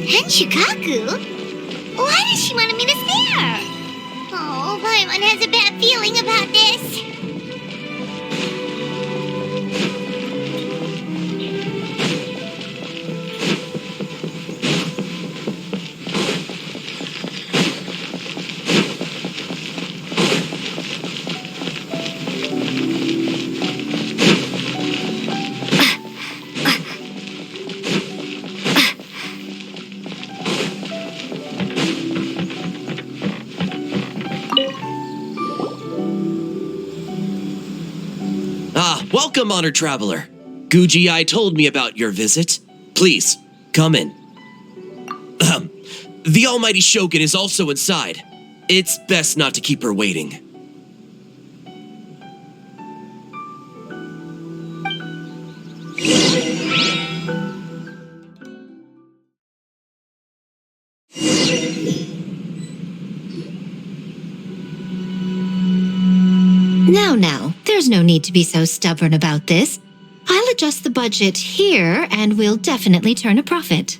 Henshikaku? Why does she want me to stare? Oh, Paimon has a bad feeling about this. Welcome, honored traveler. Guji-ai told me about your visit. Please, come in. The almighty Shogun is also inside. It's best not to keep her waiting. Now, there's no need to be so stubborn about this. I'll adjust the budget here, and we'll definitely turn a profit.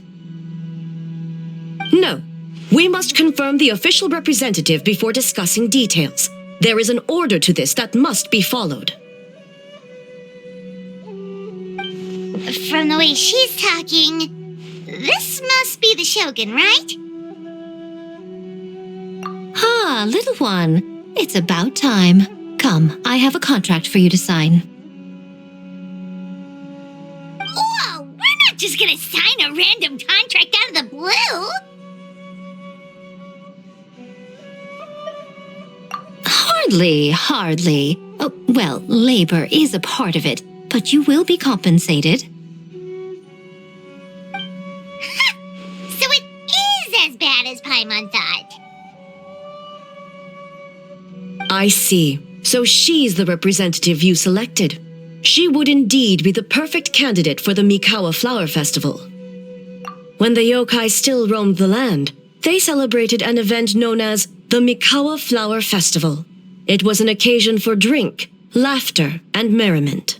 No. We must confirm the official representative before discussing details. There is an order to this that must be followed. From the way she's talking, this must be the Shogun, right? Ah, little one. It's about time. Come, I have a contract for you to sign. Whoa, we're not just gonna sign a random contract out of the blue! Hardly. Oh, well, labor is a part of it, but you will be compensated. So it is as bad as Paimon thought. I see. So she's the representative you selected. She would indeed be the perfect candidate for the Mikawa Flower Festival. When the yokai still roamed the land, they celebrated an event known as the Mikawa Flower Festival. It was an occasion for drink, laughter, and merriment.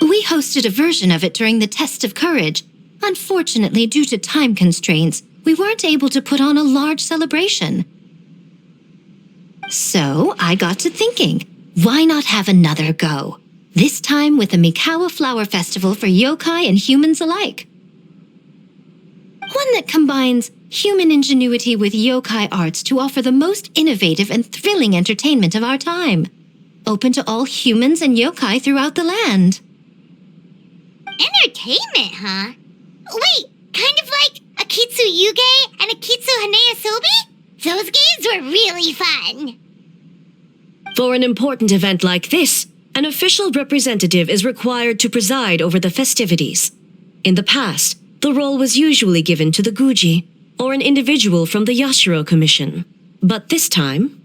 We hosted a version of it during the Test of Courage. Unfortunately, due to time constraints, we weren't able to put on a large celebration. So I got to thinking, why not have another go? This time with the Mikawa Flower Festival for yokai and humans alike. One that combines human ingenuity with yokai arts to offer the most innovative and thrilling entertainment of our time. Open to all humans and yokai throughout the land. Entertainment, huh? Wait, kind of like Akitsu Yuge and Akitsu Hanea Sobi? Those games were really fun. For an important event like this, an official representative is required to preside over the festivities. In the past, the role was usually given to the Guji, or an individual from the Yashiro Commission. But this time...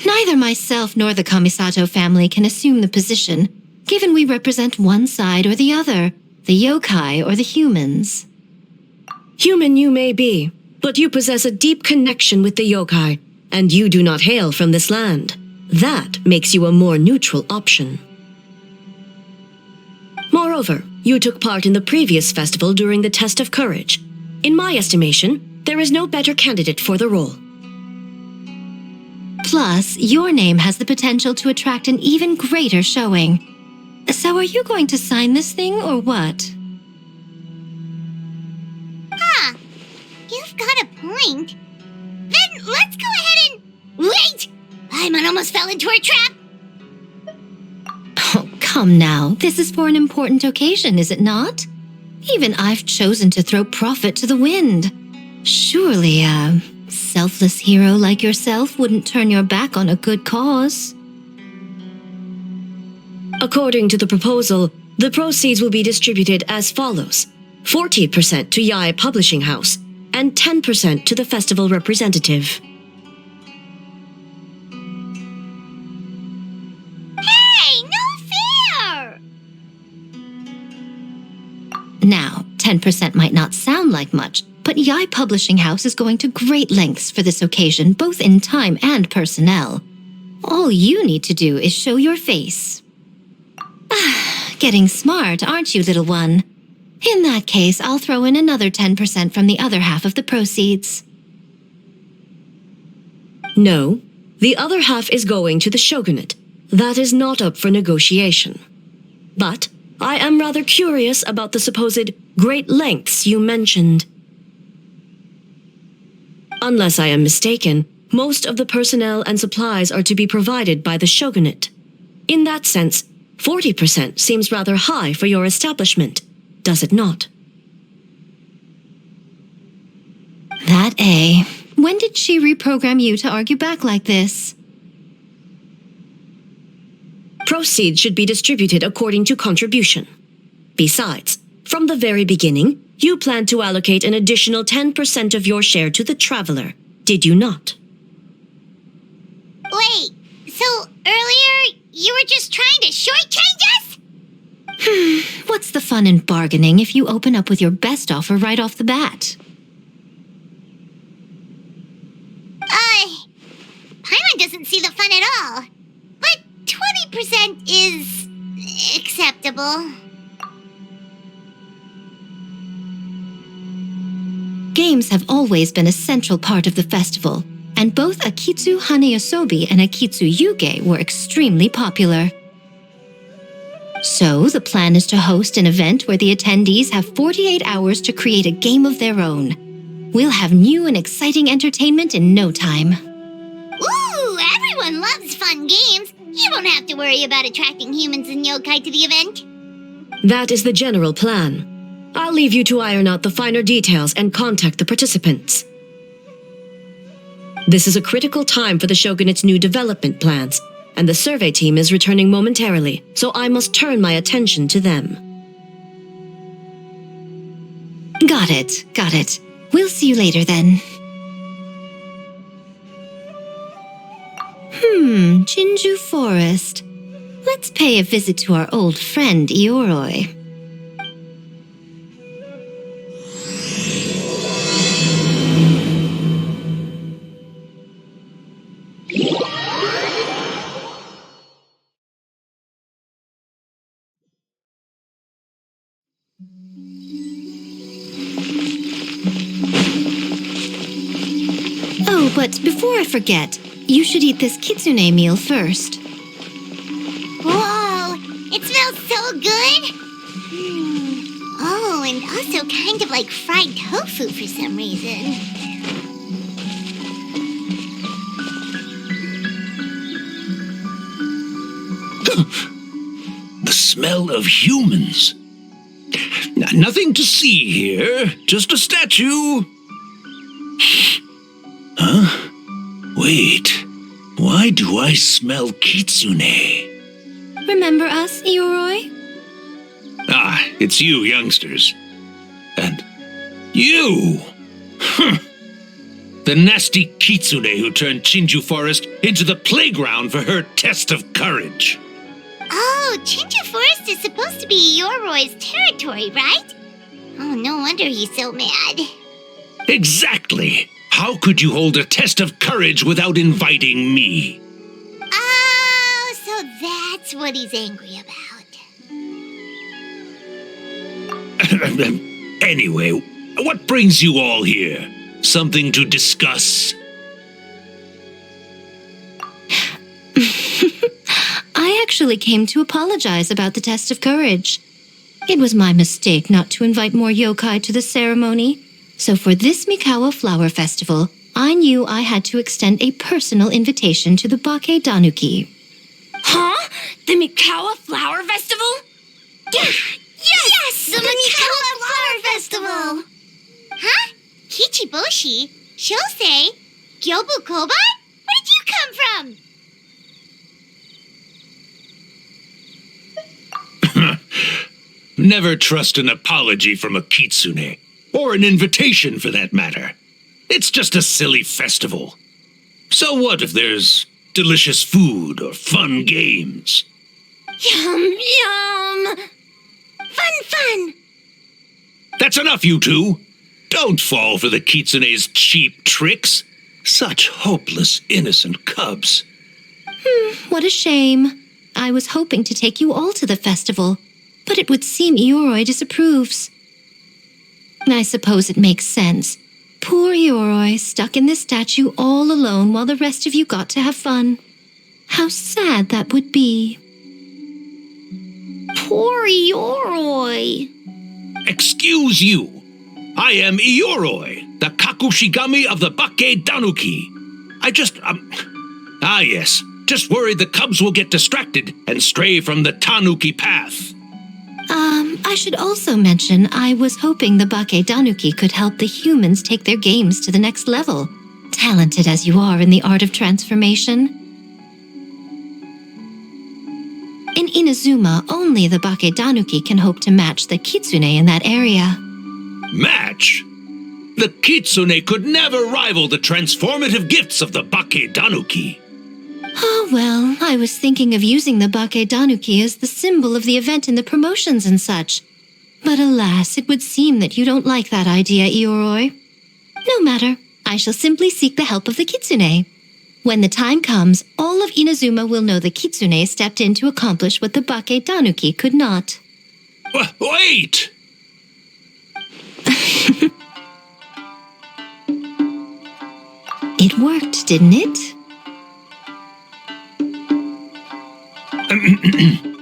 Neither myself nor the Kamisato family can assume the position, given we represent one side or the other, the yokai or the humans. Human you may be, but you possess a deep connection with the yokai, and you do not hail from this land. That makes you a more neutral option. Moreover, you took part in the previous festival during the Test of Courage. In my estimation, there is no better candidate for the role. Plus, your name has the potential to attract an even greater showing. So are you going to sign this thing or what? You've got a point. Then let's go ahead and... Wait! Paimon almost fell into her trap! Oh, come now. This is for an important occasion, is it not? Even I've chosen to throw profit to the wind. Surely a selfless hero like yourself wouldn't turn your back on a good cause. According to the proposal, the proceeds will be distributed as follows. 40% to Yae Publishing House, and 10% to the festival representative. Hey, no fair! Now, 10% might not sound like much, but Yae Publishing House is going to great lengths for this occasion, both in time and personnel. All you need to do is show your face. Getting smart, aren't you, little one? In that case, I'll throw in another 10% from the other half of the proceeds. No, the other half is going to the shogunate. That is not up for negotiation. But I am rather curious about the supposed great lengths you mentioned. Unless I am mistaken, most of the personnel and supplies are to be provided by the shogunate. In that sense, 40% seems rather high for your establishment, does it not? That A. When did she reprogram you to argue back like this? Proceeds should be distributed according to contribution. Besides, from the very beginning, you planned to allocate an additional 10% of your share to the traveler, did you not? Wait, so earlier you were just trying to shortchange us? What's the fun in bargaining if you open up with your best offer right off the bat? Paimon doesn't see the fun at all. But 20% is acceptable. Games have always been a central part of the festival, and both Akitsu Hanayosobi and Akitsu Yuge were extremely popular. So, the plan is to host an event where the attendees have 48 hours to create a game of their own. We'll have new and exciting entertainment in no time. Ooh, everyone loves fun games. You don't have to worry about attracting humans and yokai to the event. That is the general plan. I'll leave you to iron out the finer details and contact the participants. This is a critical time for the Shogunate's new development plans, and the survey team is returning momentarily, so I must turn my attention to them. Got it. We'll see you later then. Jinju Forest. Let's pay a visit to our old friend Ioroi. Oh, but before I forget, you should eat this kitsune meal first. Whoa, it smells so good. Oh, and also kind of like fried tofu for some reason. The smell of humans. Nothing to see here, just a statue. Huh? Wait, why do I smell kitsune? Remember us, Ioroi? Ah, it's you youngsters. And you! The nasty kitsune who turned Chinju Forest into the playground for her test of courage. Oh, Chinju Forest is supposed to be Yoroi's territory, right? Oh, no wonder he's so mad. Exactly. How could you hold a test of courage without inviting me? Oh, so that's what he's angry about. Anyway, what brings you all here? Something to discuss? I actually came to apologize about the test of courage. It was my mistake not to invite more yokai to the ceremony. So for this Mikawa Flower Festival, I knew I had to extend a personal invitation to the Bake Danuki. Huh? The Mikawa Flower Festival? Yes! The Mikawa Flower Festival! Huh? Kichiboshi? Shosei? Gyobu Koba? Where did you come from? Never trust an apology from a kitsune. Or an invitation, for that matter. It's just a silly festival. So what if there's delicious food or fun games? Yum, yum! Fun! That's enough, you two! Don't fall for the kitsune's cheap tricks. Such hopeless, innocent cubs. What a shame. I was hoping to take you all to the festival, but it would seem Ioroi disapproves. I suppose it makes sense. Poor Ioroi, stuck in this statue all alone while the rest of you got to have fun. How sad that would be. Poor Ioroi. Excuse you. I am Ioroi, the Kakushigami of the Bakke Danuki. Yes. Just worried the cubs will get distracted and stray from the Tanuki path. I should also mention I was hoping the Bakke Danuki could help the humans take their games to the next level. Talented as you are in the art of transformation. In Inazuma, only the Bakke Danuki can hope to match the Kitsune in that area. Match? The Kitsune could never rival the transformative gifts of the Bakke Danuki. Oh, well, I was thinking of using the Bakke Danuki as the symbol of the event in the promotions and such. But alas, it would seem that you don't like that idea, Ioroi. No matter, I shall simply seek the help of the Kitsune. When the time comes, all of Inazuma will know the Kitsune stepped in to accomplish what the Bakke Danuki could not. Wait! It worked, didn't it?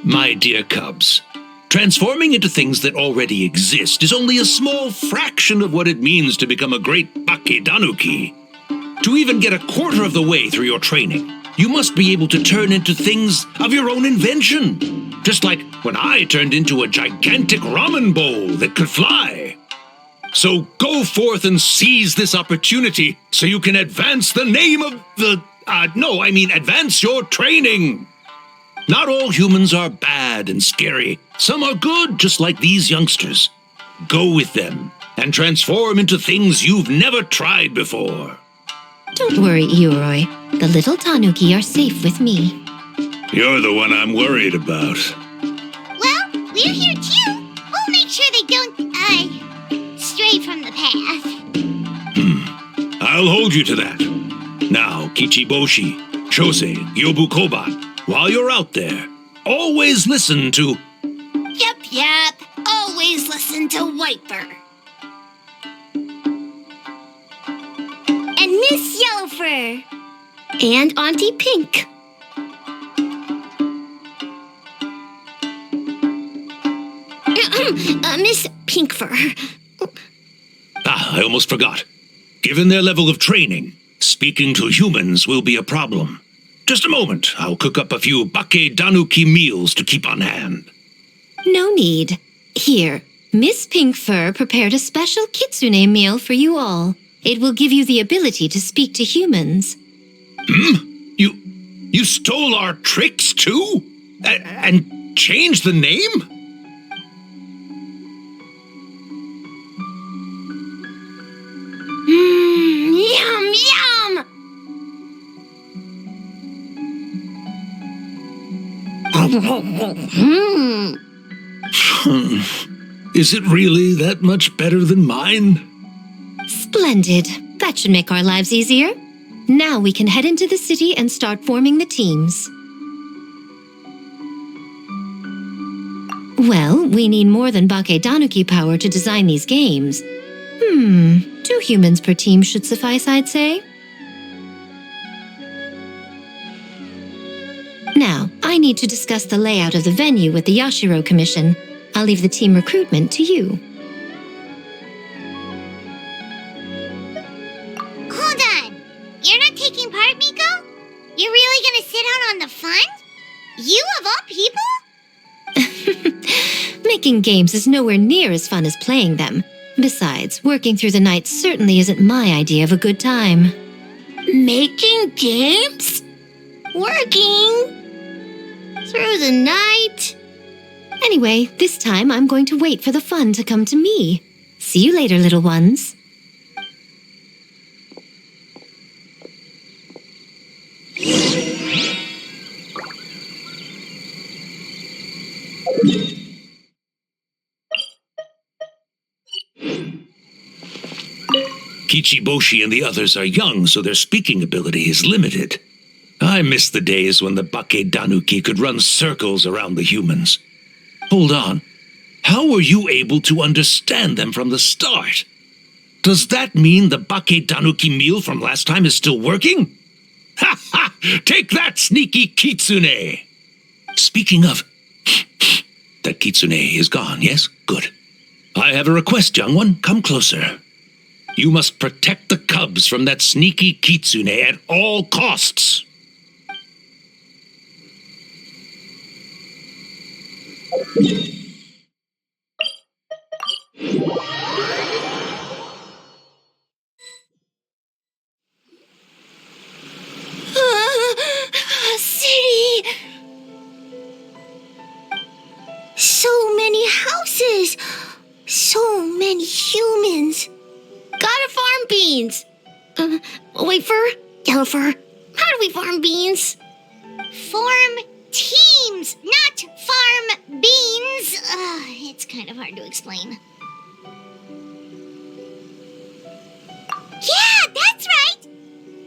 My dear cubs, transforming into things that already exist is only a small fraction of what it means to become a great Bakke Danuki. To even get a quarter of the way through your training, you must be able to turn into things of your own invention. Just like when I turned into a gigantic ramen bowl that could fly. So go forth and seize this opportunity so you can advance the name of advance your training. Not all humans are bad and scary. Some are good, just like these youngsters. Go with them and transform into things you've never tried before. Don't worry, Ioroi. The little Tanuki are safe with me. You're the one I'm worried about. Well, we're here too. We'll make sure they don't, stray from the path. I'll hold you to that. Now, Kichiboshi, Chose, Yobukoba, while you're out there, always listen to... Yep. Always listen to Whiteber. And Miss Yellowfur. And Auntie Pink. Miss Pinkfur. I almost forgot. Given their level of training, speaking to humans will be a problem. Just a moment, I'll cook up a few Bakke Danuki meals to keep on hand. No need. Here, Miss Pinkfur prepared a special Kitsune meal for you all. It will give you the ability to speak to humans. You stole our tricks too? And changed the name? Yum, yum! Is it really that much better than mine? Splendid. That should make our lives easier. Now we can head into the city and start forming the teams. Well, we need more than Bakke Danuki power to design these games. 2 humans per team should suffice, I'd say. Now, I need to discuss the layout of the venue with the Yashiro Commission. I'll leave the team recruitment to you. Hold on. You're not taking part, Miko? You're really gonna sit out on the fun? You of all people? Making games is nowhere near as fun as playing them. Besides, working through the night certainly isn't my idea of a good time. Making games? Working? Through the night? Anyway, this time I'm going to wait for the fun to come to me. See you later, little ones. Kichiboshi and the others are young, so their speaking ability is limited. I miss the days when the Bakke Danuki could run circles around the humans. Hold on. How were you able to understand them from the start? Does that mean the Bake Tanuki meal from last time is still working? Ha ha! Take that, sneaky kitsune! Speaking of, that kitsune is gone, yes? Good. I have a request, young one. Come closer. You must protect the cubs from that sneaky kitsune at all costs. City! So many houses! So many humans! Gotta farm beans. Wait for yellow fur. How do we farm beans? Form teams, not farm beans! It's kind of hard to explain. Yeah, that's right!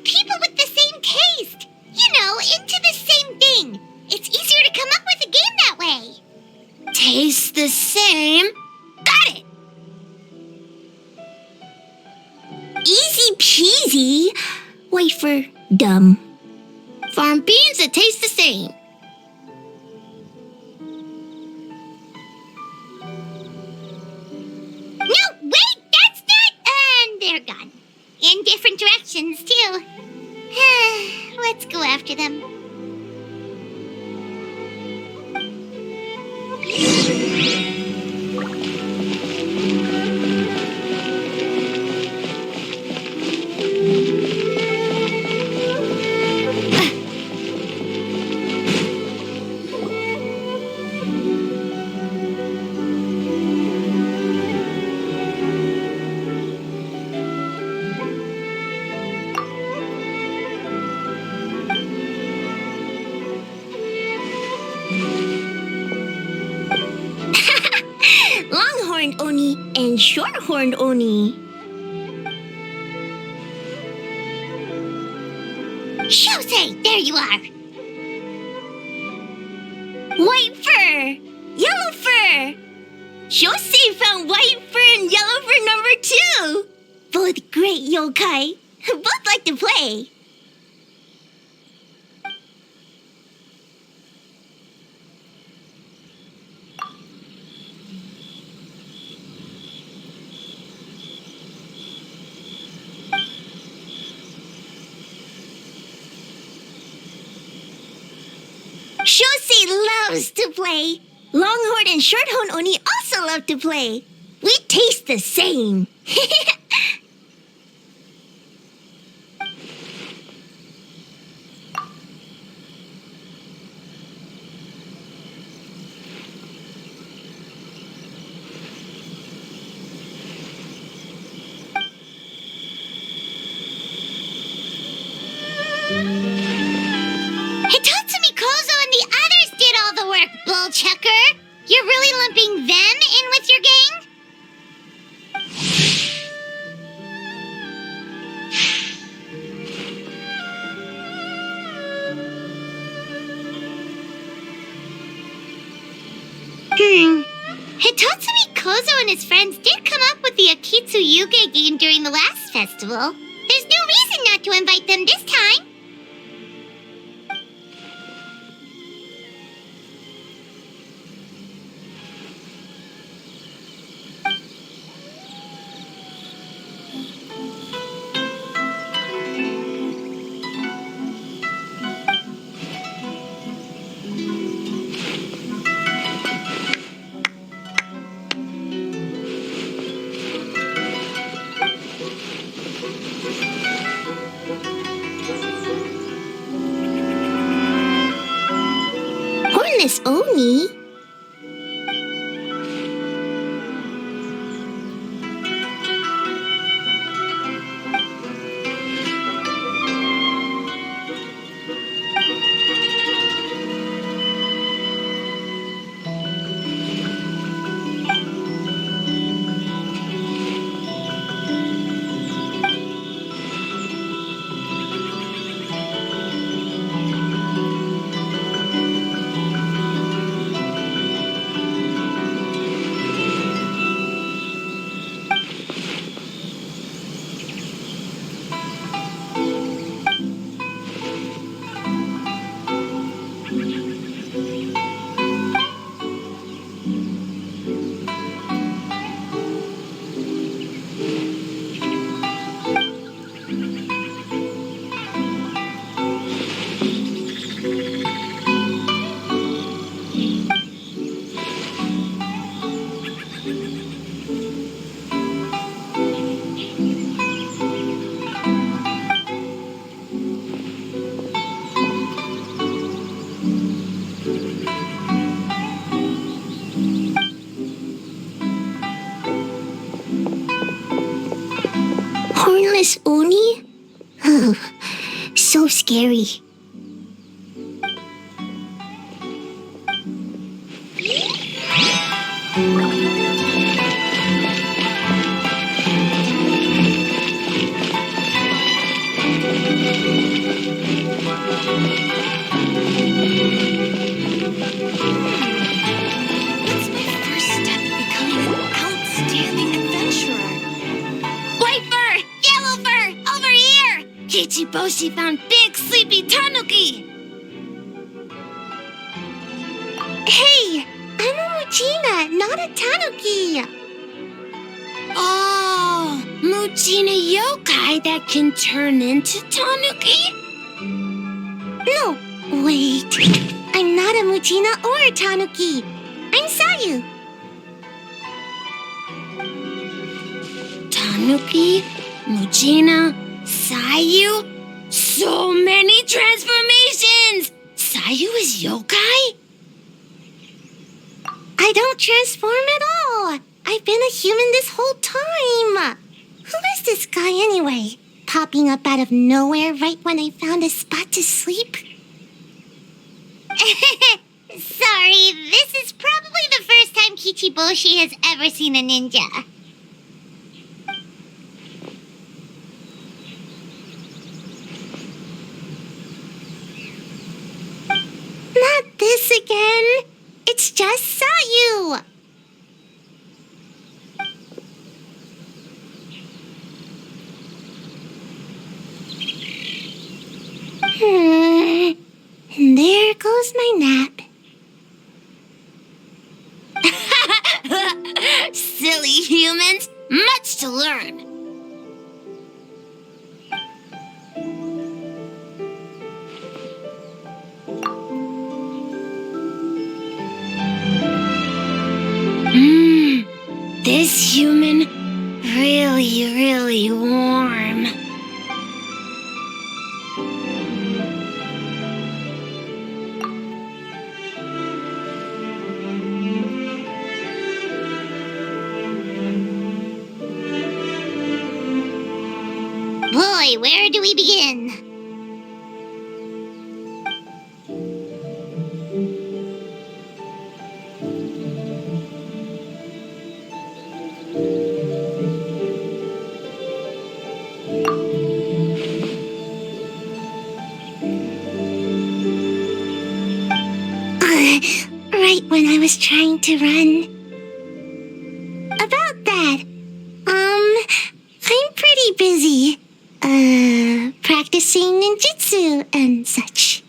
People with the same taste! You know, into the same thing. It's easier to come up with a game that way. Tastes the same. Got it. Easy peasy. Wait for dumb. Farm beans that taste the same. No, wait, that's not... And they're gone. In different directions, too. Let's go after them. Longhorned Oni and Shorthorned Oni. Shosei, there you are. White fur, yellow fur. Shosei found white fur and yellow fur number 2. Both great yokai. Both like to play. Shosei loves to play. Longhorn and Shorthorn Oni also love to play. We taste the same. Hitatsumi Kozo and the others did all the work, Bullchucker. You're really lumping them in with your gang? Hitatsumi Kozo and his friends did come up with the Akitsu Yuge game during the last festival. There's no reason not to invite them this time. Hornless Oni? Mindless Oni? Oh, so scary. What's my first step in becoming an outstanding adventurer? White fur! Yellow fur! Over here! Kichiboshi found big sleepy tanuki! Hey, I'm a Mujina, not a Tanuki. Oh, Mujina yokai that can turn into tanuki? No, wait. I'm not a Mujina or a Tanuki. I'm Sayu. Tanuki, Mujina, Sayu. So many transformations! Sayu is yokai? I don't transform at all. I've been a human this whole time. Who is this guy anyway? Popping up out of nowhere right when I found a spot to sleep? Sorry, this is probably the first time Kichiboshi has ever seen a ninja. Not this again. It's just Sayu. And there goes my nap. Silly humans, much to learn. This human, really warm. Boy, where do we begin? Right when I was trying to run. About that, I'm pretty busy. Practicing ninjutsu and such.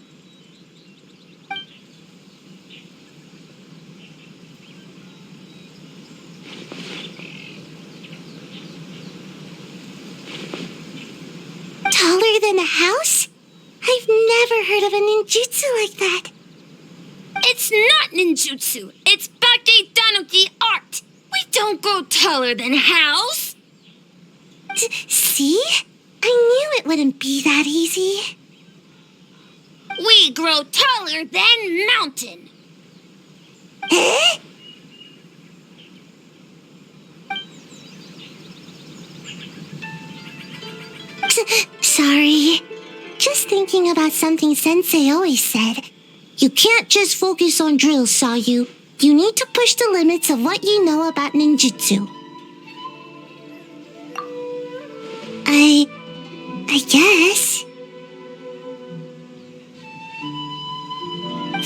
Taller than a house? I've never heard of a ninjutsu like that. It's not ninjutsu. It's Bake Tanuki art. We don't grow taller than house. See? I knew it wouldn't be that easy. We grow taller than mountain. Eh? Sorry. Just thinking about something Sensei always said. You can't just focus on drills, Sayu. You need to push the limits of what you know about ninjutsu. I guess.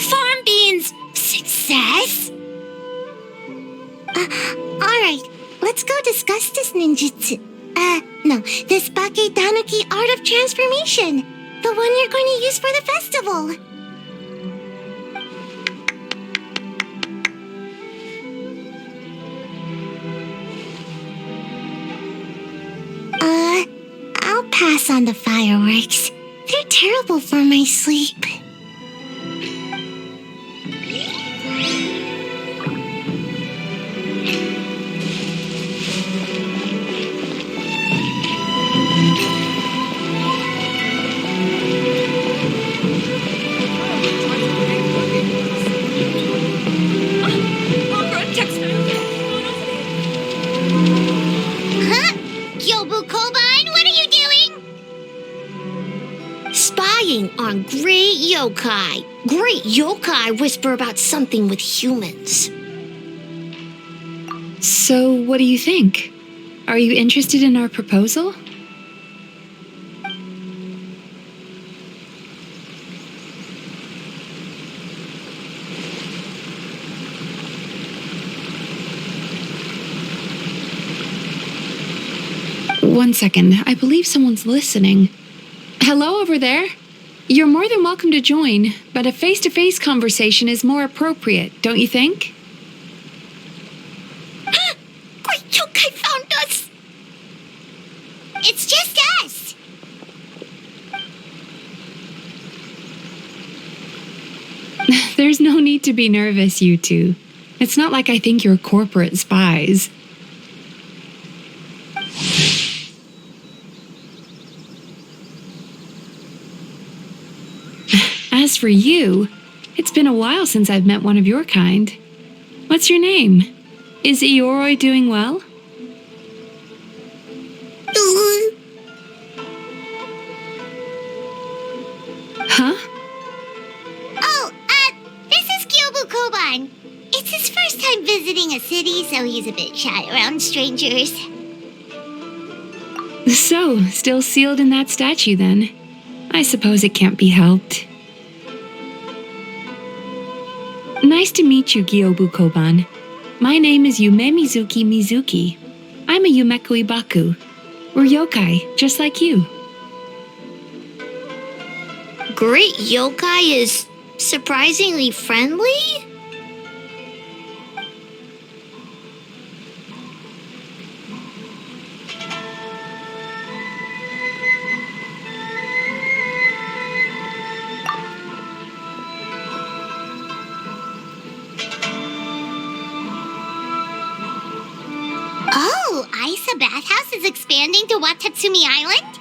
Farm beans, success. Alright, let's go discuss this ninjutsu. No, this Bake Tanuki art of transformation. The one you're going to use for the festival. I'll pass on the fireworks. They're terrible for my sleep. Huh? Gyobu Kobine, what are you reading on great yokai. Great yokai whisper about something with humans. So, what do you think? Are you interested in our proposal? One second, I believe someone's listening. Hello over there? You're more than welcome to join, but a face-to-face conversation is more appropriate, don't you think? Great yokai found us! It's just us! There's no need to be nervous, you two. It's not like I think you're corporate spies. As for you, it's been a while since I've met one of your kind. What's your name? Is Ioroi doing well? Huh? This is Kyobu Koban. It's his first time visiting a city, so he's a bit shy around strangers. So, still sealed in that statue then. I suppose it can't be helped. Nice to meet you, Kyobu Koban. My name is Yumemizuki Mizuki. I'm a Yumeku Ibaku. We're yokai, just like you. Great yokai is surprisingly friendly? Oh, Isa Bathhouse is expanding to Watatsumi Island?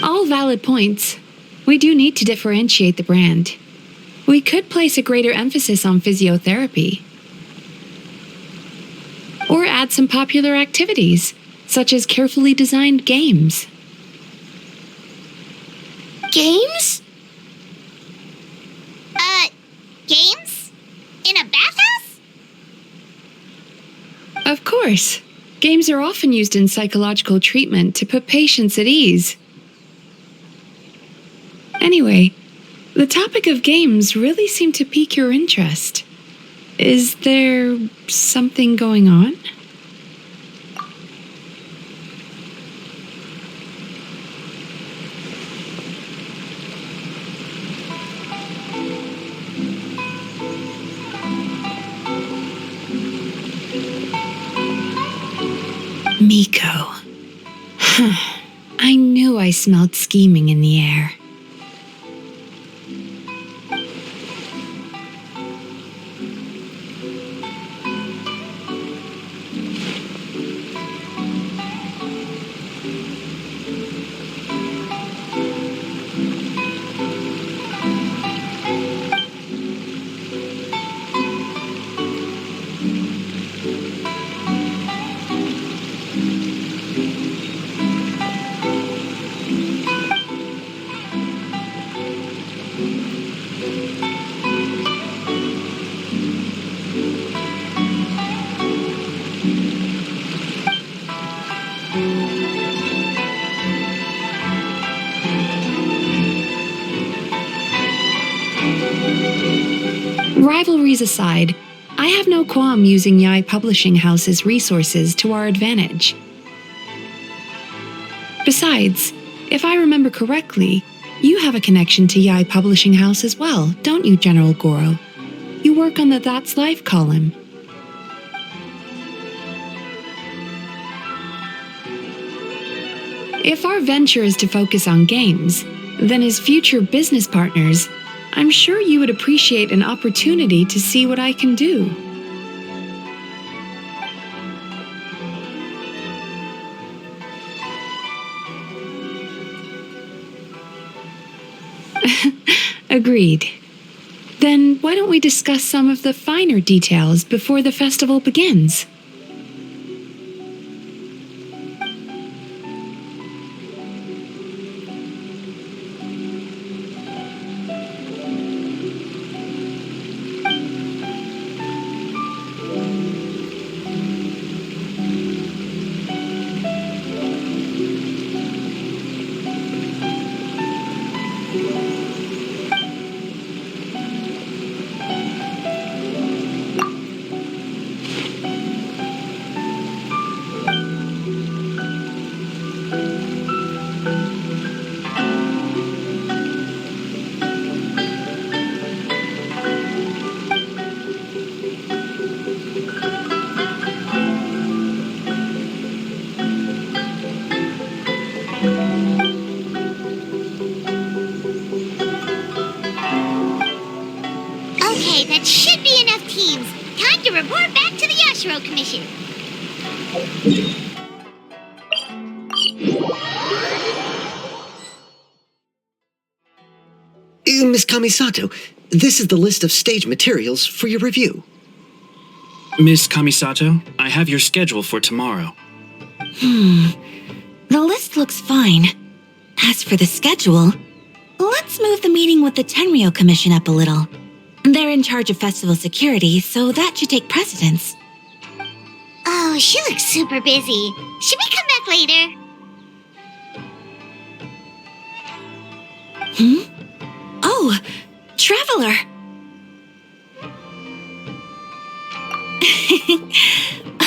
All valid points. We do need to differentiate the brand. We could place a greater emphasis on physiotherapy. Or add some popular activities, such as carefully designed games. Games? Games? In a bathhouse? Of course. Games are often used in psychological treatment to put patients at ease. Anyway, the topic of games really seemed to pique your interest. Is there something going on? Miko. I knew I smelled scheming in the air. Rivalries aside, I have no qualm using Yae Publishing House's resources to our advantage. Besides, if I remember correctly, you have a connection to Yae Publishing House as well, don't you, General Goro? You work on the That's Life column. If our venture is to focus on games, then as future business partners, I'm sure you would appreciate an opportunity to see what I can do. Agreed. Then why don't we discuss some of the finer details before the festival begins? Okay, that should be enough teams. Time to report back to the Yashiro Commission. Miss Kamisato, this is the list of stage materials for your review. Miss Kamisato, I have your schedule for tomorrow. The list looks fine. As for the schedule, let's move the meeting with the Tenryo Commission up a little. They're in charge of festival security, so that should take precedence. Oh, she looks super busy. Should we come back later? Oh, Traveler!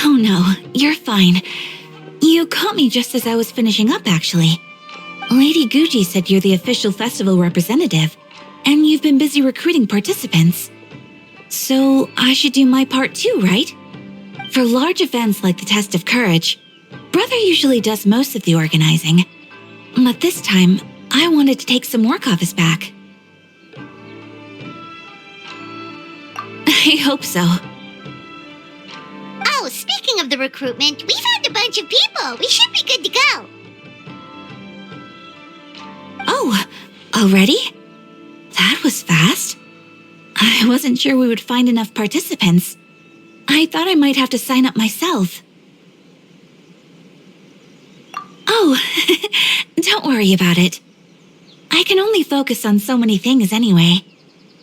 Oh no, you're fine. You caught me just as I was finishing up, actually. Lady Guji said you're the official festival representative, and you've been busy recruiting participants. So I should do my part too, right? For large events like the Test of Courage, Brother usually does most of the organizing. But this time, I wanted to take some work off his back. I hope so. Oh, speaking of the recruitment, we found a bunch of people. We should be good to go. Oh, already? That was fast. I wasn't sure we would find enough participants. I thought I might have to sign up myself. Oh, don't worry about it. I can only focus on so many things anyway.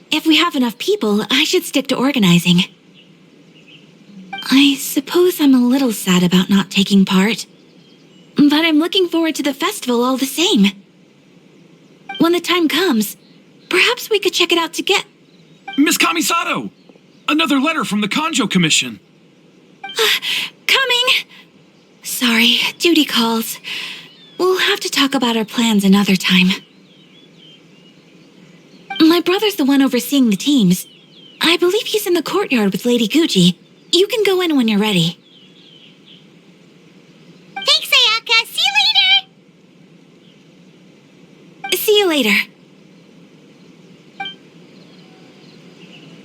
If we have enough people, I should stick to organizing. I suppose I'm a little sad about not taking part. But I'm looking forward to the festival all the same. When the time comes, perhaps we could check it out together. Miss Kamisato! Another letter from the Kanjo Commission. Coming! Sorry, duty calls. We'll have to talk about our plans another time. My brother's the one overseeing the teams. I believe he's in the courtyard with Lady Guji. You can go in when you're ready. Thanks, Ayaka. See you later. See you later.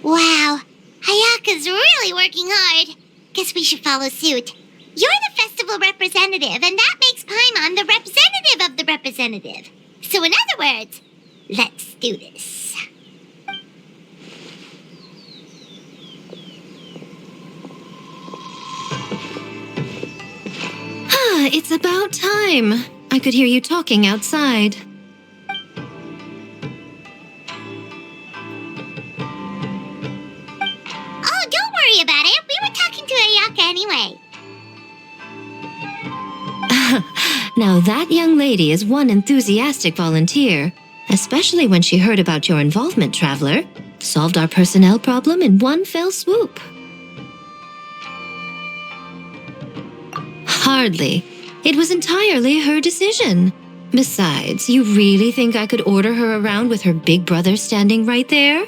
Wow, Ayaka's really working hard. Guess we should follow suit. You're the festival representative, and that makes Paimon the representative of the representative. So in other words, let's do this. It's about time. I could hear you talking outside. Oh, don't worry about it. We were talking to Ayaka anyway. Now that young lady is one enthusiastic volunteer, especially when she heard about your involvement, Traveler. Solved our personnel problem in one fell swoop. Hardly. It was entirely her decision. Besides, you really think I could order her around with her big brother standing right there?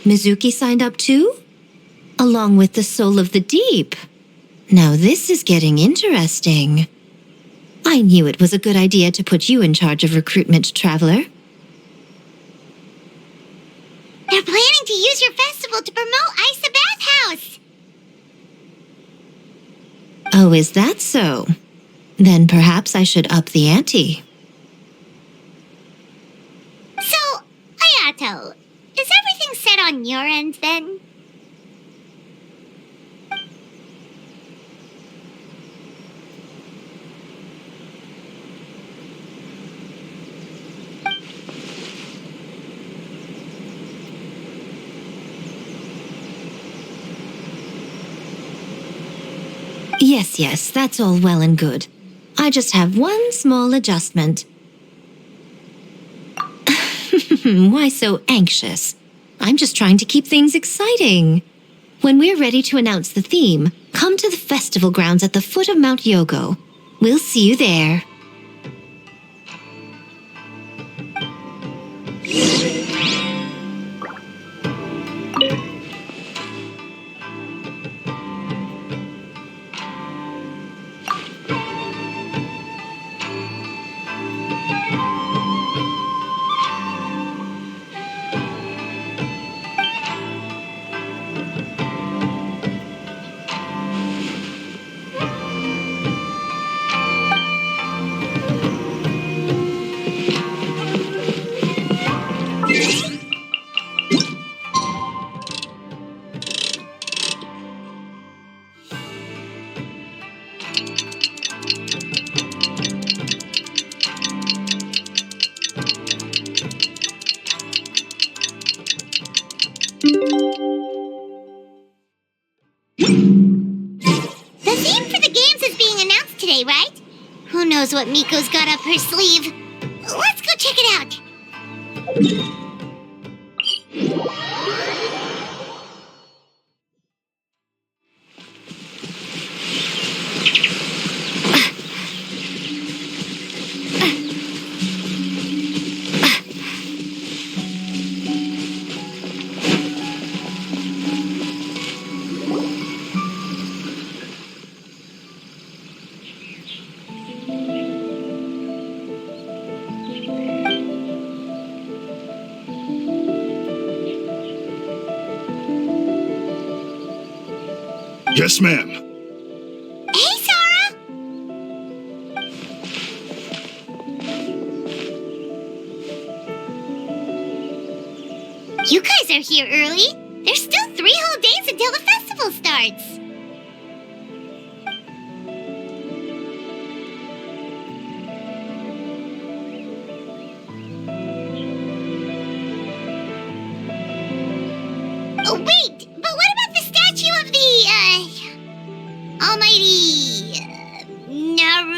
Mizuki signed up too? Along with the Soul of the Deep. Now this is getting interesting. I knew it was a good idea to put you in charge of recruitment, Traveler. They're planning to use your festival to promote Isa Bathhouse. Oh, is that so? Then perhaps I should up the ante. So, Ayato, is everything set on your end then? Yes, that's all well and good. I just have one small adjustment. Why so anxious? I'm just trying to keep things exciting. When we're ready to announce the theme, come to the festival grounds at the foot of Mount Yogo. We'll see you there. The theme for the games is being announced today, right? Who knows what Miko's got up her sleeve? Let's go check it out. Yes, ma'am. Hey, Sora! You guys are here early. There's still 3 whole days until the festival starts. Oh, wait! But what about the statue of the, almighty, Narukamiyugo?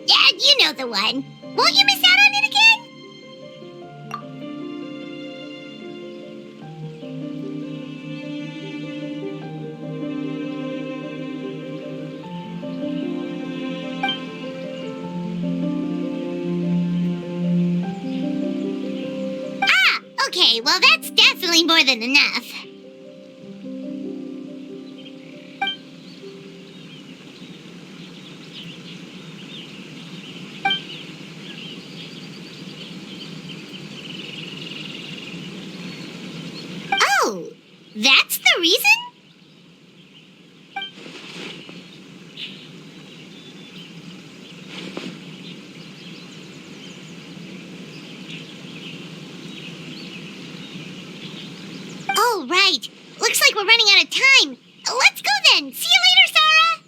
Yeah, you know the one. Won't you miss out on it again? Okay, well that's definitely more than enough. Oh, that's the reason? Oh, right. Looks like we're running out of time. Let's go then. See you later, Sora.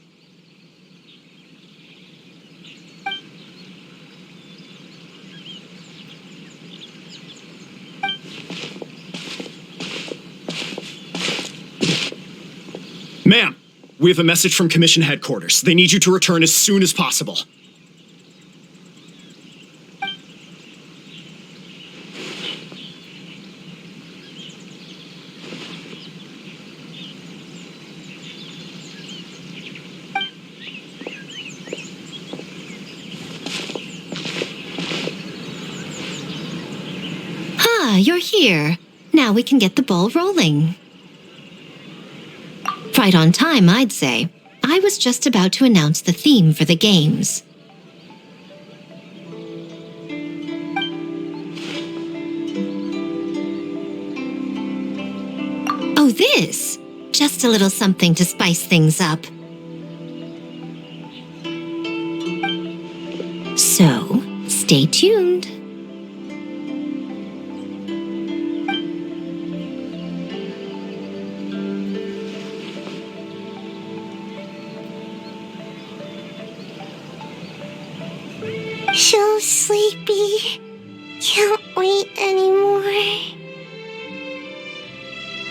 Ma'am, we have a message from Commission Headquarters. They need you to return as soon as possible. You're here. Now we can get the ball rolling. Right on time, I'd say. I was just about to announce the theme for the games. Oh, this? Just a little something to spice things up. So, stay tuned. So sleepy. Can't wait anymore.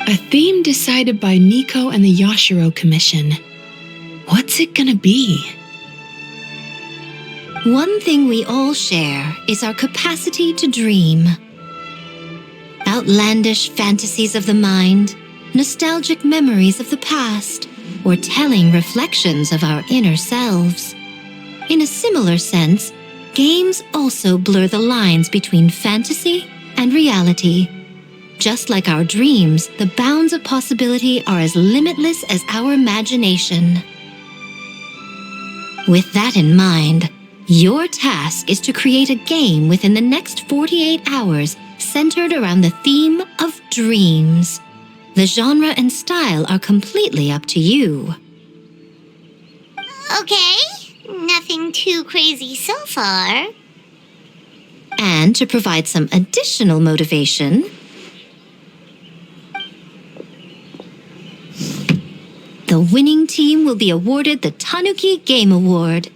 A theme decided by Miko and the Yashiro Commission. What's it gonna be? One thing we all share is our capacity to dream. Outlandish fantasies of the mind, nostalgic memories of the past, or telling reflections of our inner selves. In a similar sense, games also blur the lines between fantasy and reality. Just like our dreams, the bounds of possibility are as limitless as our imagination. With that in mind, your task is to create a game within the next 48 hours centered around the theme of dreams. The genre and style are completely up to you. Okay, nothing too crazy so far. And to provide some additional motivation, the winning team will be awarded the Tanuki Game Award,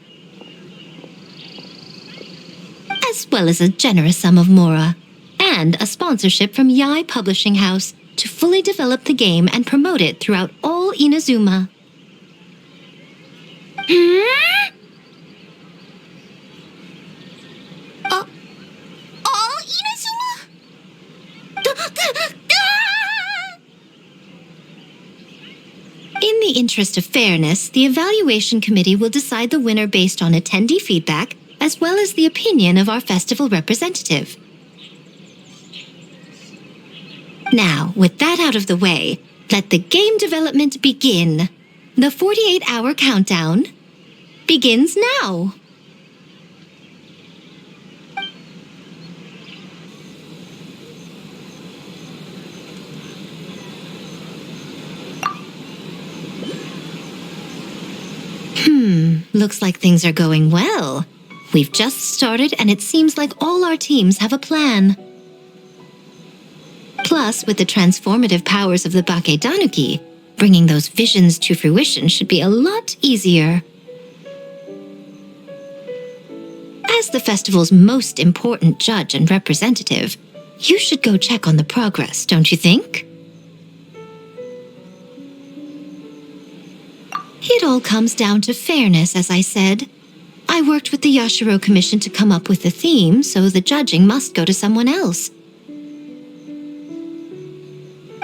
as well as a generous sum of mora, and a sponsorship from Yae Publishing House to fully develop the game and promote it throughout all Inazuma. All Inazuma? In the interest of fairness, the evaluation committee will decide the winner based on attendee feedback, as well as the opinion of our festival representative. Now, with that out of the way, let the game development begin. The 48-hour countdown begins now. Looks like things are going well. We've just started and it seems like all our teams have a plan. Plus, with the transformative powers of the Bakedanuki, bringing those visions to fruition should be a lot easier. As the festival's most important judge and representative, you should go check on the progress, don't you think? It all comes down to fairness, as I said. I worked with the Yashiro Commission to come up with the theme, so the judging must go to someone else.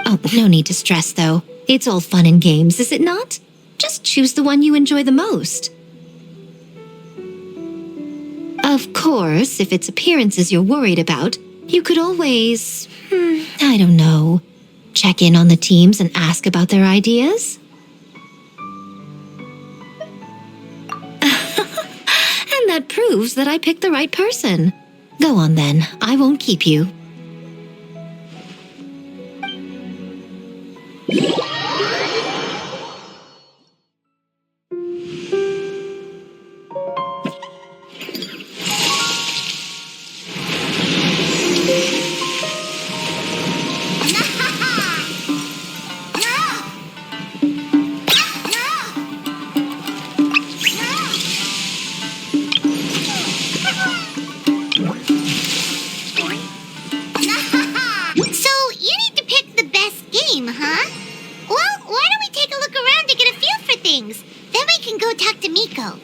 Oh, no need to stress, though. It's all fun and games, is it not? Just choose the one you enjoy the most. Of course, if it's appearances you're worried about, you could always, I don't know, check in on the teams and ask about their ideas. And that proves that I picked the right person. Go on then, I won't keep you. Then we can go talk to Miko.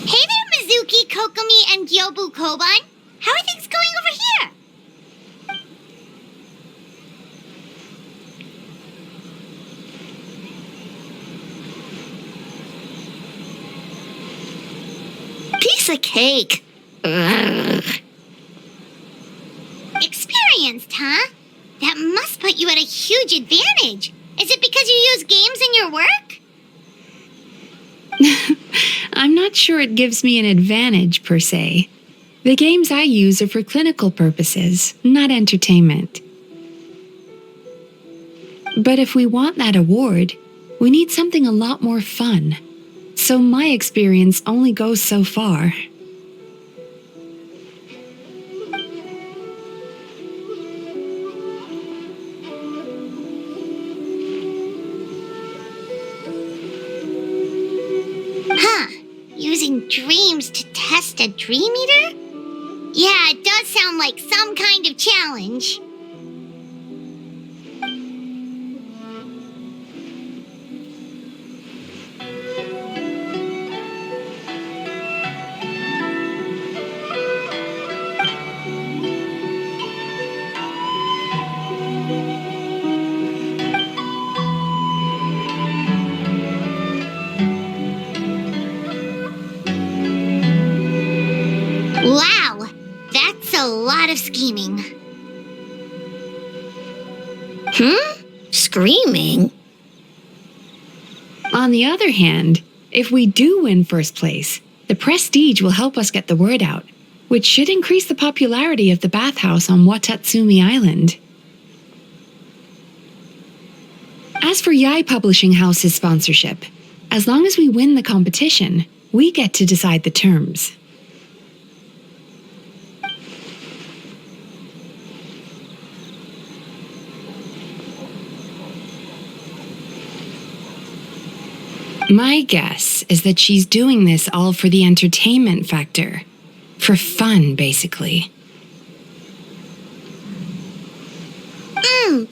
Hey there, Mizuki, Kokomi, and Gyobu Koban. How are things going over here? Piece of cake. Ugh. Experienced, huh? That must put you at a huge advantage. Is it because you use games in your work? I'm not sure it gives me an advantage, per se. The games I use are for clinical purposes, not entertainment. But if we want that award, we need something a lot more fun. So my experience only goes so far. Huh. Using dreams to test a dream eater? Yeah, it does sound like some kind of challenge. Wow, that's a lot of scheming. Screaming? On the other hand, if we do win first place, the prestige will help us get the word out, which should increase the popularity of the bathhouse on Watatsumi Island. As for Yae Publishing House's sponsorship, as long as we win the competition, we get to decide the terms. My guess is that she's doing this all for the entertainment factor. For fun, basically.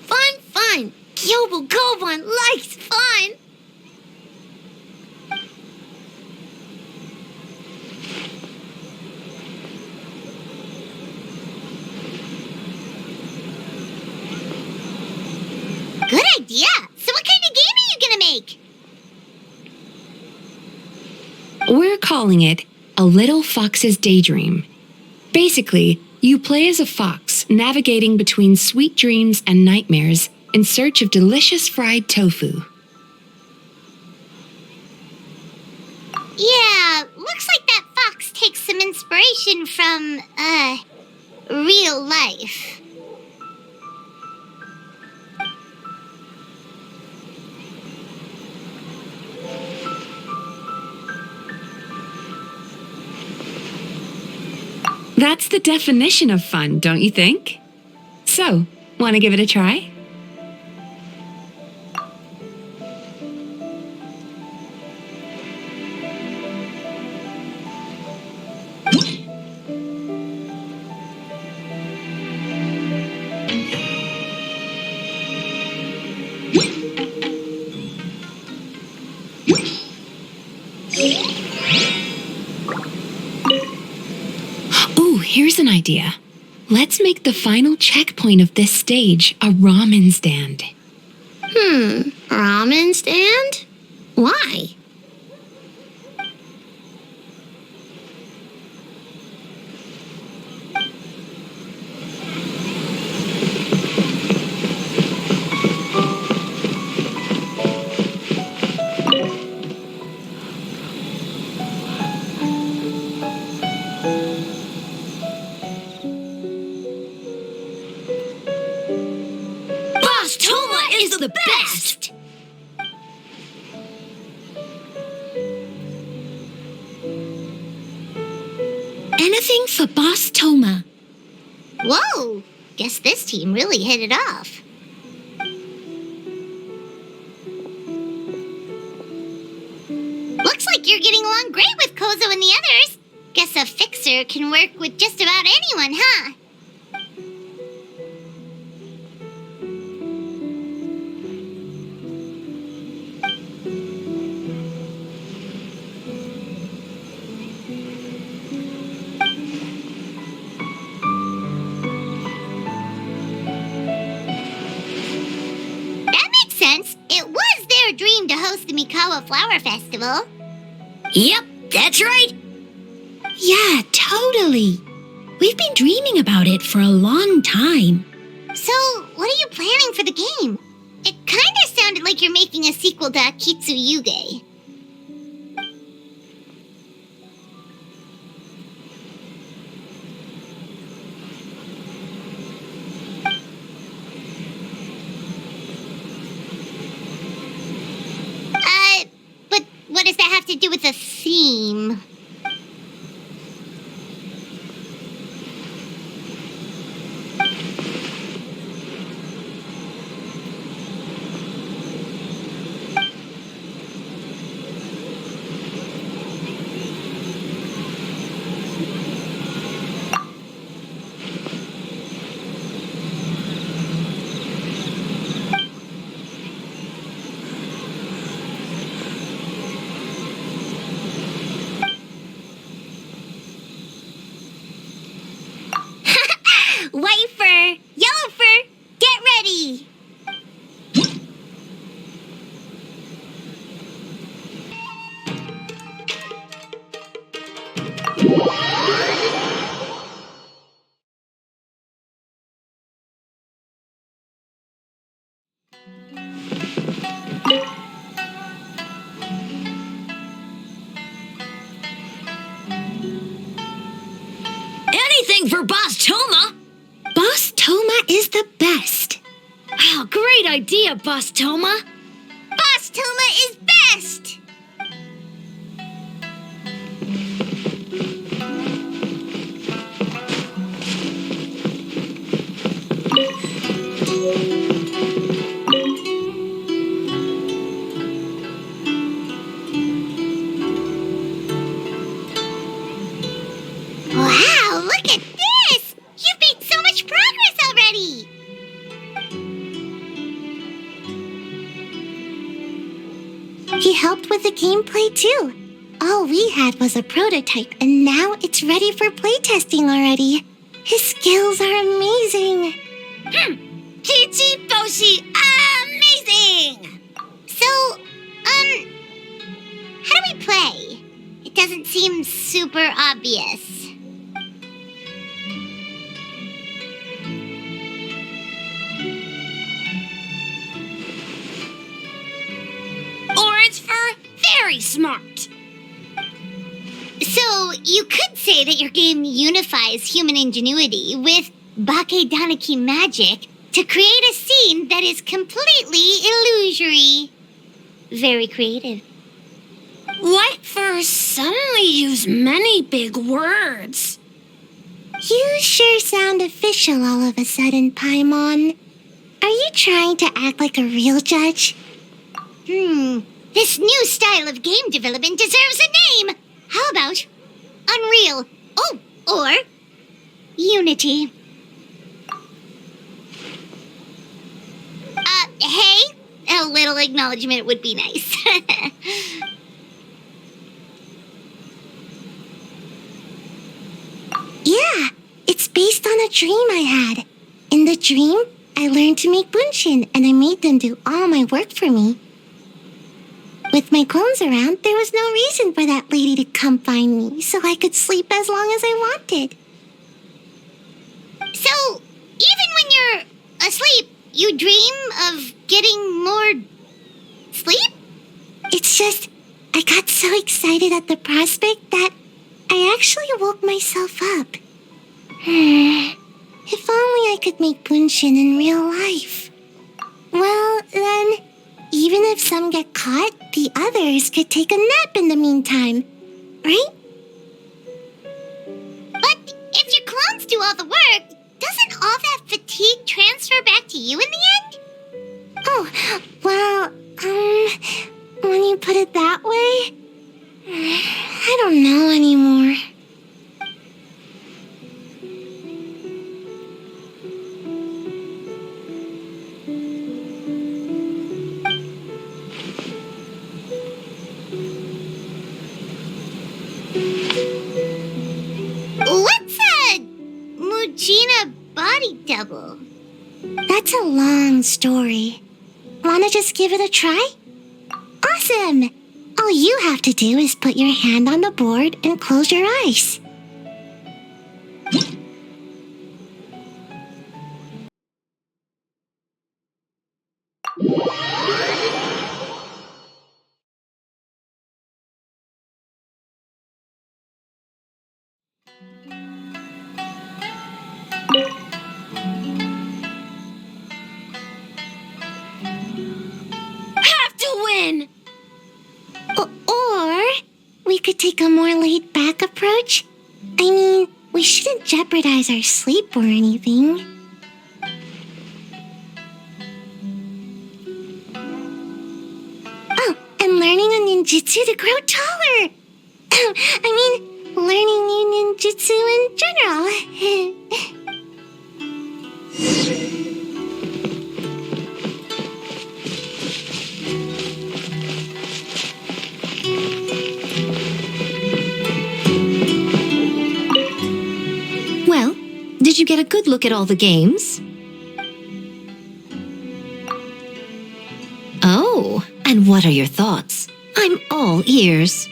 Fun. Kyobo Goban likes fun. Good idea. So what kind of game are you gonna make? We're calling it A Little Fox's Daydream. Basically, you play as a fox navigating between sweet dreams and nightmares in search of delicious fried tofu. Yeah, looks like that fox takes some inspiration from, real life. That's the definition of fun, don't you think? So, want to give it a try? Ooh, here's an idea. Let's make the final checkpoint of this stage a ramen stand. Ramen stand? Why? Boss Toma is the best! Anything for Boss Toma. Whoa! Guess this team really hit it off. Looks like you're getting along great with Kozo and the others. Guess a fixer can work with just about anyone, huh? Mikawa Flower Festival. Yep, that's right. Yeah, totally. We've been dreaming about it for a long time. So, what are you planning for the game? It kinda sounded like you're making a sequel to Kitsuyuge. But what does that have to do with the theme? White fur, yellow fur, get ready! Anything for Boss Toma! Boss Toma is the best. Oh, great idea, Boss Toma! Boss Toma is best! Wow, look at this! You've made so much progress already! He helped with the gameplay too. All we had was a prototype, and now it's ready for playtesting already. His skills are amazing. Chichi Boshi, amazing! So, how do we play? It doesn't seem super obvious. Orange fur, very smart. So, you could say that your game unifies human ingenuity with Bakedaniki magic to create a scene that is completely illusory. Very creative. White fur suddenly use many big words. You sure sound official all of a sudden, Paimon. Are you trying to act like a real judge? This new style of game development deserves a name. How about Unreal? Oh, or Unity. Hey, a little acknowledgement would be nice. Yeah, it's based on a dream I had. In the dream, I learned to make bunshin, and I made them do all my work for me. With my clones around, there was no reason for that lady to come find me, so I could sleep as long as I wanted. So, even when you're asleep, you dream of getting more sleep? It's just, I got so excited at the prospect that I actually woke myself up. If only I could make bunshin in real life. Well, then, even if some get caught, the others could take a nap in the meantime, right? But if your clones do all the work, doesn't all that fatigue transfer back to you in the end? Oh, well, when you put it that way, I don't know anymore. What's a Mujina body double? That's a long story. Wanna just give it a try? awesome! All you have to do is put your hand on the board and close your eyes. Have to win! Or we could take a more laid-back approach. I mean, we shouldn't jeopardize our sleep or anything. Oh, and learning a ninjutsu to grow taller. I mean, learning new ninjutsu in general. Well, did you get a good look at all the games? Oh, and what are your thoughts? I'm all ears.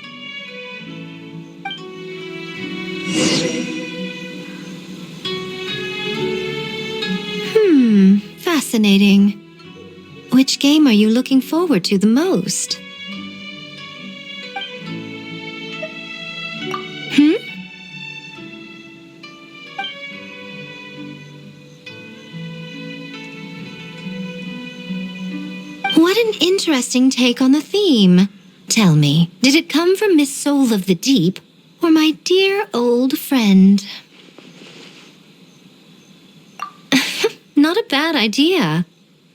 Fascinating. Which game are you looking forward to the most? What an interesting take on the theme. Tell me, did it come from Miss Soul of the Deep or my dear old friend? Not a bad idea.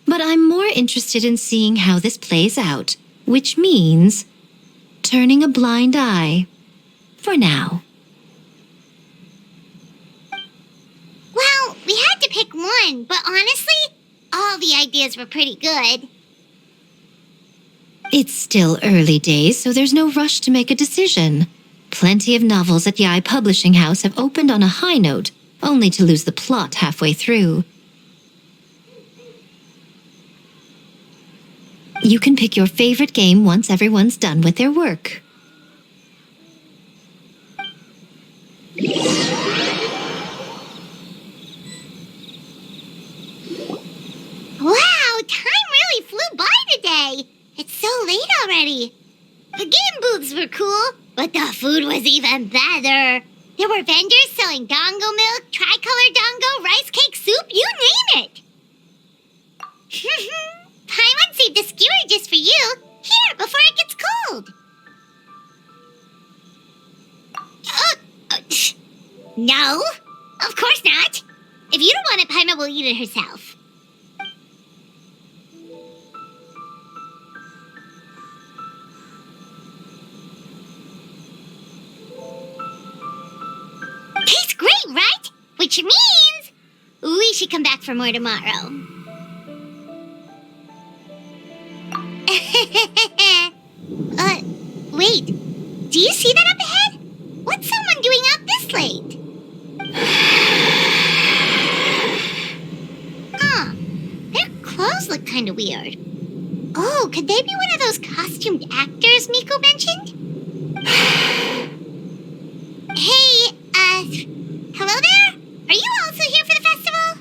But I'm more interested in seeing how this plays out, which means turning a blind eye. For now. Well, we had to pick one, but honestly, all the ideas were pretty good. It's still early days, so there's no rush to make a decision. Plenty of novels at Yae Publishing House have opened on a high note, only to lose the plot halfway through. You can pick your favorite game once everyone's done with their work. Wow, time really flew by today. It's so late already. The game booths were cool, but the food was even better. There were vendors selling dango milk, tricolor dango, rice cake soup, you name it. Paimon saved a skewer just for you. Here, before it gets cold. No, of course not. If you don't want it, Paimon will eat it herself. Tastes great, right? Which means we should come back for more tomorrow. Wait. Do you see that up ahead? What's someone doing up this late? Huh. Their clothes look kind of weird. Oh, could they be one of those costumed actors Miko mentioned? Hey, hello there? Are you also here for the festival?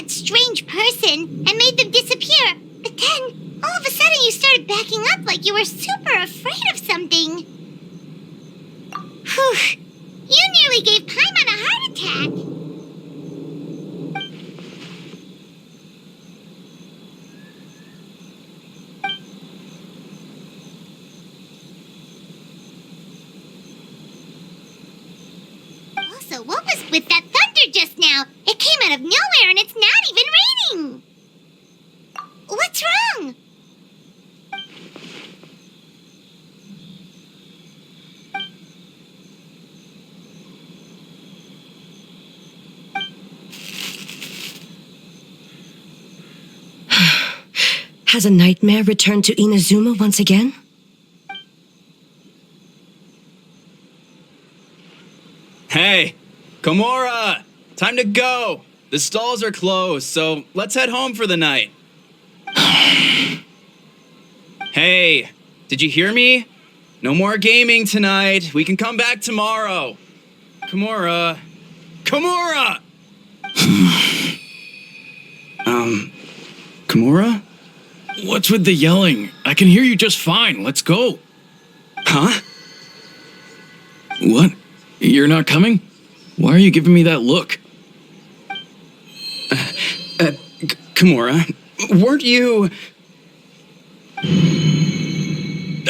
that strange person and made them disappear. But then, all of a sudden you started backing up like you were super afraid of something. Whew. You nearly gave Paimon a heart attack. Also, what was with that thunder just now? It came out of nowhere and it's not even raining. What's wrong? Has a nightmare returned to Inazuma once again? Hey, Komura! Time to go! The stalls are closed, so let's head home for the night. Hey, did you hear me? No more gaming tonight. We can come back tomorrow. Komura. Komura! Komura? What's with the yelling? I can hear you just fine. Let's go. Huh? What? You're not coming? Why are you giving me that look? Komura, weren't you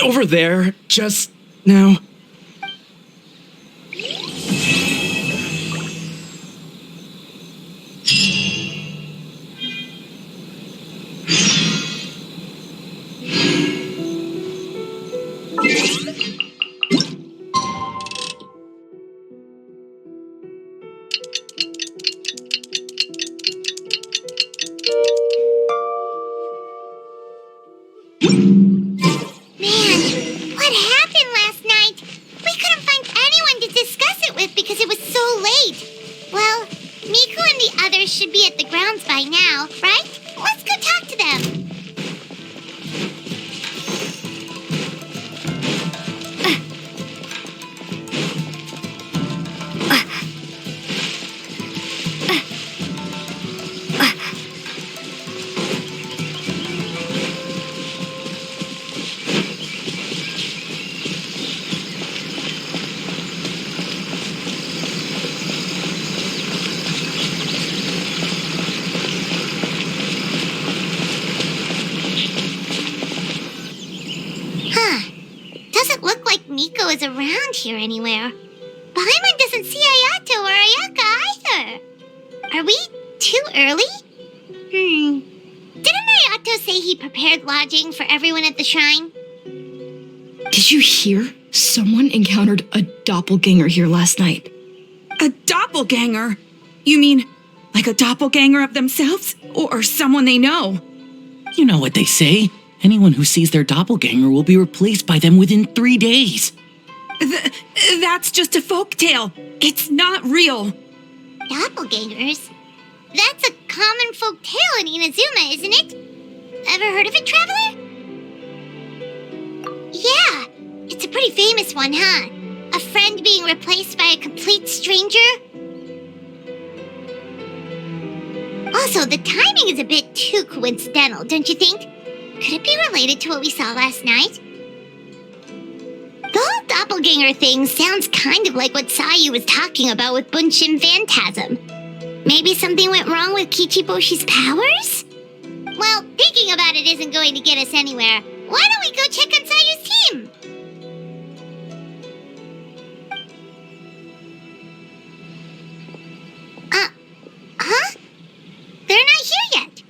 over there just now? Should be at the grounds by now, right? Let's go talk to them. Miko is around here anywhere. Paimon doesn't see Ayato or Ayaka either. Are we too early? Didn't Ayato say he prepared lodging for everyone at the shrine? Did you hear? Someone encountered a doppelganger here last night. A doppelganger? You mean like a doppelganger of themselves? Or someone they know? You know what they say. Anyone who sees their doppelganger will be replaced by them within 3 days. That's just a folktale. It's not real. Doppelgangers? That's a common folk tale in Inazuma, isn't it? Ever heard of it, Traveler? Yeah, it's a pretty famous one, huh? A friend being replaced by a complete stranger? Also, the timing is a bit too coincidental, don't you think? Could it be related to what we saw last night? The whole doppelganger thing sounds kind of like what Sayu was talking about with Bunshin Phantasm. Maybe something went wrong with Kichiboshi's powers? Well, thinking about it isn't going to get us anywhere. Why don't we go check on Sayu's team? Huh? They're not here yet.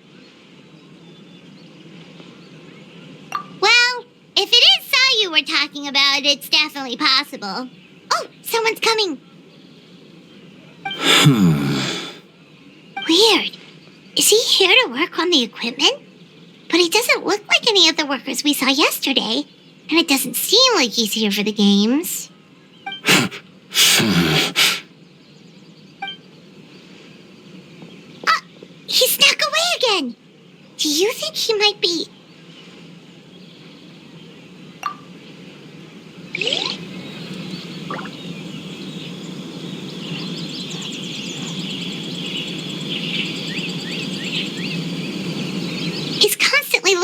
Well, if it is Sayu we're talking about, it's definitely possible. Oh, someone's coming. Weird. Is he here to work on the equipment? But he doesn't look like any of the workers we saw yesterday. And it doesn't seem like he's here for the games. He snuck away again. Do you think he might be...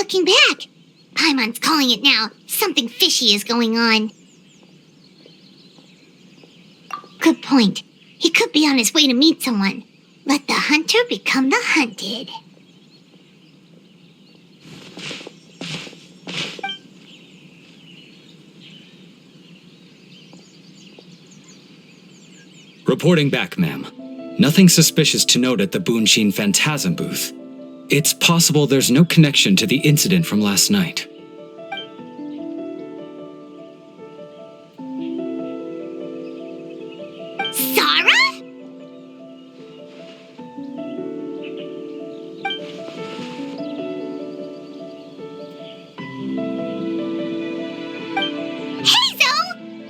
working back. Paimon's calling it now. Something fishy is going on. Good point. He could be on his way to meet someone. Let the hunter become the hunted. Reporting back, ma'am. Nothing suspicious to note at the Bunshin Phantasm booth. It's possible there's no connection to the incident from last night. Sarah? Hazel!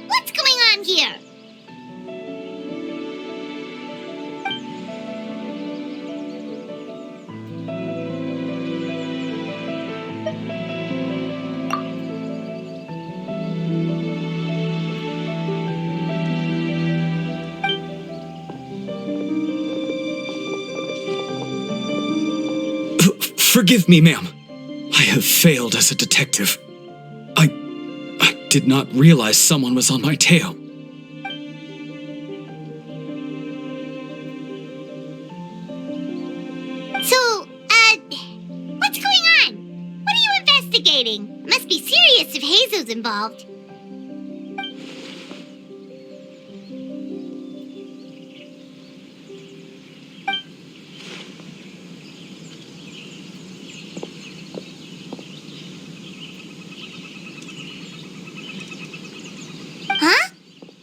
What's going on here? Forgive me, ma'am. I have failed as a detective. I did not realize someone was on my tail. So, what's going on? What are you investigating? Must be serious if Hazel's involved. Huh?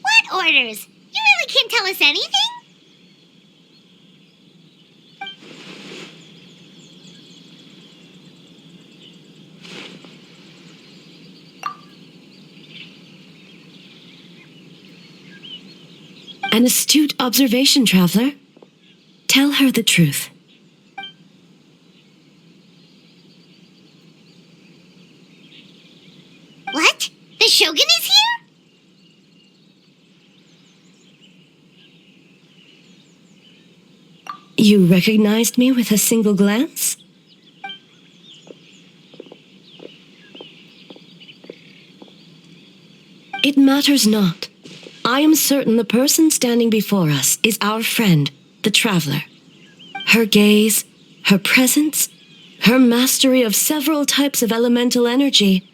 What orders? You really can't tell us anything? An astute observation, traveler. Tell her the truth. What? The Shogun is here? You recognized me with a single glance? It matters not. I am certain the person standing before us is our friend, the traveler. Her gaze, her presence, her mastery of several types of elemental energy.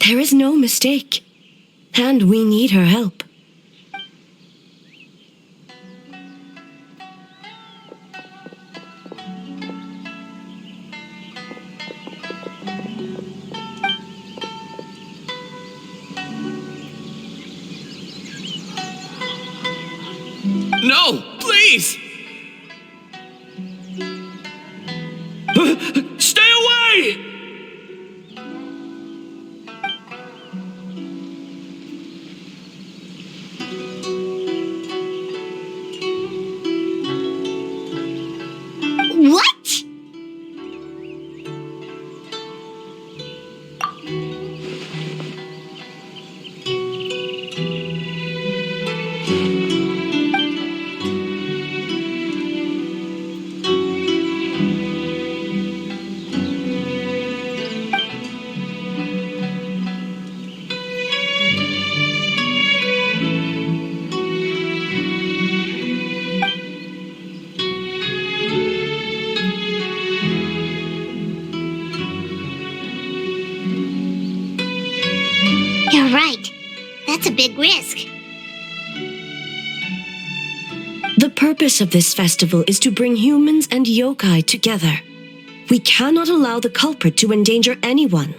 There is no mistake. And we need her help. No, please! Stay away! What? You're right. That's a big risk. The purpose of this festival is to bring humans and yokai together. We cannot allow the culprit to endanger anyone.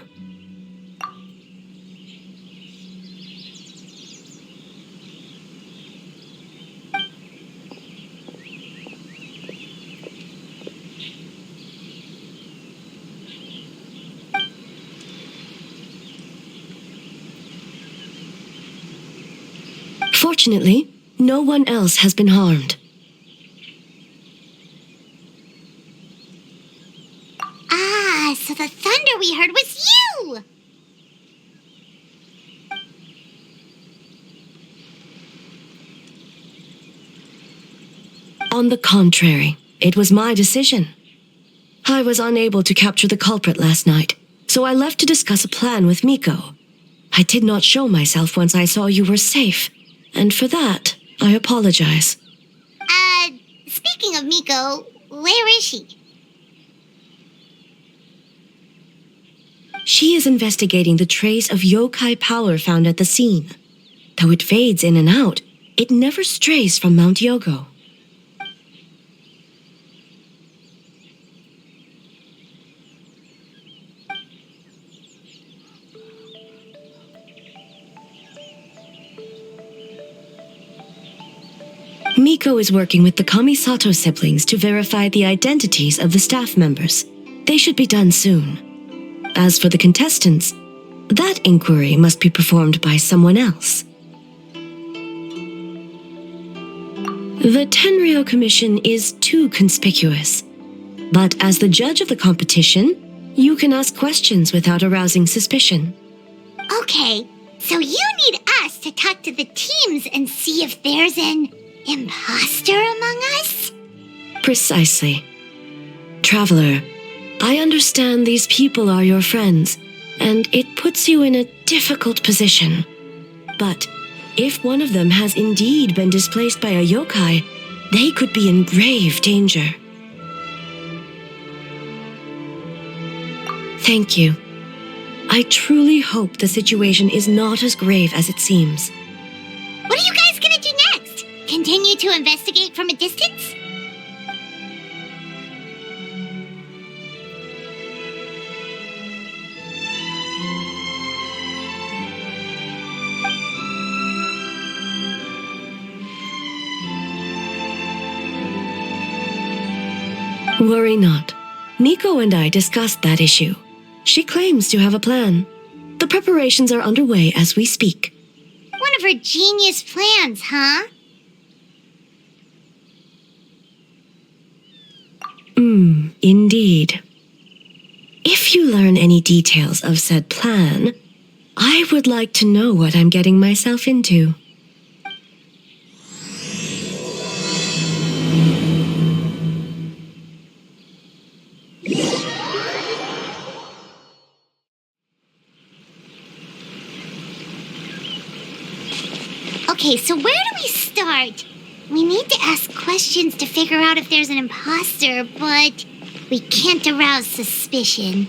Fortunately, no one else has been harmed. Ah, so the thunder we heard was you! On the contrary, it was my decision. I was unable to capture the culprit last night, so so I left to discuss a plan with Miko. I did not show myself once I saw you were safe, and for that, I apologize. Speaking of Miko, where is she? She is investigating the trace of yokai power found at the scene. Though it fades in and out, it never strays from Mount Yogo. Miko is working with the Kamisato siblings to verify the identities of the staff members. They should be done soon. As for the contestants, that inquiry must be performed by someone else. The Tenryo Commission is too conspicuous. But as the judge of the competition, you can ask questions without arousing suspicion. Okay, so you need us to talk to the teams and see if there's an imposter among us? Precisely. Traveler, I understand these people are your friends, and it puts you in a difficult position. But if one of them has indeed been displaced by a yokai, they could be in grave danger. Thank you. I truly hope the situation is not as grave as it seems. What are you guys gonna do next? Continue to investigate from a distance? Worry not. Miko and I discussed that issue. She claims to have a plan. The preparations are underway as we speak. One of her genius plans, huh? Indeed. If you learn any details of said plan, I would like to know what I'm getting myself into. Okay, so where do we start? We need to ask questions to figure out if there's an imposter, but we can't arouse suspicion.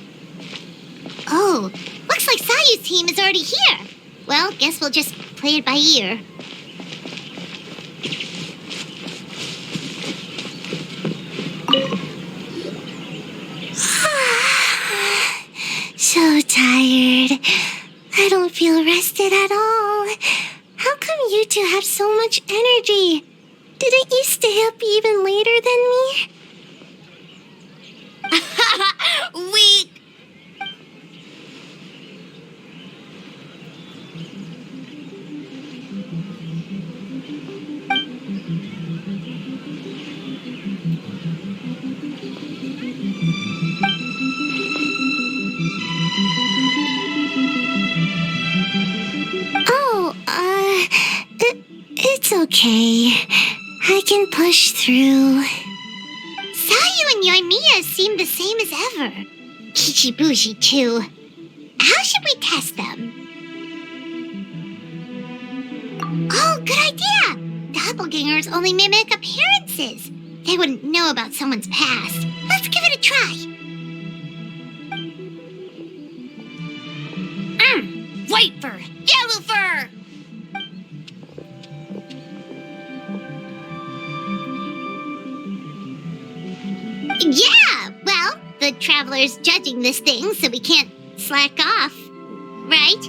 Oh, looks like Sayu's team is already here. Well, guess we'll just play it by ear. So tired. I don't feel rested at all. How come you two have so much energy? Didn't you stay up even later than me? Weak! It's okay. I can push through. Sayu and Yoimiya seem the same as ever. Kichibushi, too. How should we test them? Oh, good idea! Doppelgangers only mimic appearances. They wouldn't know about someone's past. Let's give it a try. White fur! Yellow fur! Yeah! Well, the Traveler's judging this thing, so we can't slack off. Right?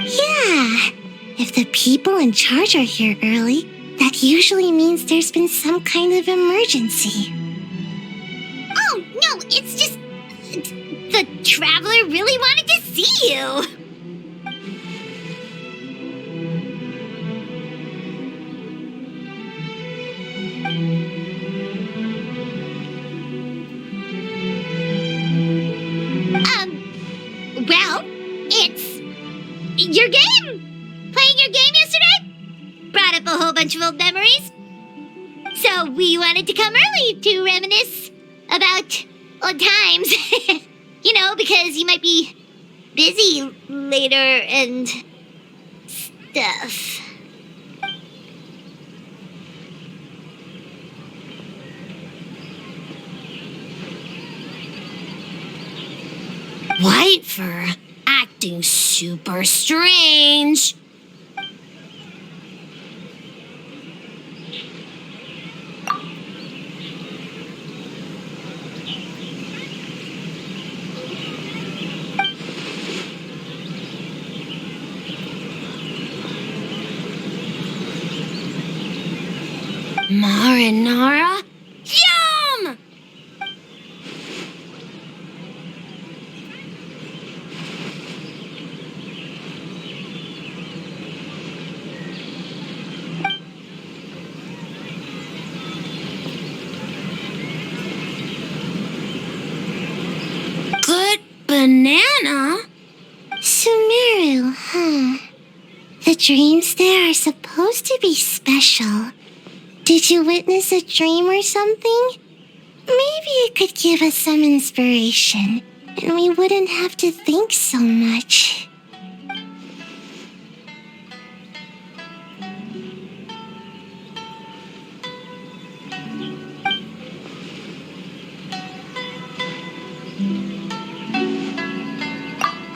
Yeah. If the people in charge are here early, that usually means there's been some kind of emergency. Oh, no, it's just... The Traveler really wanted to see you. Well, it's your game. Playing your game yesterday? Brought up a whole bunch of old memories. So we wanted to come early to reminisce about old times. You know, because you might be busy later and stuff. White fur acting super strange. Marinara? Yum! Good banana? Sumeru, huh? The dreams there are supposed to be special. Did you witness a dream or something? Maybe it could give us some inspiration, and we wouldn't have to think so much.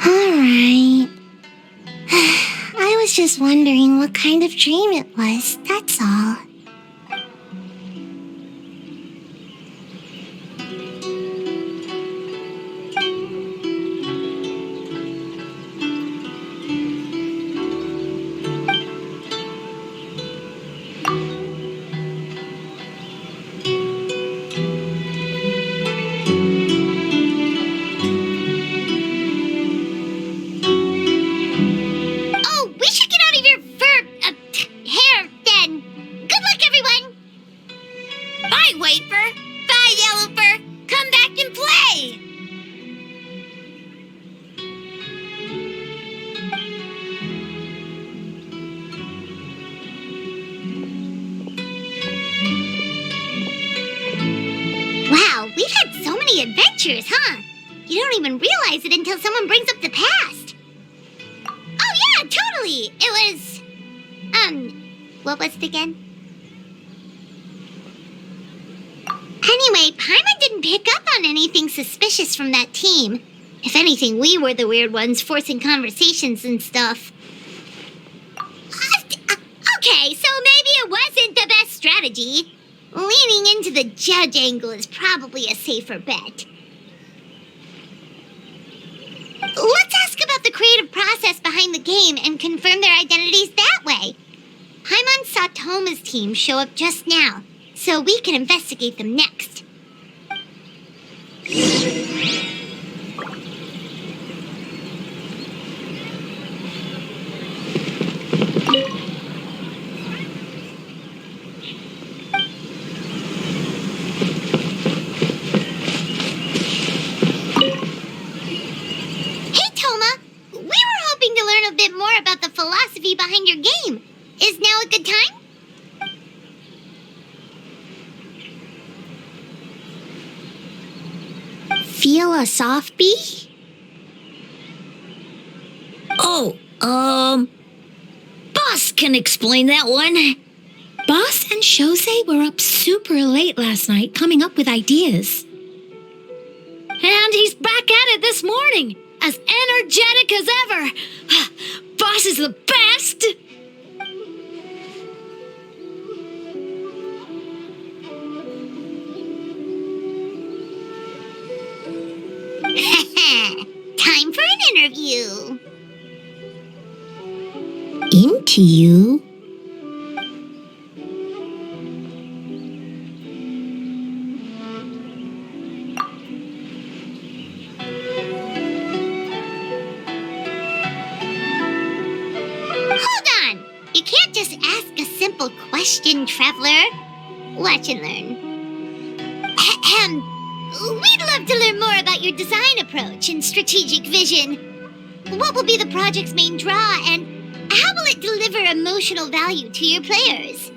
Alright. I was just wondering what kind of dream it was, that's all. Adventures, huh? You don't even realize it until someone brings up the past. Oh yeah, totally. It was, what was it again? Anyway, Paimon didn't pick up on anything suspicious from that team. If anything, we were the weird ones forcing conversations and stuff. Okay, so maybe it wasn't the best strategy. Leaning into the judge angle is probably a safer bet. Let's ask about the creative process behind the game and confirm their identities that way. Paimon saw Toma's team show up just now, so we can investigate them next. About the philosophy behind your game. Is now a good time? Feel a soft bee? Oh, Boss can explain that one. Boss and Shosei were up super late last night coming up with ideas. And he's back at it this morning, as energetic as ever. Boss is the best! Time for an interview. Into you? Question, traveler. Watch and learn. We'd love to learn more about your design approach and strategic vision. What will be the project's main draw, and how will it deliver emotional value to your players?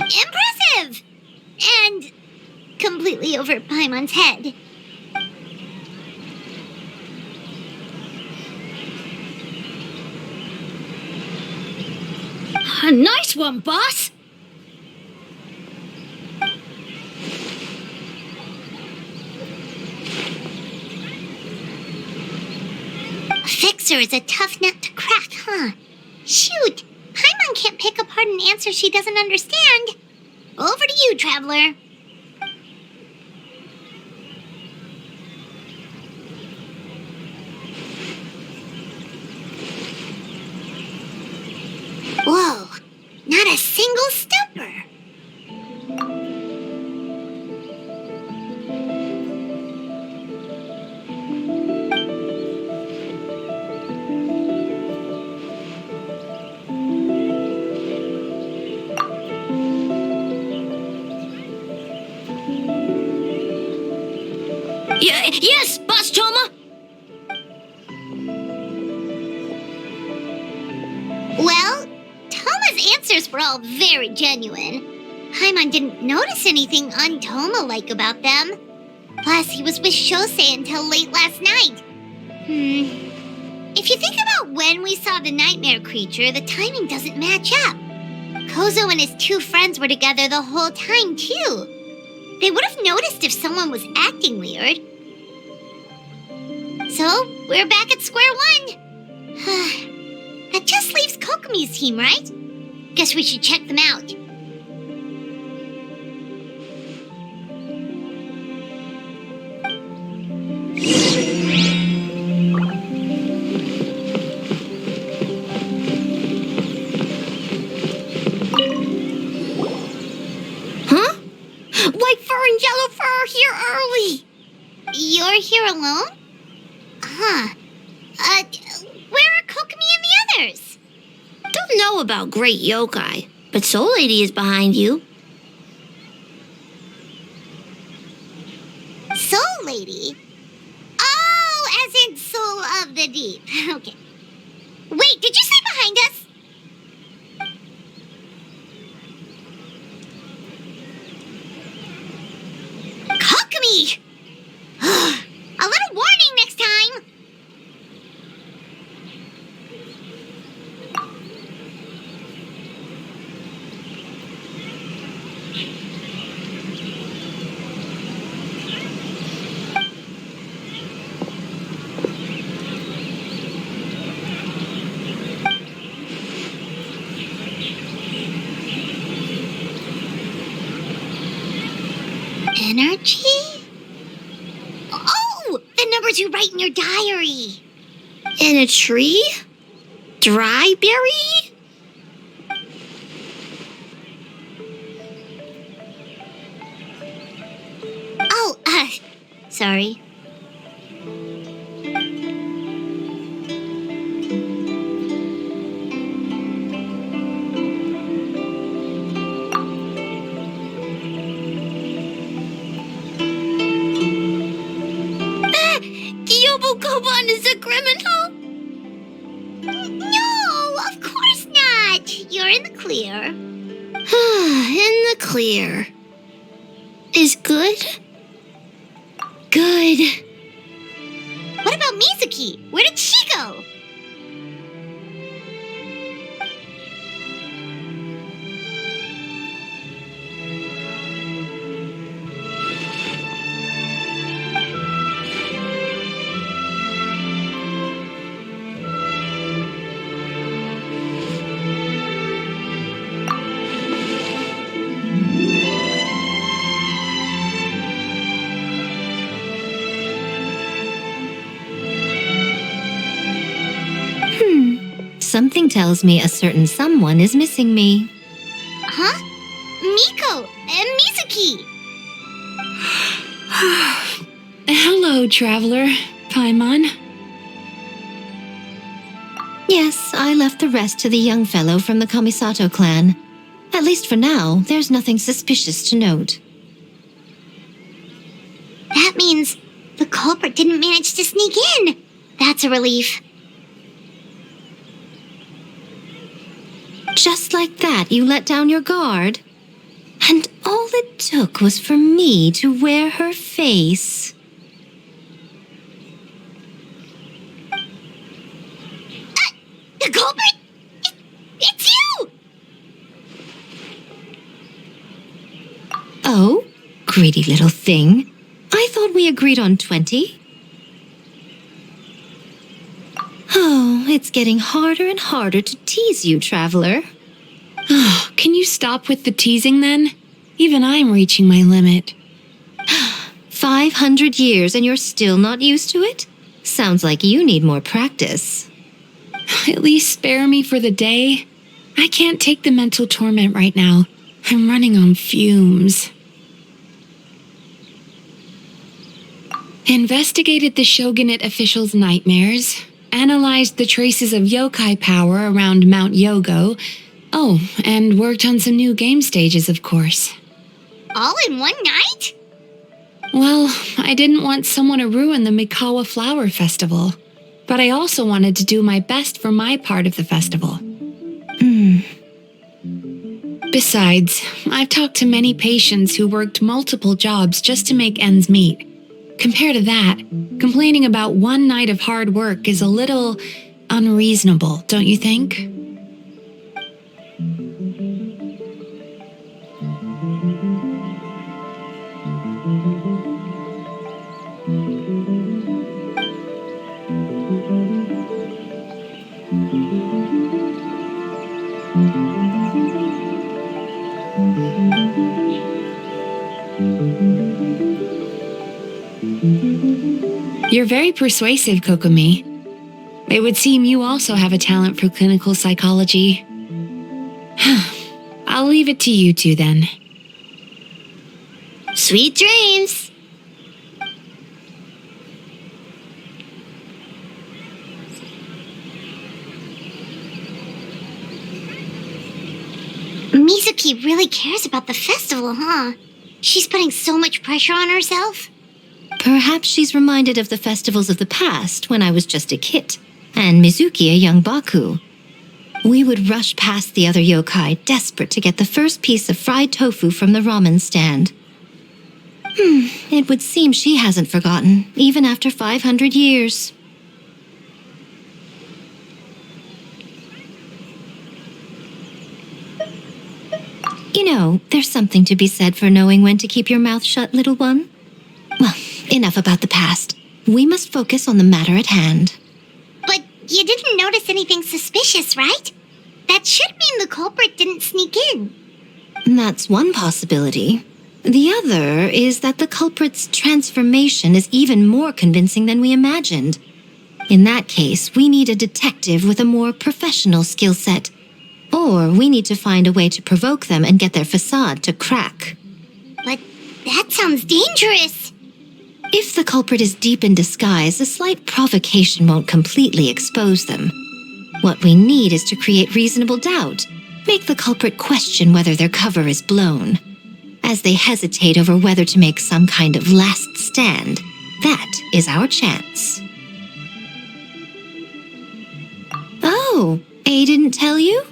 Impressive! And completely over Paimon's head. Nice one, boss! A fixer is a tough nut to crack, huh? Shoot! Paimon can't pick apart an answer she doesn't understand. Over to you, Traveler. Whoa! Not a single stumper! Yes, Boss Toma! Well, Toma's answers were all very genuine. Paimon didn't notice anything un-Toma-like about them. Plus, he was with Shosei until late last night. If you think about when we saw the nightmare creature, the timing doesn't match up. Kozo and his two friends were together the whole time, too. They would have noticed if someone was acting weird. So, we're back at square one. That just leaves Kokomi's team, right? Guess we should check them out. Huh? White fur and yellow fur are here early! You're here alone? Huh. Where are Kokomi and the others? Don't know about Great Yokai, but Soul Lady is behind you. Soul Lady? Oh, as in Soul of the Deep. Okay. Wait, did you say behind us? Kokomi! A little warning next time! Energy? Oh! The numbers you write in your diary! In a tree? Dry berry? Oh, sorry. Koban is a criminal? No, of course not. You're in the clear. In the clear. Is good? Good. What about Mizuki? Where did she go? Something tells me a certain someone is missing me. Huh? Miko and Mizuki. Hello, traveler. Paimon. Yes, I left the rest to the young fellow from the Kamisato clan. At least for now, there's nothing suspicious to note. That means the culprit didn't manage to sneak in. That's a relief. Just like that, you let down your guard? And all it took was for me to wear her face. The culprit? It's you! Oh, greedy little thing. I thought we agreed on 20. Oh, it's getting harder and harder to tease you, traveler. Oh, can you stop with the teasing then? Even I'm reaching my limit. 500 years and you're still not used to it? Sounds like you need more practice. At least spare me for the day. I can't take the mental torment right now. I'm running on fumes. Investigated the Shogunate officials' nightmares, analyzed the traces of yokai power around Mount Yogo. Oh, and worked on some new game stages, of course. All in one night? Well, I didn't want someone to ruin the Mikawa Flower Festival, but I also wanted to do my best for my part of the festival. Besides, I've talked to many patients who worked multiple jobs just to make ends meet. Compared to that, complaining about one night of hard work is a little unreasonable, don't you think? You're very persuasive, Kokomi. It would seem you also have a talent for clinical psychology. I'll leave it to you two then. Sweet dreams! Mizuki really cares about the festival, huh? She's putting so much pressure on herself. Perhaps she's reminded of the festivals of the past when I was just a kid, and Mizuki a young Baku. We would rush past the other yokai, desperate to get the first piece of fried tofu from the ramen stand. It would seem she hasn't forgotten, even after 500 years. You know, there's something to be said for knowing when to keep your mouth shut, little one. Well, enough about the past. We must focus on the matter at hand. But you didn't notice anything suspicious, right? That should mean the culprit didn't sneak in. That's one possibility. The other is that the culprit's transformation is even more convincing than we imagined. In that case, we need a detective with a more professional skill set. Or we need to find a way to provoke them and get their facade to crack. But that sounds dangerous. If the culprit is deep in disguise, a slight provocation won't completely expose them. What we need is to create reasonable doubt. Make the culprit question whether their cover is blown. As they hesitate over whether to make some kind of last stand, that is our chance. Oh, A didn't tell you?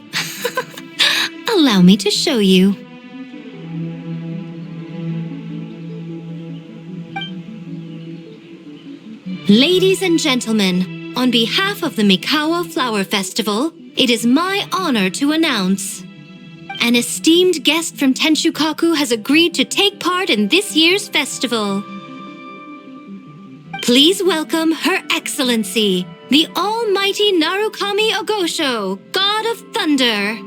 Allow me to show you. Ladies and gentlemen, on behalf of the Mikawa Flower Festival, it is my honor to announce an esteemed guest from Tenshukaku has agreed to take part in this year's festival. Please welcome Her Excellency, the Almighty Narukami Ogosho, God of Thunder.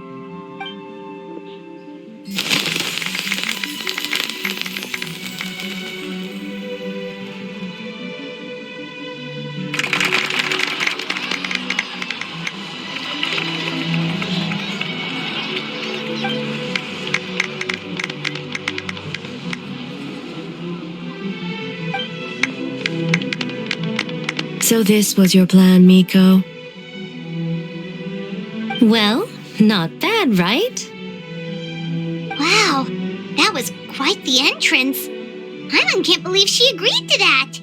So this was your plan, Miko? Well, not bad, right? Wow, that was quite the entrance. Paimon can't believe she agreed to that.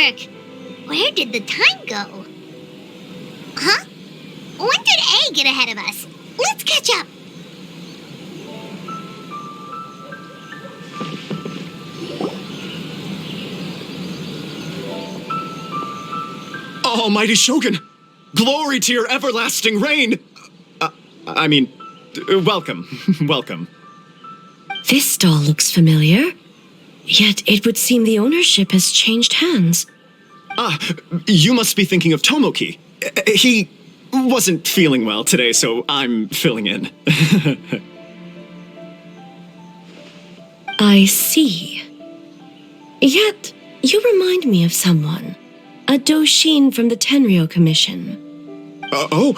work. Where did the time go? Huh? When did A get ahead of us? Let's catch up. Almighty Shogun! Glory to your everlasting reign! Welcome. Welcome. This stall looks familiar. Yet it would seem the ownership has changed hands. You must be thinking of Tomoki. He wasn't feeling well today, so I'm filling in. I see. Yet, you remind me of someone. A Doshin from the Tenryo Commission. What are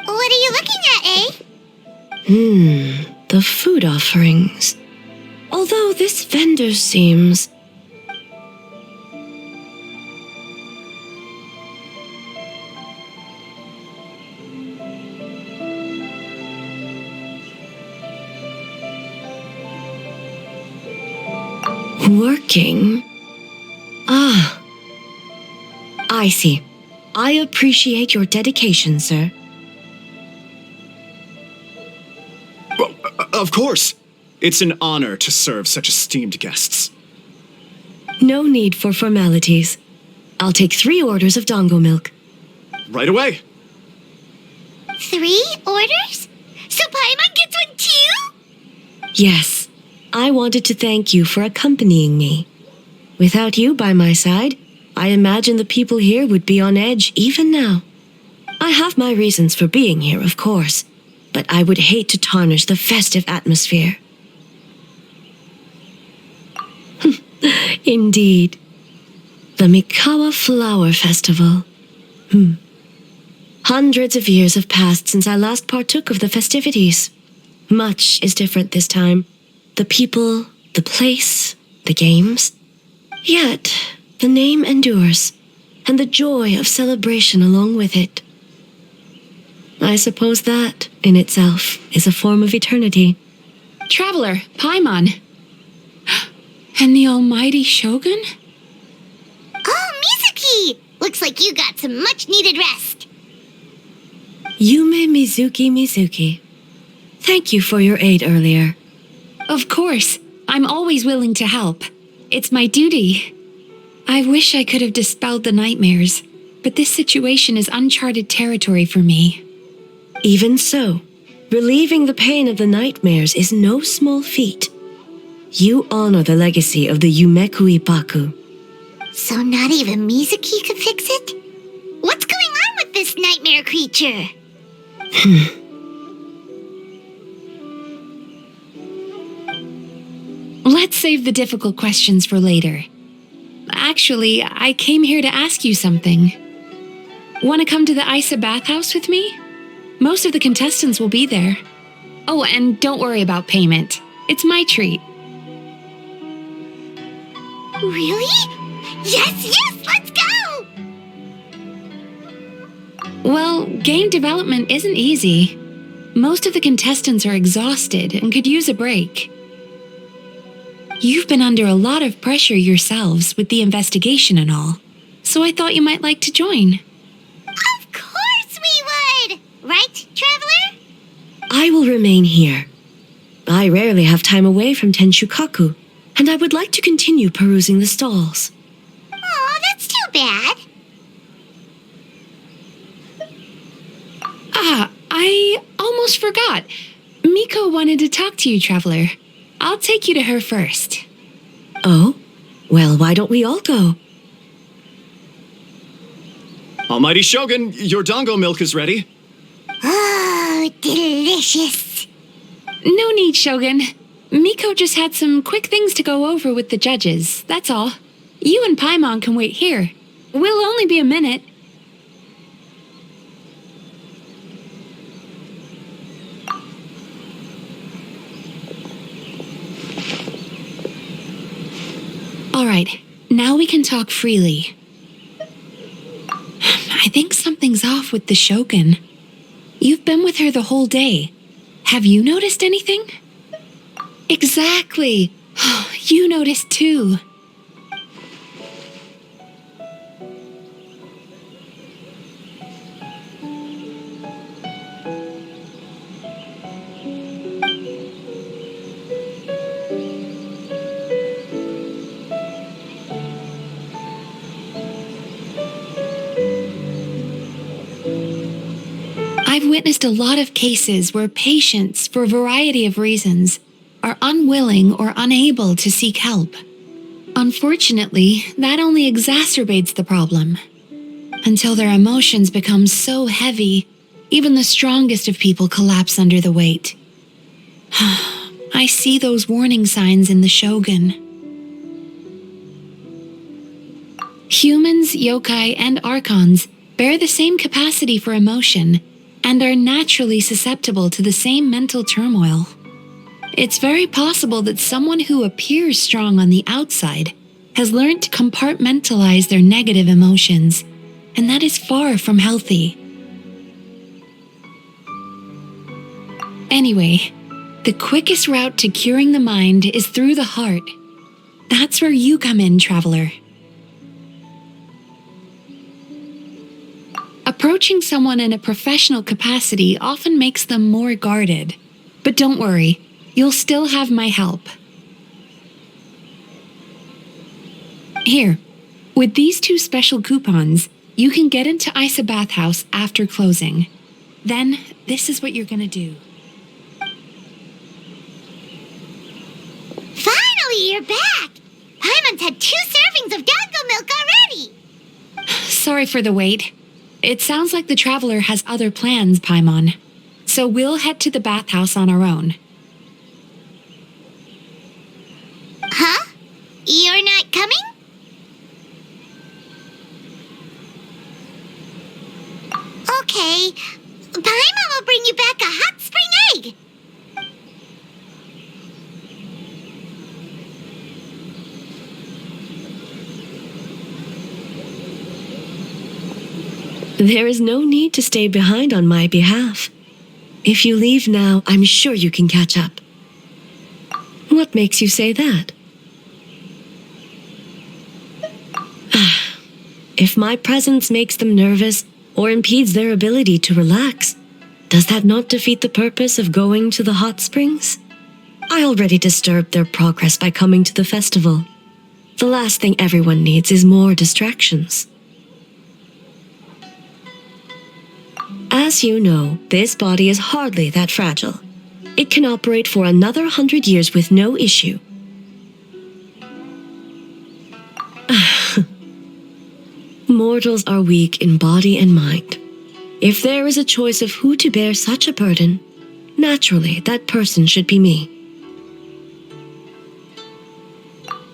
you looking at, eh? The food offerings. Although this vendor seems... working? I see. I appreciate your dedication, sir. Of course. It's an honor to serve such esteemed guests. No need for formalities. I'll take 3 orders of dango milk. Right away. 3 orders? So Paimon gets one too? Yes. I wanted to thank you for accompanying me. Without you by my side, I imagine the people here would be on edge even now. I have my reasons for being here, of course, but I would hate to tarnish the festive atmosphere. Indeed. The Mikawa Flower Festival. Hundreds of years have passed since I last partook of the festivities. Much is different this time. The people, the place, the games. Yet, the name endures, and the joy of celebration along with it. I suppose that, in itself, is a form of eternity. Traveler, Paimon. And the almighty Shogun? Oh, Mizuki! Looks like you got some much-needed rest. Yumemizuki Mizuki. Thank you for your aid earlier. Of course. I'm always willing to help. It's my duty. I wish I could have dispelled the nightmares, but this situation is uncharted territory for me. Even so, relieving the pain of the nightmares is no small feat. You honor the legacy of the Yumekui Baku. So not even Mizuki could fix it? What's going on with this nightmare creature? Let's save the difficult questions for later. Actually, I came here to ask you something. Want to come to the Isa bathhouse with me? Most of the contestants will be there. Oh, and don't worry about payment. It's my treat. Really? Yes, let's go! Well, game development isn't easy. Most of the contestants are exhausted and could use a break. You've been under a lot of pressure yourselves with the investigation and all, so I thought you might like to join. Of course we would! Right, Traveler? I will remain here. I rarely have time away from Tenshukaku, and I would like to continue perusing the stalls. Oh, that's too bad. I almost forgot. Miko wanted to talk to you, Traveler. I'll take you to her first. Oh? Well, why don't we all go? Almighty Shogun, your dango milk is ready. Oh, delicious. No need, Shogun. Miko just had some quick things to go over with the judges, that's all. You and Paimon can wait here. We'll only be a minute. All right, now we can talk freely. I think something's off with the Shogun. You've been with her the whole day. Have you noticed anything? Exactly. You noticed too. witnessed a lot of cases where patients, for a variety of reasons, are unwilling or unable to seek help. Unfortunately, that only exacerbates the problem. Until their emotions become so heavy, even the strongest of people collapse under the weight. I see those warning signs in the Shogun. Humans, yokai, and archons bear the same capacity for emotion and are naturally susceptible to the same mental turmoil. It's very possible that someone who appears strong on the outside has learned to compartmentalize their negative emotions, and that is far from healthy. Anyway, the quickest route to curing the mind is through the heart. That's where you come in, traveler. Approaching someone in a professional capacity often makes them more guarded. But don't worry, you'll still have my help. Here, with these 2 special coupons, you can get into Isa Bathhouse after closing. Then, this is what you're gonna do. Finally, you're back! Paimon's had 2 servings of dango milk already! Sorry for the wait. It sounds like the traveler has other plans, Paimon. So we'll head to the bathhouse on our own. Huh? You're not coming? Okay. Paimon will bring you back a hot spring egg. There is no need to stay behind on my behalf. If you leave now, I'm sure you can catch up. What makes you say that? If my presence makes them nervous or impedes their ability to relax, does that not defeat the purpose of going to the hot springs? I already disturbed their progress by coming to the festival. The last thing everyone needs is more distractions. As you know, this body is hardly that fragile. It can operate for another 100 years with no issue. Mortals are weak in body and mind. If there is a choice of who to bear such a burden, naturally that person should be me.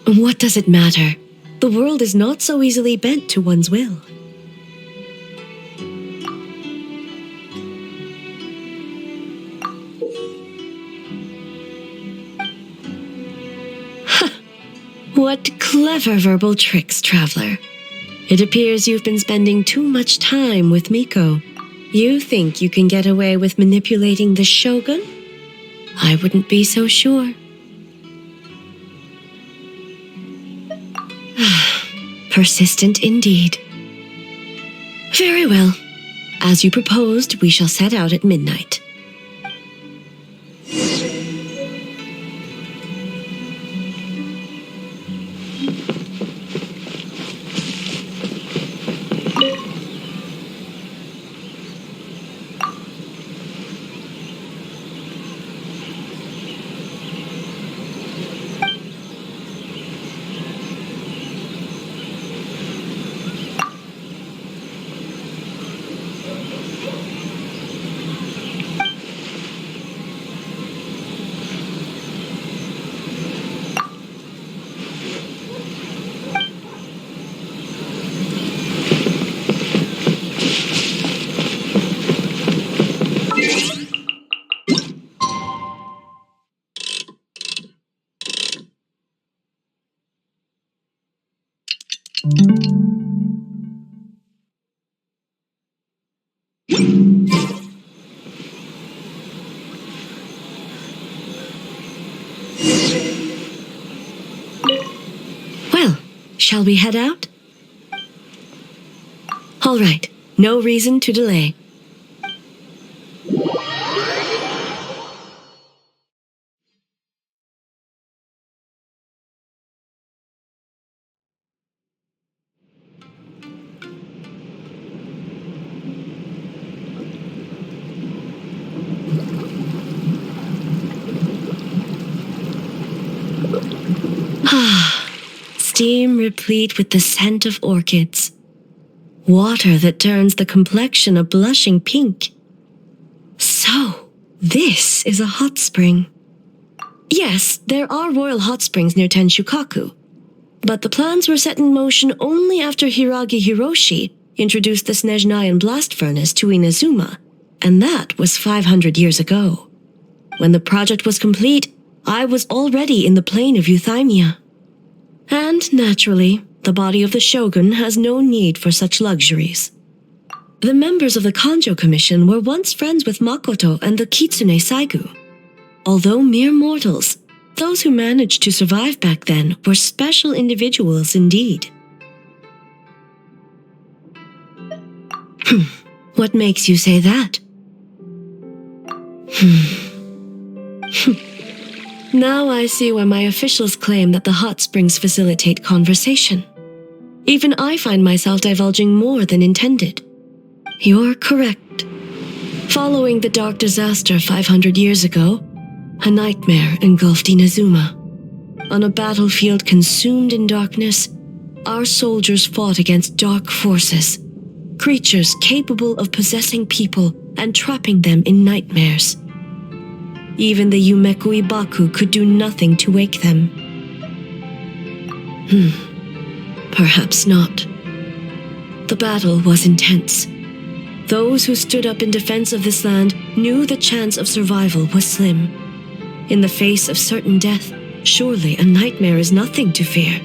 What does it matter? The world is not so easily bent to one's will. What clever verbal tricks, traveler. It appears you've been spending too much time with Miko. You think you can get away with manipulating the Shogun? I wouldn't be so sure. Persistent indeed. Very well. As you proposed, we shall set out at midnight. Well, shall we head out? All right, no reason to delay. steam replete with the scent of orchids. Water that turns the complexion a blushing pink. So, this is a hot spring. Yes, there are royal hot springs near Tenshukaku, but the plans were set in motion only after Hiragi Hiroshi introduced the Snezhnayan blast furnace to Inazuma, and that was 500 years ago. When the project was complete, I was already in the plain of Euthymia. And naturally, the body of the shogun has no need for such luxuries. The members of the Kanjo Commission were once friends with Makoto and the Kitsune Saigu. Although mere mortals, those who managed to survive back then were special individuals indeed. What makes you say that? Now I see why my officials claim that the hot springs facilitate conversation. Even I find myself divulging more than intended. You're correct. Following the dark disaster 500 years ago, a nightmare engulfed Inazuma. On a battlefield consumed in darkness, our soldiers fought against dark forces, creatures capable of possessing people and trapping them in nightmares. Even the Yumekui Baku could do nothing to wake them. Perhaps not. The battle was intense. Those who stood up in defense of this land knew the chance of survival was slim. In the face of certain death, surely a nightmare is nothing to fear.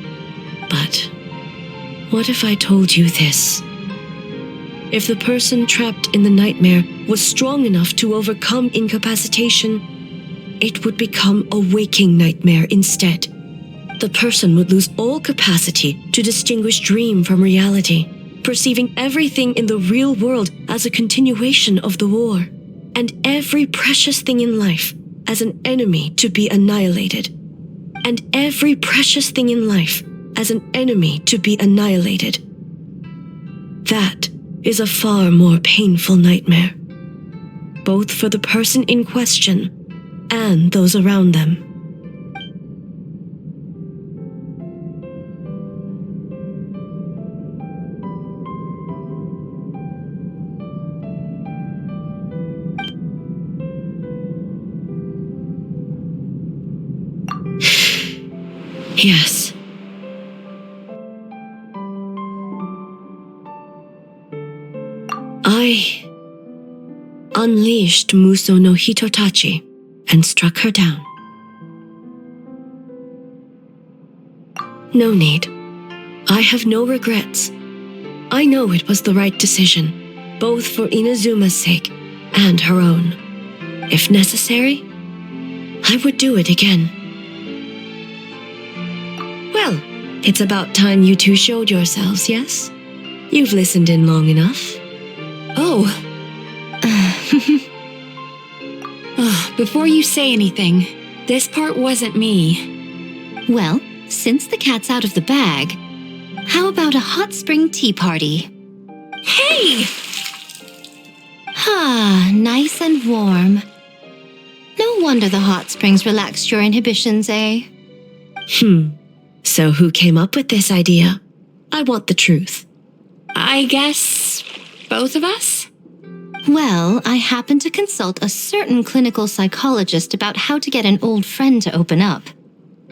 But what if I told you this? If the person trapped in the nightmare was strong enough to overcome incapacitation, it would become a waking nightmare instead. The person would lose all capacity to distinguish dream from reality, perceiving everything in the real world as a continuation of the war, and every precious thing in life as an enemy to be annihilated. And every precious thing in life as an enemy to be annihilated. That is a far more painful nightmare, both for the person in question and those around them. Yes. I unleashed Muso no Hitotachi and struck her down. No need. I have no regrets. I know it was the right decision, both for Inazuma's sake and her own. If necessary, I would do it again. Well, it's about time you two showed yourselves, yes? You've listened in long enough. Oh. Before you say anything, this part wasn't me. Well, since the cat's out of the bag, how about a hot spring tea party? Hey! Nice and warm. No wonder the hot springs relaxed your inhibitions, eh? So who came up with this idea? I want the truth. I guess both of us? Well, I happened to consult a certain clinical psychologist about how to get an old friend to open up.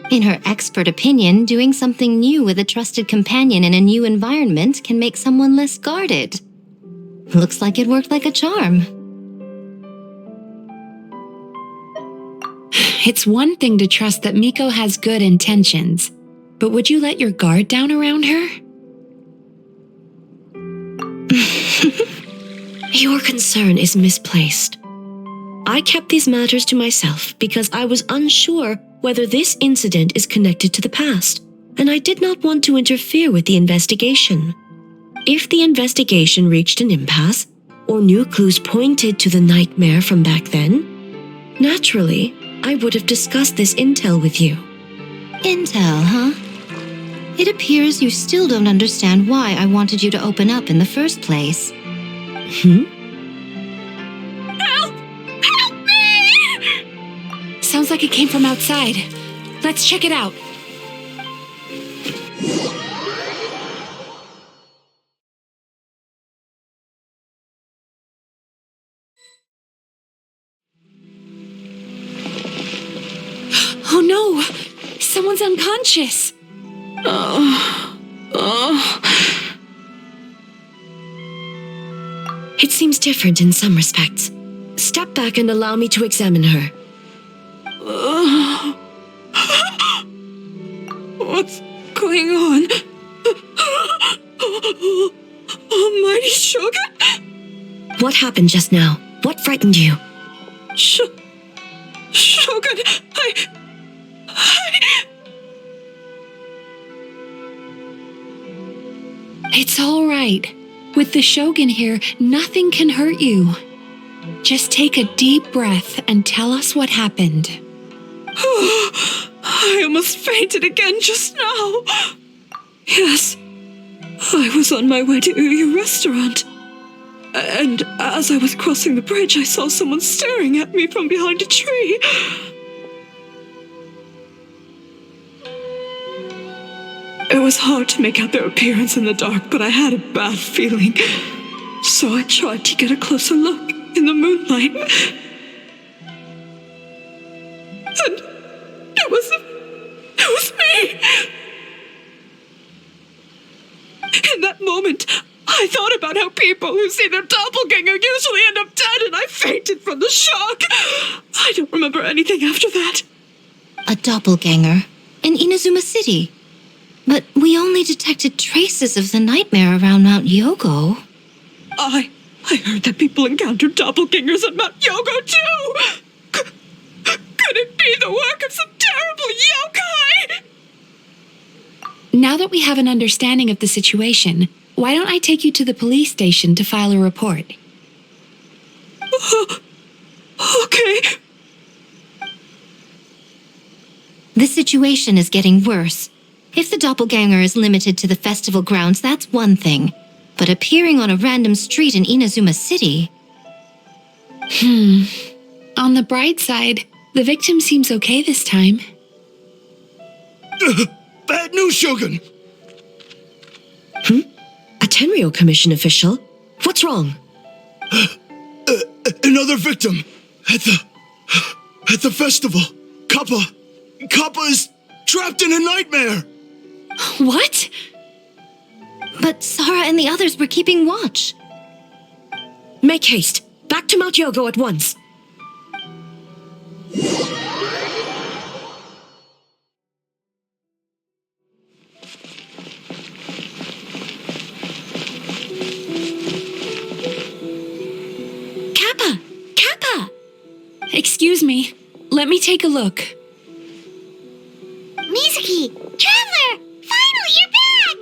In her expert opinion, doing something new with a trusted companion in a new environment can make someone less guarded. Looks like it worked like a charm. It's one thing to trust that Miko has good intentions, but would you let your guard down around her? Your concern is misplaced. I kept these matters to myself because I was unsure whether this incident is connected to the past, and I did not want to interfere with the investigation. If the investigation reached an impasse, or new clues pointed to the nightmare from back then, naturally, I would have discussed this intel with you. Intel, huh? It appears you still don't understand why I wanted you to open up in the first place. Help! Help me! Sounds like it came from outside. Let's check it out. no! Someone's unconscious! It seems different in some respects. Step back and allow me to examine her. What's going on? Almighty Shogun? What happened just now? What frightened you? Shogun, It's all right. With the Shogun here, nothing can hurt you. Just take a deep breath and tell us what happened. I almost fainted again just now. Yes, I was on my way to your restaurant. And as I was crossing the bridge, I saw someone staring at me from behind a tree. It was hard to make out their appearance in the dark, but I had a bad feeling. So I tried to get a closer look in the moonlight. And it was me! In that moment, I thought about how people who see their doppelganger usually end up dead, and I fainted from the shock. I don't remember anything after that. A doppelganger in Inazuma City. But we only detected traces of the nightmare around Mount Yogo. I heard that people encountered doppelgangers at Mount Yogo too! Could it be the work of some terrible yokai? Now that we have an understanding of the situation, why don't I take you to the police station to file a report? Okay. The situation is getting worse. If the doppelganger is limited to the festival grounds, that's one thing. But appearing on a random street in Inazuma City... On the bright side, the victim seems okay this time. Bad news, Shogun! A Tenryo Commission official? What's wrong? Another victim! At the festival! Kappa is trapped in a nightmare! What? But Sara and the others were keeping watch. Make haste. Back to Mount Yogo at once. Kappa! Excuse me. Let me take a look. Mizuki! Traveler! Finally, you're back!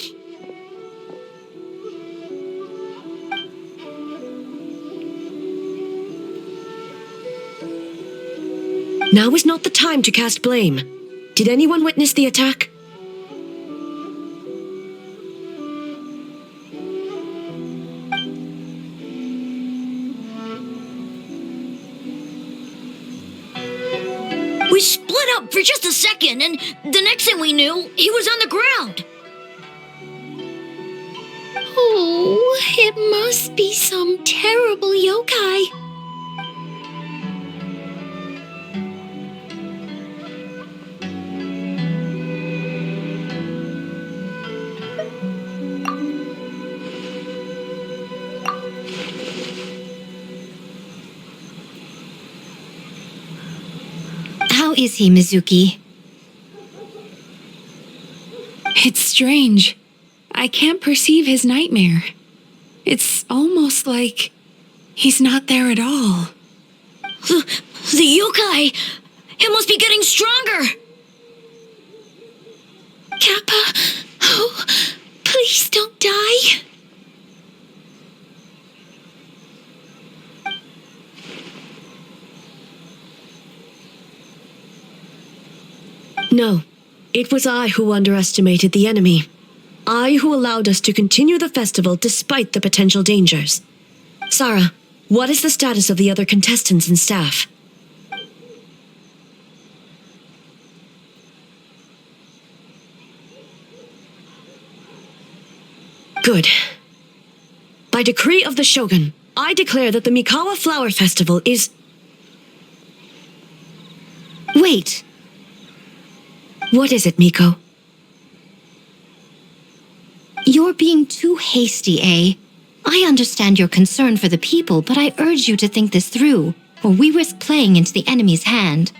Now is not the time to cast blame. Did anyone witness the attack? We split up for just a second, and the next thing we knew, he was on the ground. Oh, it must be some terrible yokai. How is he, Mizuki? It's strange. I can't perceive his nightmare. It's almost like he's not there at all. The yokai! It must be getting stronger! Kappa, oh, please don't die. No, it was I who underestimated the enemy. I who allowed us to continue the festival despite the potential dangers. Sara, what is the status of the other contestants and staff? Good. By decree of the Shogun, I declare that the Mikawa Flower Festival is... Wait. What is it, Miko? You're being too hasty, A. I understand your concern for the people, but I urge you to think this through, or we risk playing into the enemy's hand.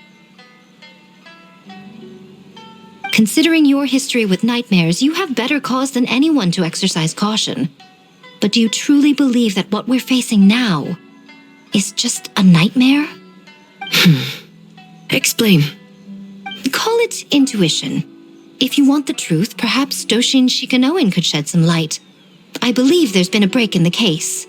Considering your history with nightmares, you have better cause than anyone to exercise caution. But do you truly believe that what we're facing now is just a nightmare? Explain. Call it intuition. If you want the truth, perhaps Doshin Shikanoin could shed some light. I believe there's been a break in the case.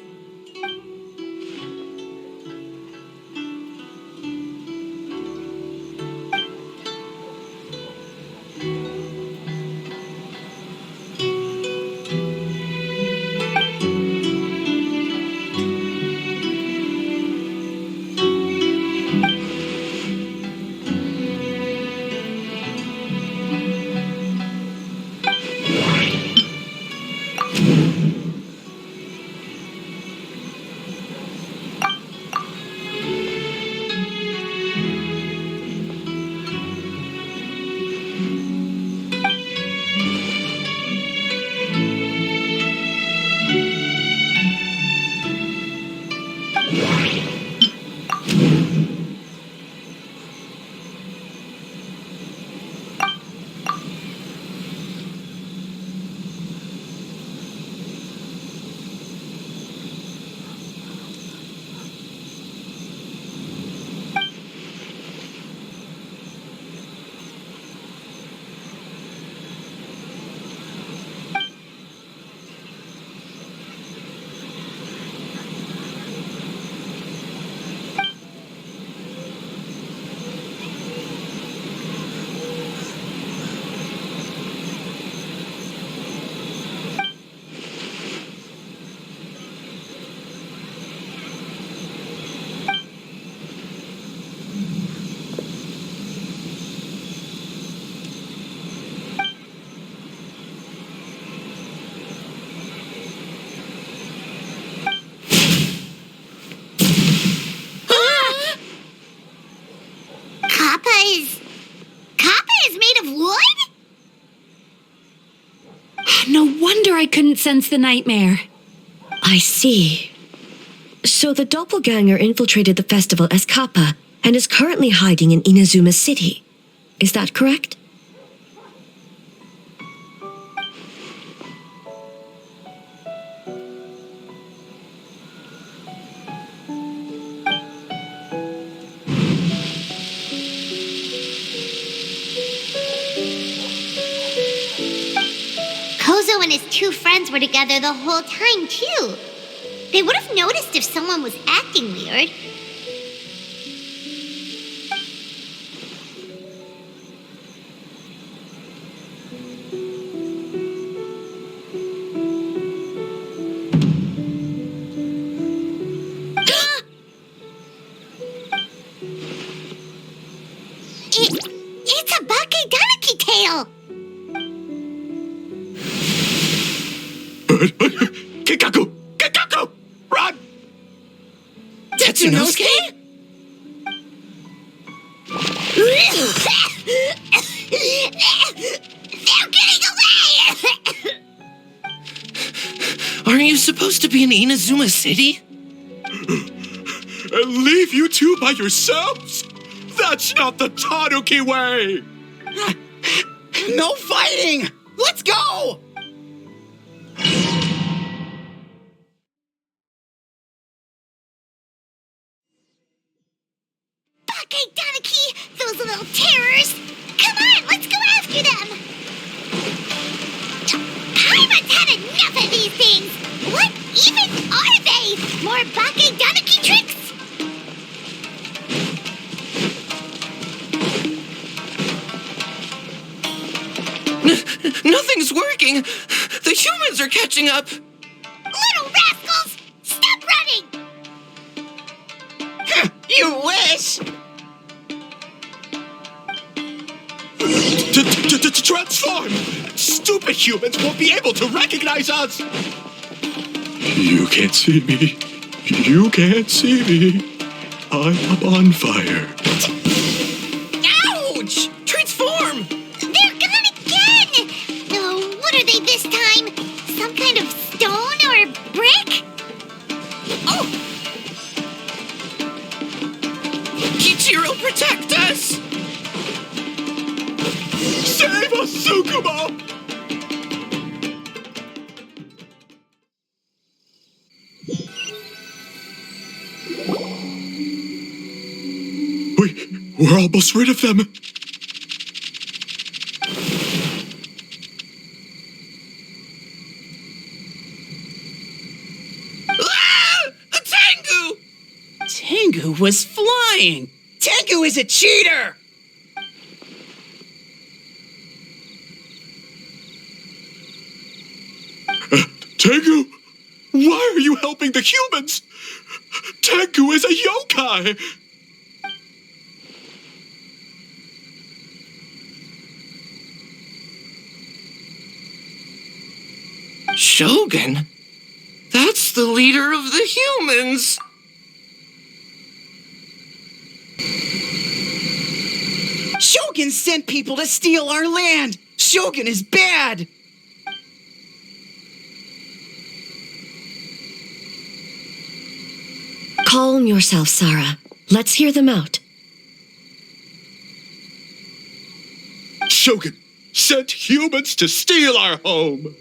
No wonder I couldn't sense the nightmare. I see. So the doppelganger infiltrated the festival as Kappa and is currently hiding in Inazuma City. Is that correct? Kozo and his two friends were together the whole time, too. They would have noticed if someone was acting weird. It's a Bakedaniki tail! Kikaku! Kikaku! Run! Tetsunosuke? They're getting away! Aren't you supposed to be in Inazuma City? And leave you two by yourselves? That's not the Tanuki way! No fighting! Let's go! Bakedaniki! Those little terrors! Come on, let's go after them! Paimon's had enough of these things! What even are they? More Bakedaniki tricks? Nothing's working! The humans are catching up! Little rascals! Stop running! You wish! Transform! Stupid humans won't be able to recognize us! You can't see me. You can't see me. I'm on fire. Ouch! Transform! They Shiro, protect us! Save us, Tsukumo! We're almost rid of them. Tengu! Tengu was flying! Tengu is a cheater! Tengu, why are you helping the humans? Tengu is a yokai! Shogun? That's the leader of the humans! Shogun sent people to steal our land! Shogun is bad! Calm yourself, Sarah. Let's hear them out. Shogun sent humans to steal our home!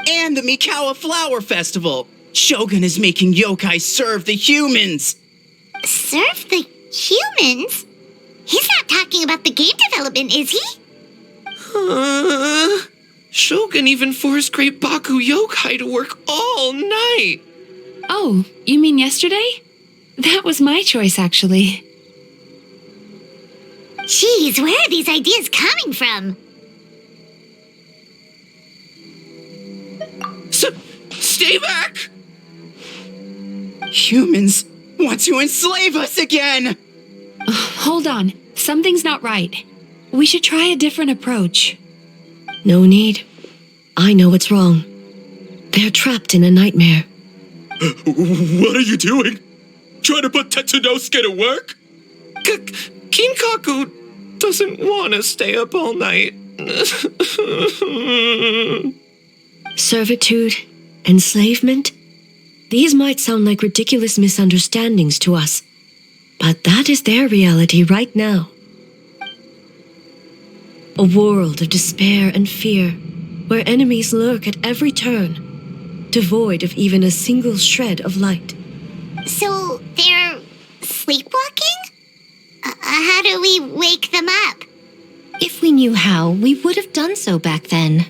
And the Mikawa Flower Festival! Shogun is making yokai serve the humans! Serve the humans? He's not talking about the game development, is he? Shogun even forced Great Baku Yokai to work all night! Oh, you mean yesterday? That was my choice, actually. Jeez, where are these ideas coming from? Stay back! Humans want to enslave us again! Hold on. Something's not right. We should try a different approach. No need. I know what's wrong. They're trapped in a nightmare. What are you doing? Trying to put Tetsunosuke to work? Kinkaku doesn't want to stay up all night. Servitude, enslavement. These might sound like ridiculous misunderstandings to us, but that is their reality right now. A world of despair and fear, where enemies lurk at every turn, devoid of even a single shred of light. So they're sleepwalking? How do we wake them up? If we knew how, we would have done so back then.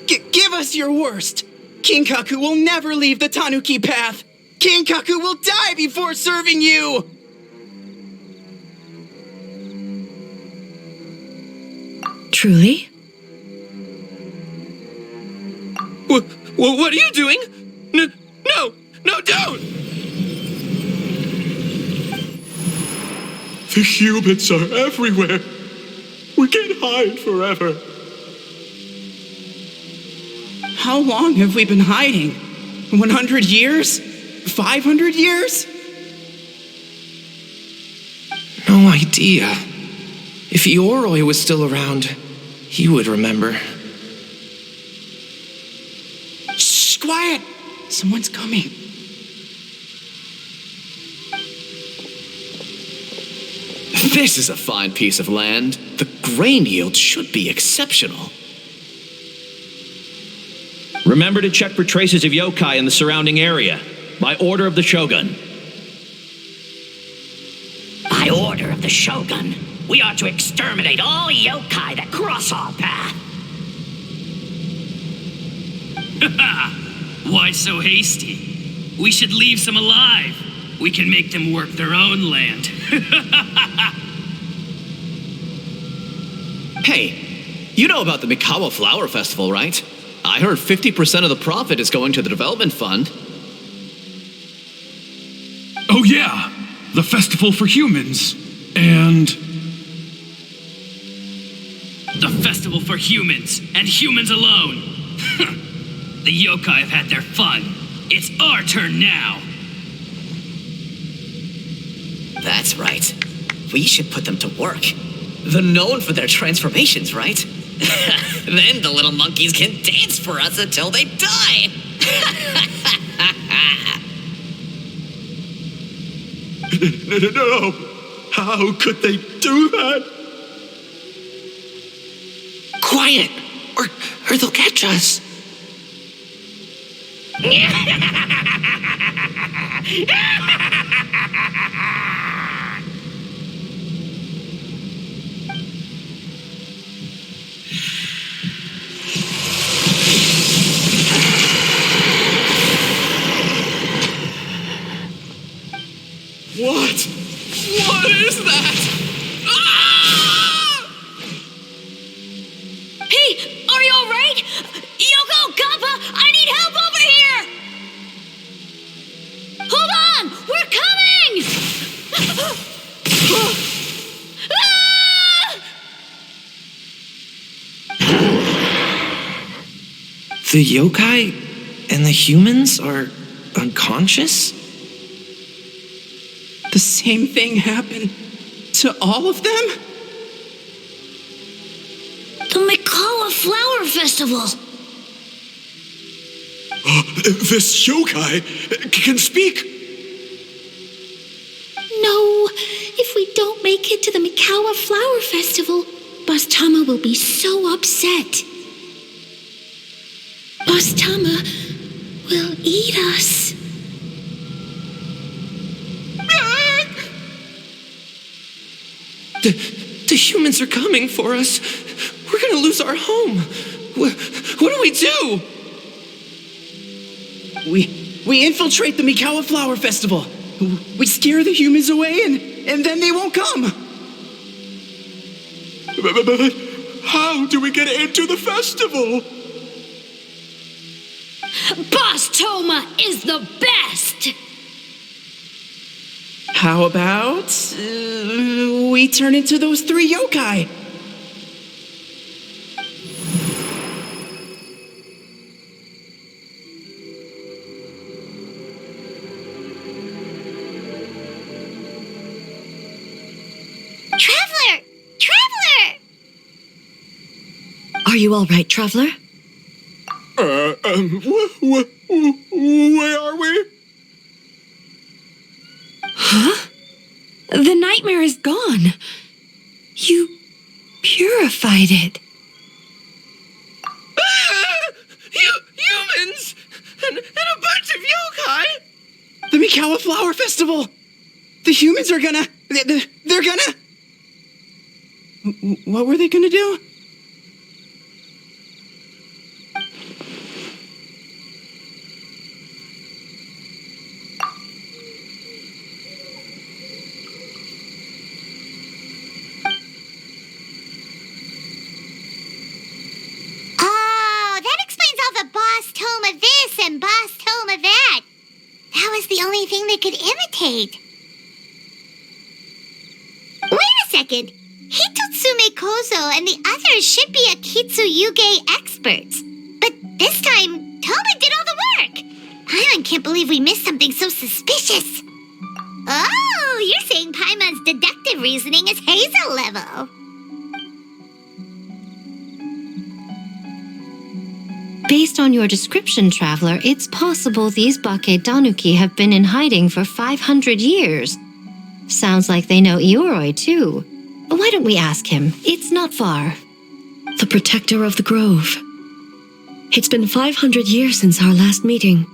Give us your worst! Kinkaku will never leave the Tanuki path! Kinkaku will die before serving you! Truly? What are you doing? No, don't! The humans are everywhere. We can't hide forever. How long have we been hiding? 100 years? 500 years? No idea. If Ioroi was still around, he would remember. Shh, quiet! Someone's coming. This is a fine piece of land. The grain yield should be exceptional. Remember to check for traces of yokai in the surrounding area. By order of the Shogun. By order of the Shogun, we are to exterminate all yokai that cross our path. Why so hasty? We should leave some alive. We can make them work their own land. Hey, you know about the Mikawa Flower Festival, right? I heard 50% of the profit is going to the development fund. Oh yeah, the festival for humans. And... The festival for humans, and humans alone. The yokai have had their fun. It's our turn now. That's right. We should put them to work. They're known for their transformations, right? Then the little monkeys can dance for us until they die. No! How could they do that? Quiet, or they'll catch us. What? What is that? Hey, are you alright? Yoko, Kappa, I need help over here! Hold on! We're coming! The yokai and the humans are unconscious? The same thing happened to all of them? The Mikawa Flower Festival! This yokai can speak! No, if we don't make it to the Mikawa Flower Festival, Boss Tama will be so upset. Boss Tama will eat us. The humans are coming for us. We're gonna lose our home. What do we do? We infiltrate the Mikawa Flower Festival. We scare the humans away and then they won't come. But how do we get into the festival? Boss Toma is the best! How about we turn into those 3 yokai? Traveler! Traveler! Are you all right, Traveler? Where are we? Huh? The nightmare is gone. You purified it. Humans! And a bunch of yokai! The Mikawa Flower Festival! The humans are gonna... They're gonna... What were they gonna do? And Boss Toma that. That was the only thing they could imitate. Wait a second. Hitotsume Kozo and the others should be Akitsu-yuge experts. But this time, Toma did all the work. Paimon can't believe we missed something so suspicious. Oh, you're saying Paimon's deductive reasoning is Hazel level. Based on your description, Traveler, it's possible these Bake Danuki have been in hiding for 500 years. Sounds like they know Ioroi, too. Why don't we ask him? It's not far. The protector of the grove. It's been 500 years since our last meeting.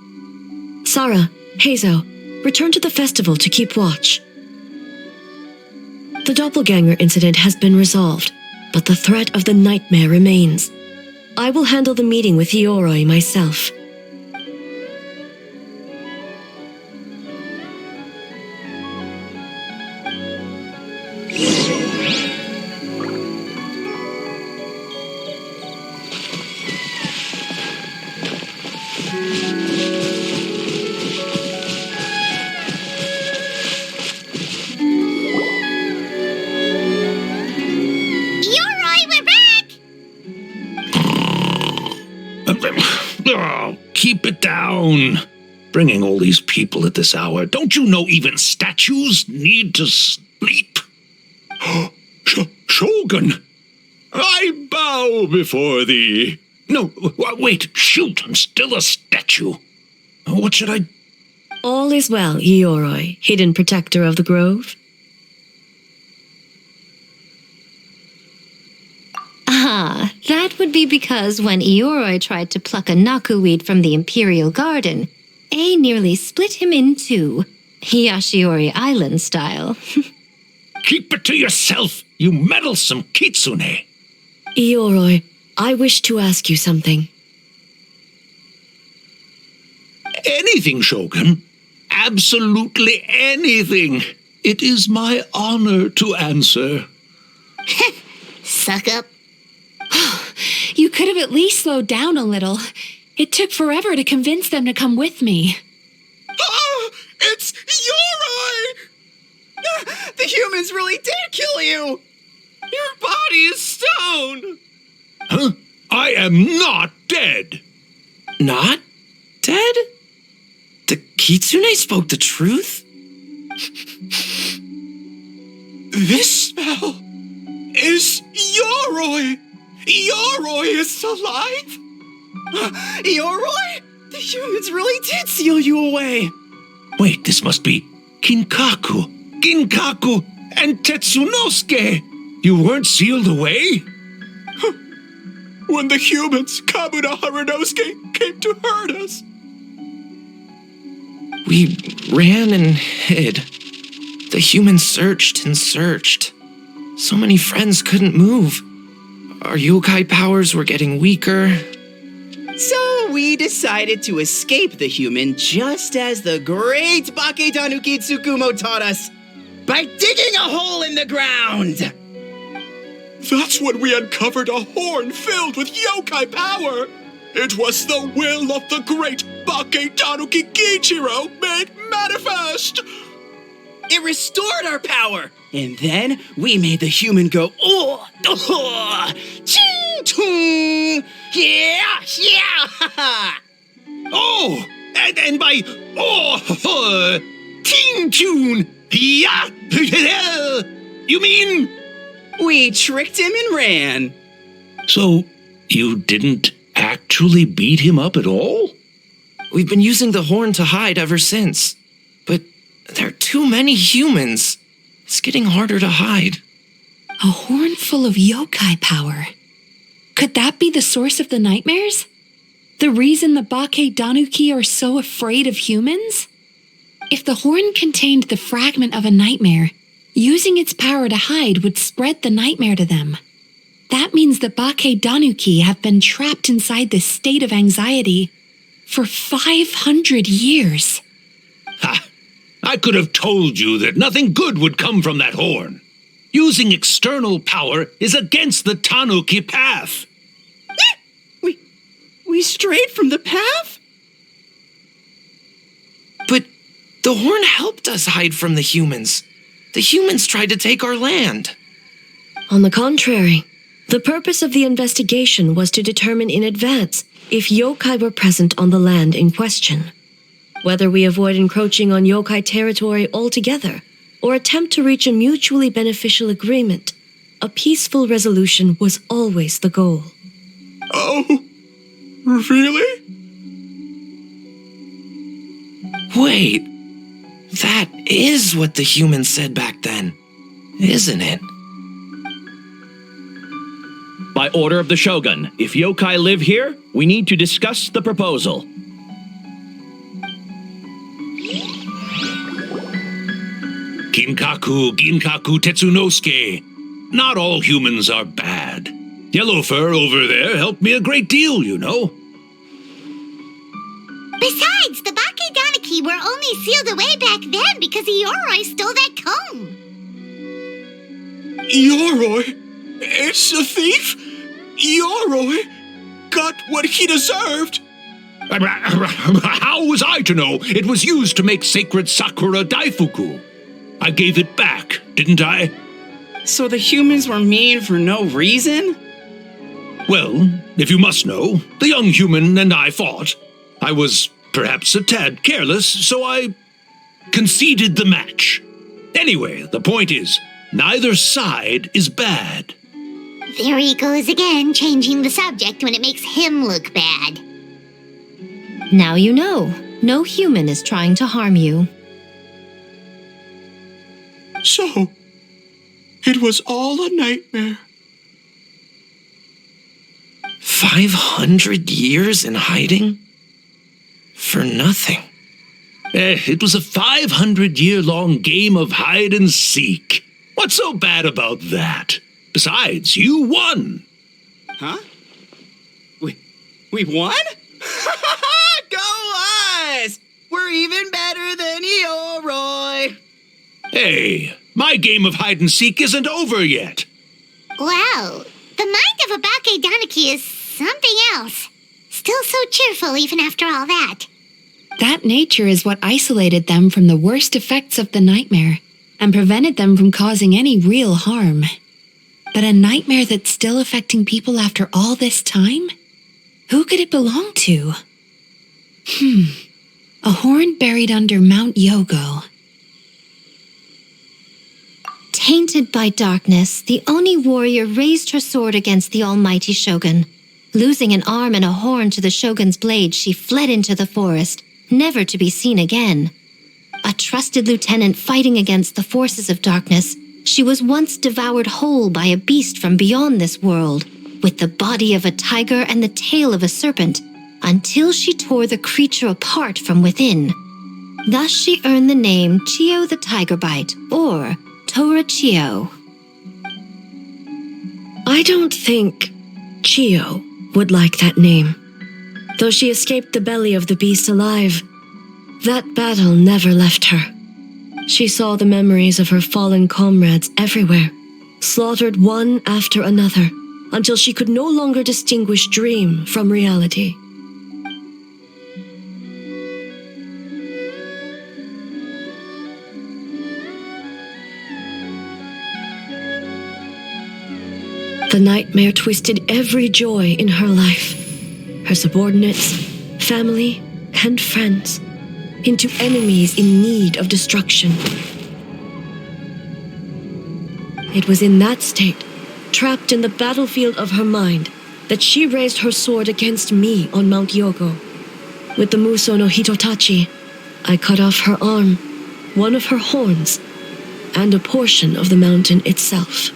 Sarah, Hazo, return to the festival to keep watch. The doppelganger incident has been resolved, but the threat of the nightmare remains. I will handle the meeting with Ioroi myself. Oh, keep it down. Bringing all these people at this hour. Don't you know even statues need to sleep? Shogun, I bow before thee. No, wait, shoot, I'm still a statue. What should I All is well, Ioroi, hidden protector of the grove. Ah, that would be because when Ioroi tried to pluck a nakuweed from the Imperial Garden, A nearly split him in two, Yashiori Island style. Keep it to yourself, you meddlesome kitsune. Ioroi, I wish to ask you something. Anything, Shogun. Absolutely anything. It is my honor to answer. Suck up. You could have at least slowed down a little. It took forever to convince them to come with me. Ah! It's Ioroi! The humans really did kill you! Your body is stone! Huh? I am not dead. Not dead? The kitsune spoke the truth? This smell is Ioroi! Ioroi is alive? Ioroi? The humans really did seal you away! Wait, this must be Kinkaku, and Tetsunosuke. You weren't sealed away? When the humans, Kamuna Harunosuke, came to hurt us. We ran and hid. The humans searched and searched. So many friends couldn't move. Our yokai powers were getting weaker. So we decided to escape the human just as the great Bakedanuki Tsukumo taught us, by digging a hole in the ground! That's when we uncovered a horn filled with yokai power. It was the will of the great Bakedanuki Gichiro made manifest. It restored our power, and then we made the human go, oh, ching, chung, yeah, Oh, and by ting tune, yeah, you mean? We tricked him and ran. So, you didn't actually beat him up at all? We've been using the horn to hide ever since. But there are too many humans. It's getting harder to hide. A horn full of yokai power. Could that be the source of the nightmares? The reason the Bakedanuki are so afraid of humans? If the horn contained the fragment of a nightmare, using its power to hide would spread the nightmare to them. That means the Bakedanuki have been trapped inside this state of anxiety for 500 years. Ha! I could have told you that nothing good would come from that horn. Using external power is against the Tanuki path. We strayed from the path? But the horn helped us hide from the humans. The humans tried to take our land. On the contrary, the purpose of the investigation was to determine in advance if yokai were present on the land in question. Whether we avoid encroaching on yokai territory altogether or attempt to reach a mutually beneficial agreement, a peaceful resolution was always the goal. Oh, really? Wait, that is what the humans said back then, isn't it? By order of the Shogun, if yokai live here, we need to discuss the proposal. Ginkaku Tetsunosuke. Not all humans are bad. Yellowfur over there helped me a great deal, you know. Besides, the Bakedanuki were only sealed away back then because Ioroi stole that comb. Ioroi? It's a thief? Ioroi got what he deserved. How was I to know it was used to make sacred Sakura Daifuku? I gave it back, didn't I? So the humans were mean for no reason? Well, if you must know, the young human and I fought. I was perhaps a tad careless, so I conceded the match. Anyway, the point is, neither side is bad. There he goes again, changing the subject when it makes him look bad. Now you know. No human is trying to harm you. So, it was all a nightmare. 500 years in hiding? For nothing. It was a 500-year-long game of hide and seek. What's so bad about that? Besides, you won. Huh? We won? Go us! We're even better than Ioroi! Hey, my game of hide and seek isn't over yet. Wow, the mind of a Bake Daniki is something else. Still so cheerful even after all that. That nature is what isolated them from the worst effects of the nightmare and prevented them from causing any real harm. But a nightmare that's still affecting people after all this time? Who could it belong to? A horn buried under Mount Yogo. Tainted by darkness, the Oni warrior raised her sword against the almighty Shogun. Losing an arm and a horn to the Shogun's blade, she fled into the forest, never to be seen again. A trusted lieutenant fighting against the forces of darkness, she was once devoured whole by a beast from beyond this world, with the body of a tiger and the tail of a serpent, until she tore the creature apart from within. Thus she earned the name Chio the Tigerbite, or Tora Chio. I don't think Chio would like that name. Though she escaped the belly of the beast alive, that battle never left her. She saw the memories of her fallen comrades everywhere, slaughtered one after another, until she could no longer distinguish dream from reality. The nightmare twisted every joy in her life, her subordinates, family, and friends, into enemies in need of destruction. It was in that state, trapped in the battlefield of her mind, that she raised her sword against me on Mount Yogo. With the Muso no Hitotachi, I cut off her arm, one of her horns, and a portion of the mountain itself.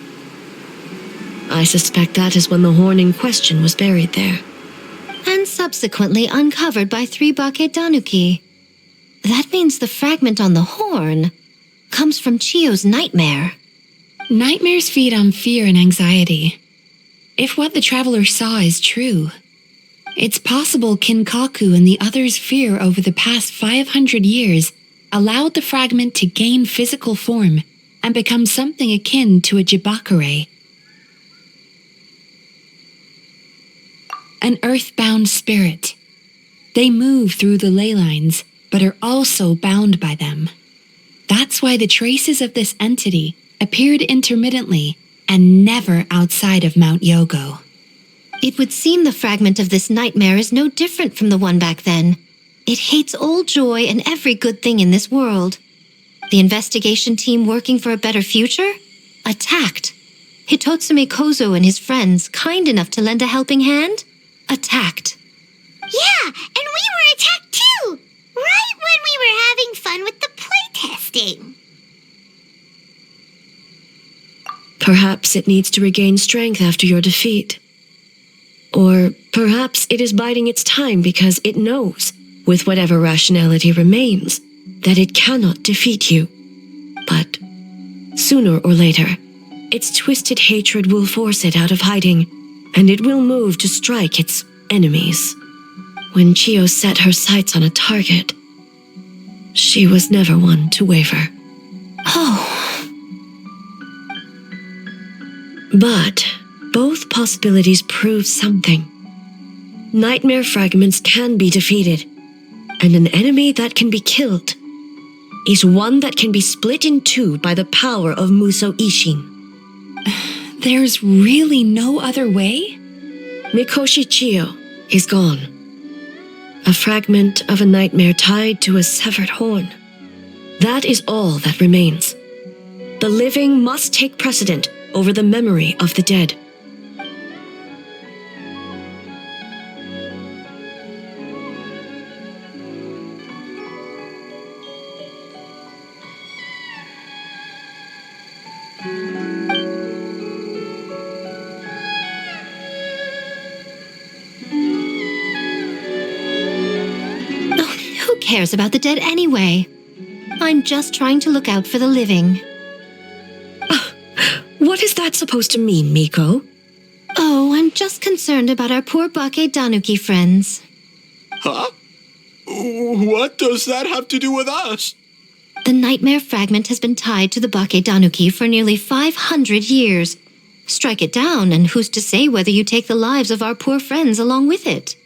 I suspect that is when the horn in question was buried there. And subsequently uncovered by 3 Bake Danuki. That means the fragment on the horn comes from Chio's nightmare. Nightmares feed on fear and anxiety. If what the traveler saw is true, it's possible Kinkaku and the others' fear over the past 500 years allowed the fragment to gain physical form and become something akin to a jibakure. An earthbound spirit. They move through the ley lines, but are also bound by them. That's why the traces of this entity appeared intermittently and never outside of Mount Yogo. It would seem the fragment of this nightmare is no different from the one back then. It hates all joy and every good thing in this world. The investigation team working for a better future? Attacked. Hitotsume Kozo and his friends, kind enough to lend a helping hand? Attacked. Yeah, and we were attacked too! Right when we were having fun with the playtesting. Perhaps it needs to regain strength after your defeat. Or perhaps it is biding its time because it knows, with whatever rationality remains, that it cannot defeat you. But sooner or later, its twisted hatred will force it out of hiding, and it will move to strike its enemies. When Chio set her sights on a target, she was never one to waver. Oh. But both possibilities prove something. Nightmare fragments can be defeated, and an enemy that can be killed is one that can be split in two by the power of Muso Ishin. There's really no other way? Mikoshi Chio is gone. A fragment of a nightmare tied to a severed horn. That is all that remains. The living must take precedent over the memory of the dead. cares about the dead anyway? I'm just trying to look out for the living. What is that supposed to mean, Miko? Oh, I'm just concerned about our poor Bake Danuki friends. Huh? What does that have to do with us? The nightmare fragment has been tied to the Bake Danuki for nearly 500 years. Strike it down, and who's to say whether you take the lives of our poor friends along with it?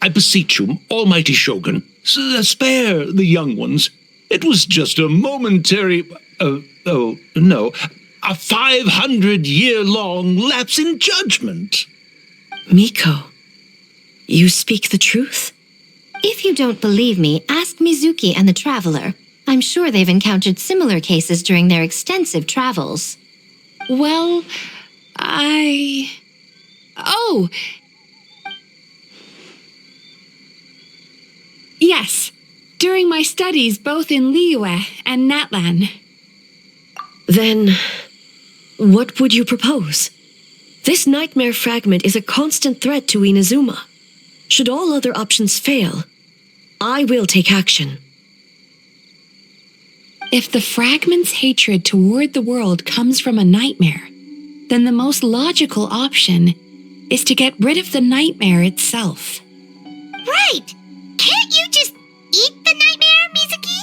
I beseech you, Almighty Shogun, spare the young ones. It was just a momentary... a 500-year-long lapse in judgment. Miko, you speak the truth? If you don't believe me, ask Mizuki and the Traveler. I'm sure they've encountered similar cases during their extensive travels. Well, Oh! Yes, during my studies both in Liyue and Natlan. Then, what would you propose? This nightmare fragment is a constant threat to Inazuma. Should all other options fail, I will take action. If the fragment's hatred toward the world comes from a nightmare, then the most logical option is to get rid of the nightmare itself. Right! Can't you just eat the nightmare, Mizuki?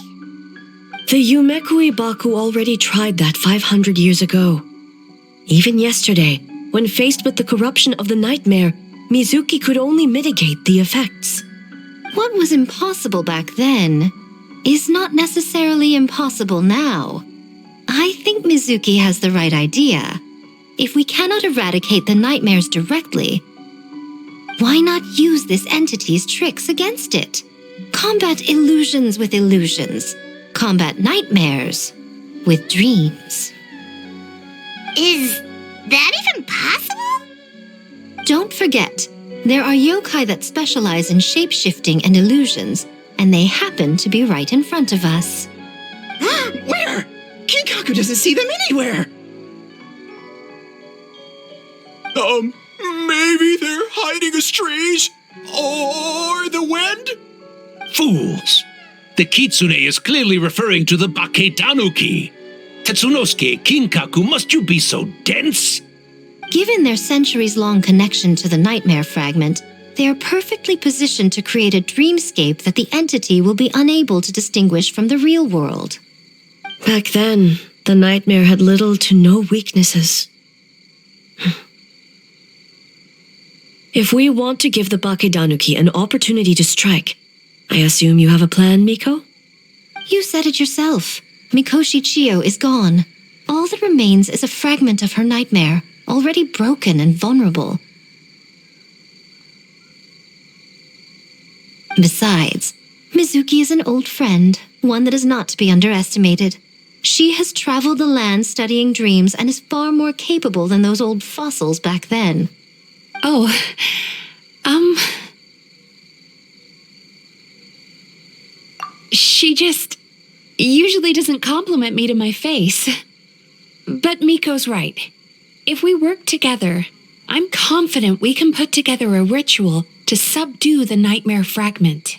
The Yumekui Baku already tried that 500 years ago. Even yesterday, when faced with the corruption of the nightmare, Mizuki could only mitigate the effects. What was impossible back then is not necessarily impossible now. I think Mizuki has the right idea. If we cannot eradicate the nightmares directly, why not use this entity's tricks against it? Combat illusions with illusions. Combat nightmares with dreams. Is that even possible? Don't forget, there are yokai that specialize in shape-shifting and illusions, and they happen to be right in front of us. Where? Kinkaku doesn't see them anywhere! Maybe they're hiding as trees? Or the wind? Fools! The kitsune is clearly referring to the Bake Tanuki. Tetsunosuke, Kinkaku, must you be so dense? Given their centuries-long connection to the nightmare fragment, they are perfectly positioned to create a dreamscape that the entity will be unable to distinguish from the real world. Back then, the nightmare had little to no weaknesses. If we want to give the Bake Danuki an opportunity to strike, I assume you have a plan, Miko? You said it yourself. Mikoshi Chiyo is gone. All that remains is a fragment of her nightmare, already broken and vulnerable. Besides, Mizuki is an old friend, one that is not to be underestimated. She has traveled the land studying dreams and is far more capable than those old fossils back then. Oh, She just usually doesn't compliment me to my face. But Miko's right. If we work together, I'm confident we can put together a ritual to subdue the nightmare fragment.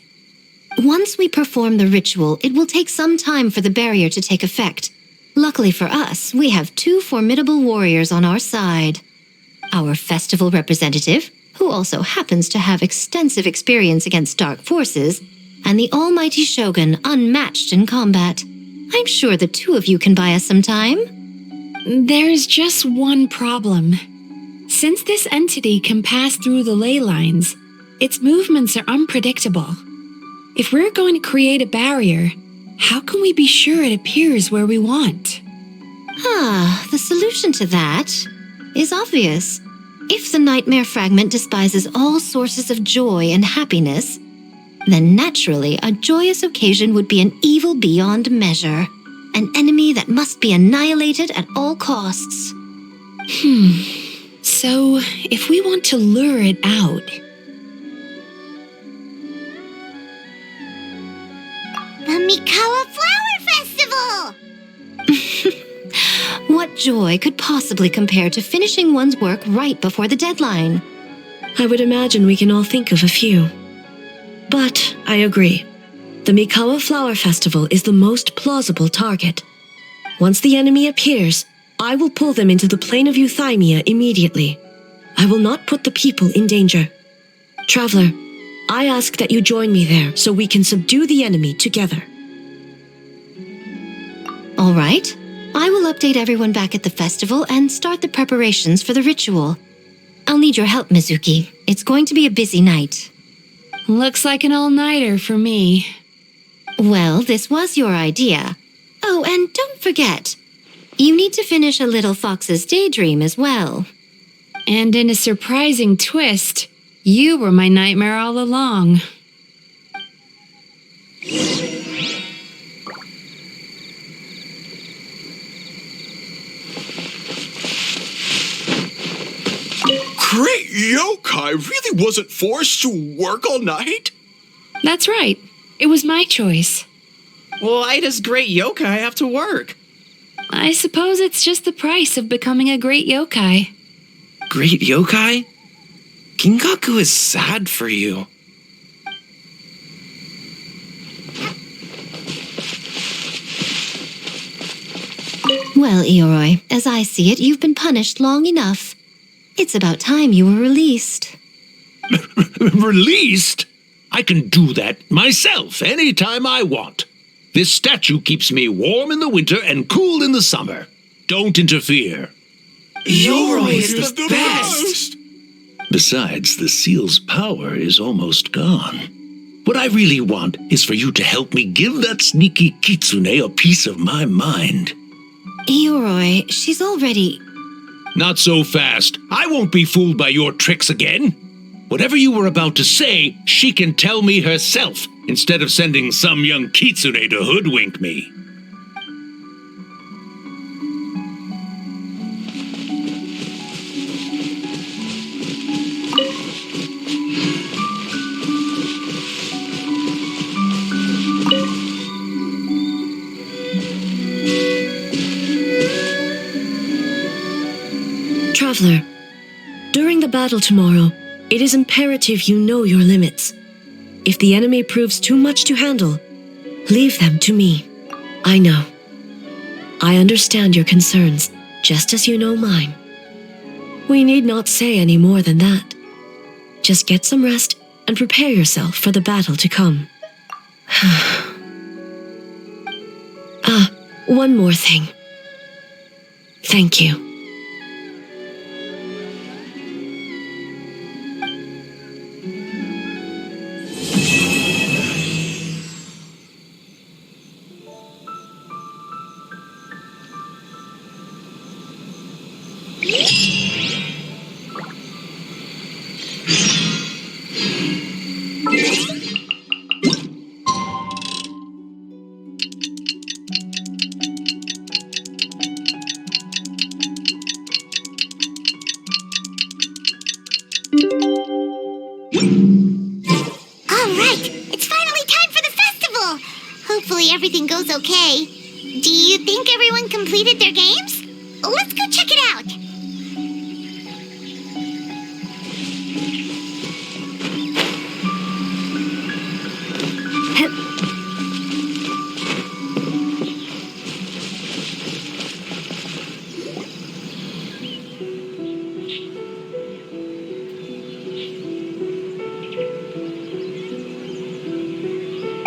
Once we perform the ritual, it will take some time for the barrier to take effect. Luckily for us, we have two formidable warriors on our side. Our festival representative, who also happens to have extensive experience against dark forces, and the almighty Shogun, unmatched in combat. I'm sure the two of you can buy us some time. There's just one problem. Since this entity can pass through the ley lines, its movements are unpredictable. If we're going to create a barrier, how can we be sure it appears where we want? The solution to that is obvious. If the nightmare fragment despises all sources of joy and happiness, then naturally a joyous occasion would be an evil beyond measure, an enemy that must be annihilated at all costs. So, if we want to lure it out... The Mikawa Flower Festival! What joy could possibly compare to finishing one's work right before the deadline? I would imagine we can all think of a few. But I agree. The Mikawa Flower Festival is the most plausible target. Once the enemy appears, I will pull them into the plane of Euthymia immediately. I will not put the people in danger. Traveler, I ask that you join me there so we can subdue the enemy together. All right. I will update everyone back at the festival and start the preparations for the ritual. I'll need your help, Mizuki. It's going to be a busy night. Looks like an all-nighter for me. Well, this was your idea. Oh, and don't forget, you need to finish a Little Fox's Daydream as well. And in a surprising twist, you were my nightmare all along. Great yokai really wasn't forced to work all night? That's right. It was my choice. Why does great yokai have to work? I suppose it's just the price of becoming a great yokai. Great yokai? Gingaku is sad for you. Well, Ioroi, as I see it, you've been punished long enough. It's about time you were released. Released? I can do that myself anytime I want. This statue keeps me warm in the winter and cool in the summer. Don't interfere. Ioroi is the best! Besides, the seal's power is almost gone. What I really want is for you to help me give that sneaky kitsune a piece of my mind. Ioroi, she's already... Not so fast. I won't be fooled by your tricks again. Whatever you were about to say, she can tell me herself, instead of sending some young kitsune to hoodwink me. Traveler, during the battle tomorrow, it is imperative you know your limits. If the enemy proves too much to handle, leave them to me. I know. I understand your concerns, just as you know mine. We need not say any more than that. Just get some rest and prepare yourself for the battle to come. One more thing. Thank you. Hopefully everything goes okay. Do you think everyone completed their games? Let's go check it out.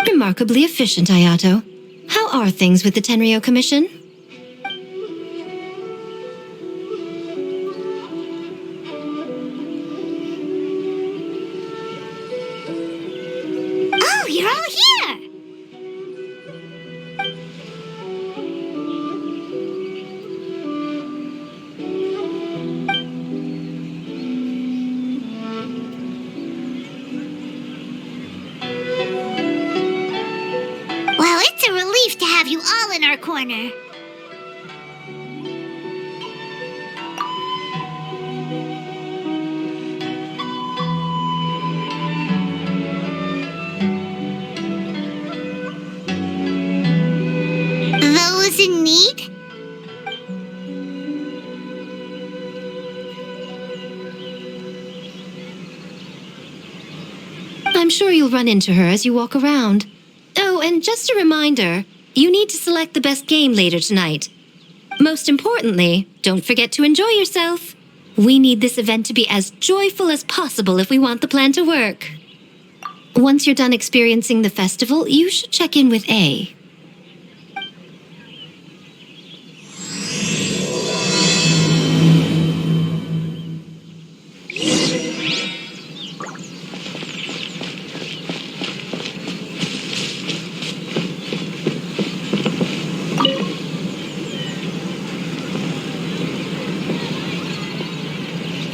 Remarkably efficient, Ayato. How are things with the Tenryo Commission? Oh, you're all here! Well, it's a relief to have you all in our corner. Those in need? I'm sure you'll run into her as you walk around. Oh, and just a reminder, you need to select the best game later tonight. Most importantly, don't forget to enjoy yourself. We need this event to be as joyful as possible if we want the plan to work. Once you're done experiencing the festival, you should check in with A.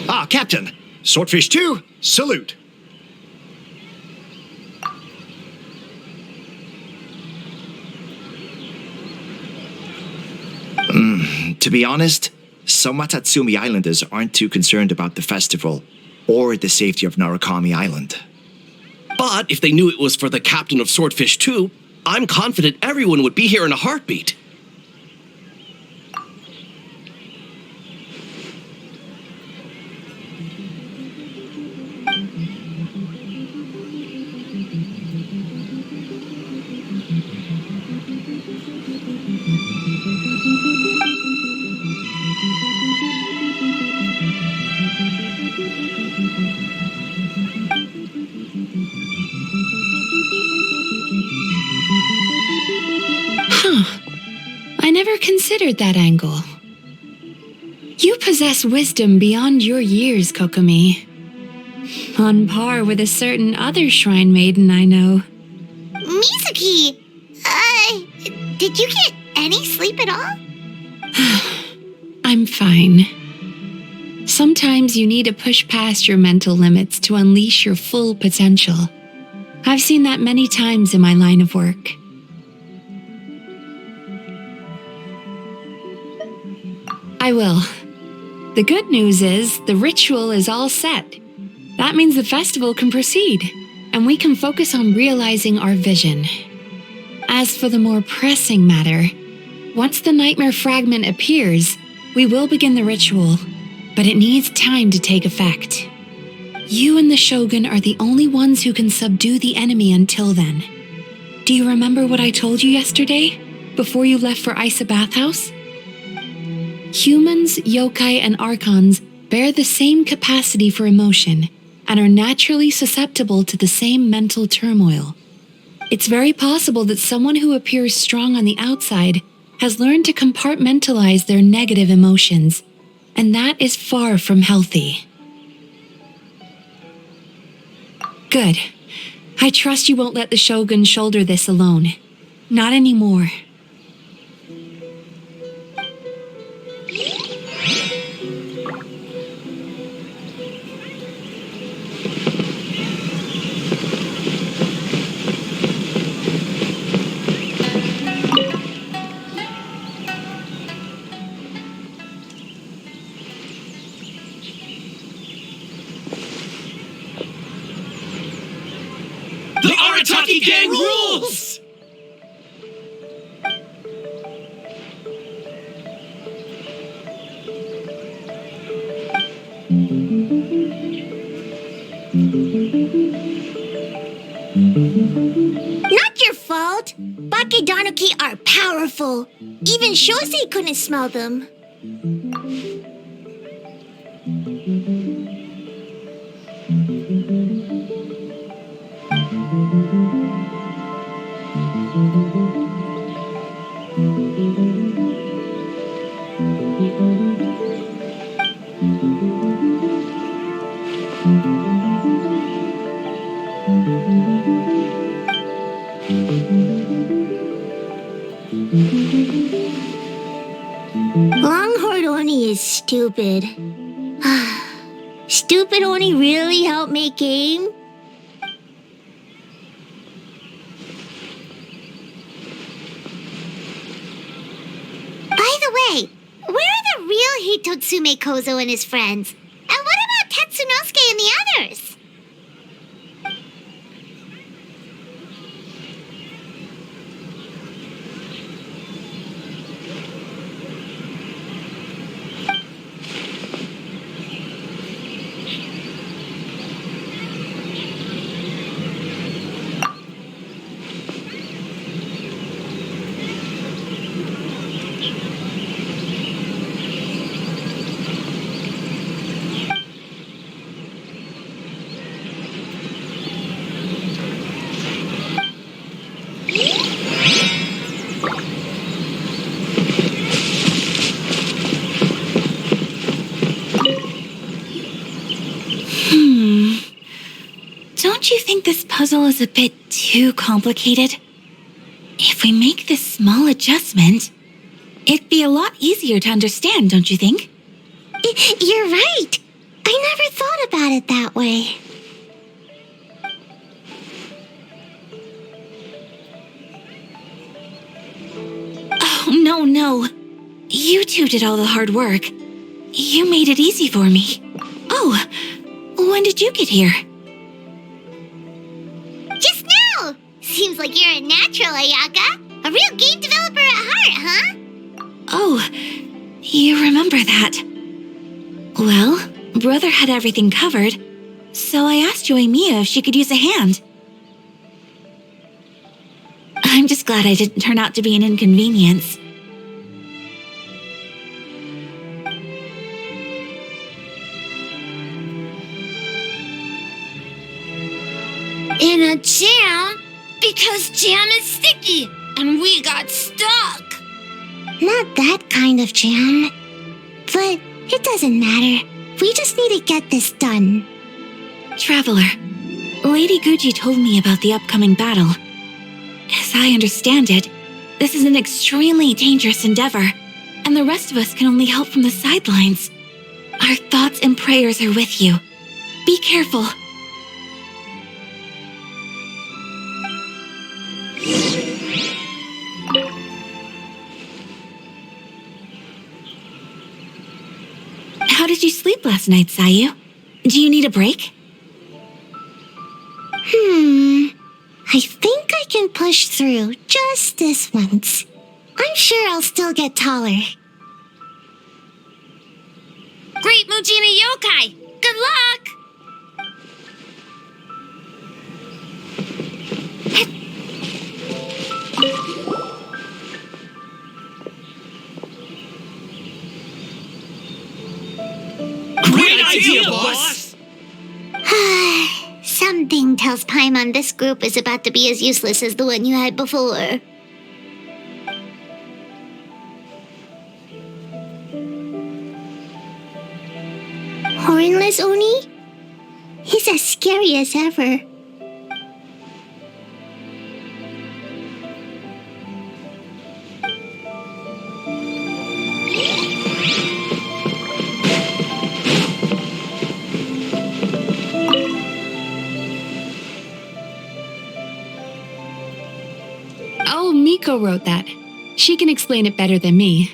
Ah, Captain! Swordfish 2, salute! To be honest, some Watatsumi Islanders aren't too concerned about the festival or the safety of Narukami Island. But if they knew it was for the captain of Swordfish 2, I'm confident everyone would be here in a heartbeat. I never considered that angle. You possess wisdom beyond your years, Kokomi. On par with a certain other shrine maiden I know. Mizuki! Did you get any sleep at all? I'm fine. Sometimes you need to push past your mental limits to unleash your full potential. I've seen that many times in my line of work. I will. The good news is the ritual is all set. That means the festival can proceed, and we can focus on realizing our vision. As for the more pressing matter, once the nightmare fragment appears, we will begin the ritual, but it needs time to take effect. You and the Shogun are the only ones who can subdue the enemy until then. Do you remember what I told you yesterday, before you left for Isa Bathhouse? Humans, yokai, and archons bear the same capacity for emotion and are naturally susceptible to the same mental turmoil. It's very possible that someone who appears strong on the outside has learned to compartmentalize their negative emotions, and that is far from healthy. Good. I trust you won't let the Shogun shoulder this alone. Not anymore. The Arataki gang rules! Not your fault. Bakedanuki are powerful. Even Shosei couldn't smell them. Longhorn Oni is stupid. Stupid Oni really helped make game? By the way, where are the real Hitotsume Kozo and his friends? And what about Tetsunosuke and the others? think this puzzle is a bit too complicated? If we make this small adjustment, it'd be a lot easier to understand, don't you think? You're right. I never thought about it that way. Oh, no. You two did all the hard work. You made it easy for me. Oh, when did you get here? Just now! Seems like you're a natural, Ayaka. A real game developer at heart, huh? Oh, you remember that. Well, Brother had everything covered, so I asked Yoimiya if she could use a hand. I'm just glad I didn't turn out to be an inconvenience. In a jam? Because jam is sticky, and we got stuck. Not that kind of jam. But it doesn't matter. We just need to get this done. Traveler, Lady Gucci told me about the upcoming battle. As I understand it, this is an extremely dangerous endeavor, and the rest of us can only help from the sidelines. Our thoughts and prayers are with you. Be careful. How did you sleep last night, Sayu? Do you need a break? I think I can push through just this once. I'm sure I'll still get taller. Great Mujina Yokai! Good luck! Great idea, boss! Something tells Paimon this group is about to be as useless as the one you had before. Hornless Oni? He's as scary as ever. Oh, Miko wrote that. She can explain it better than me.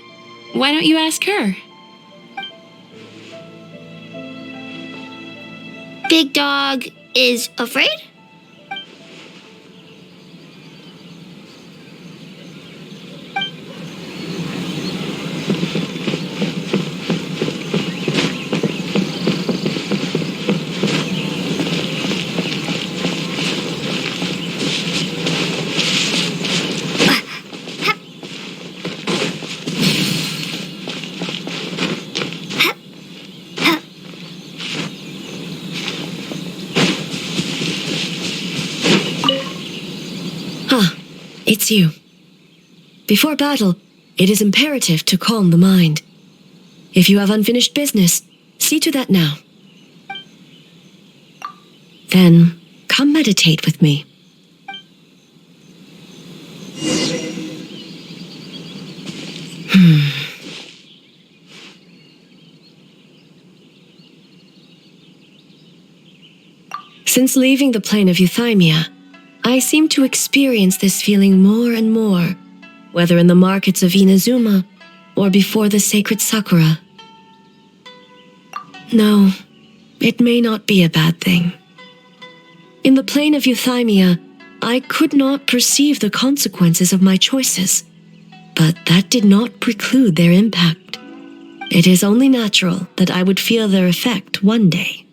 Why don't you ask her? Big Dog is afraid? It's you. Before battle, it is imperative to calm the mind. If you have unfinished business, see to that now. Then, come meditate with me. Since leaving the plane of Euthymia, I seem to experience this feeling more and more, whether in the markets of Inazuma or before the sacred Sakura. No, it may not be a bad thing. In the plane of Euthymia, I could not perceive the consequences of my choices, but that did not preclude their impact. It is only natural that I would feel their effect one day.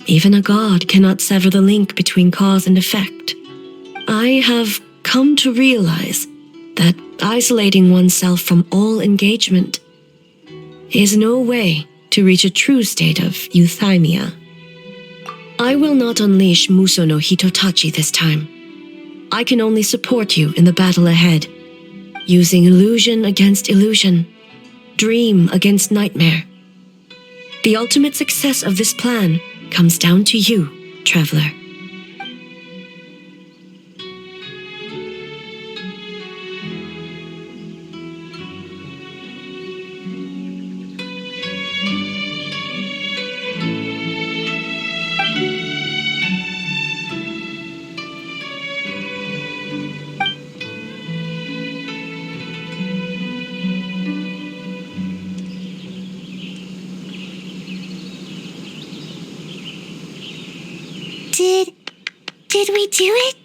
Even a god cannot sever the link between cause and effect. I have come to realize that isolating oneself from all engagement is no way to reach a true state of euthymia. I will not unleash Muso no Hitotachi this time. I can only support you in the battle ahead, using illusion against illusion, dream against nightmare. The ultimate success of this plan comes down to you, traveler. Did we do it?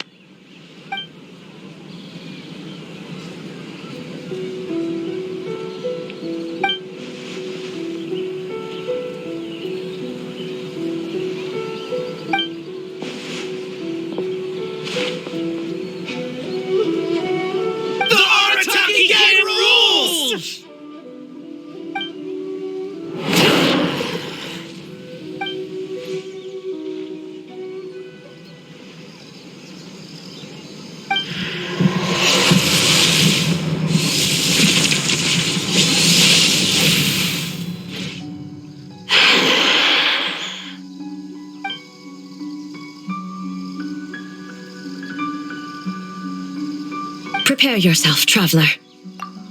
Prepare yourself, traveler.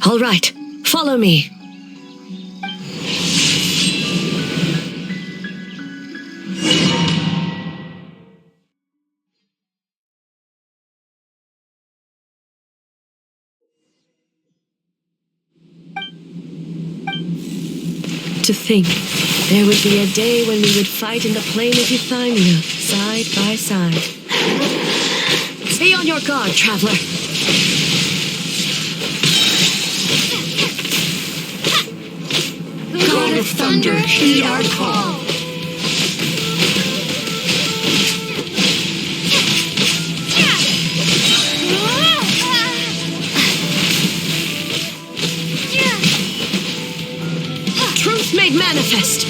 All right, follow me. To think, there would be a day when we would fight in the plain of Euthymia, side by side. Stay on your guard, traveler. God of Thunder, heed our call. Truth made manifest.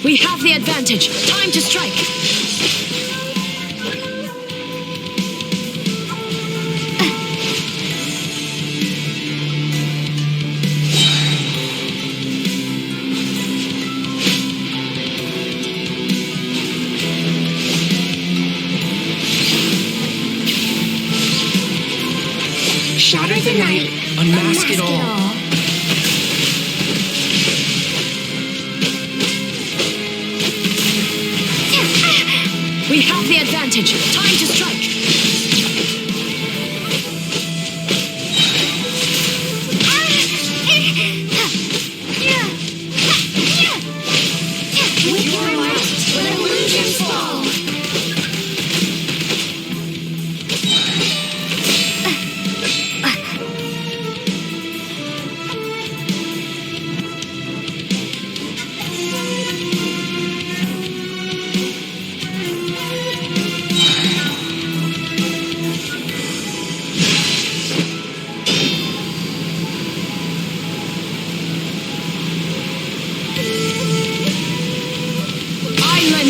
We have the advantage. Time to strike. Shatter the night. Unmask it all. We have the advantage. Time to strike. With your might, let illusions fall.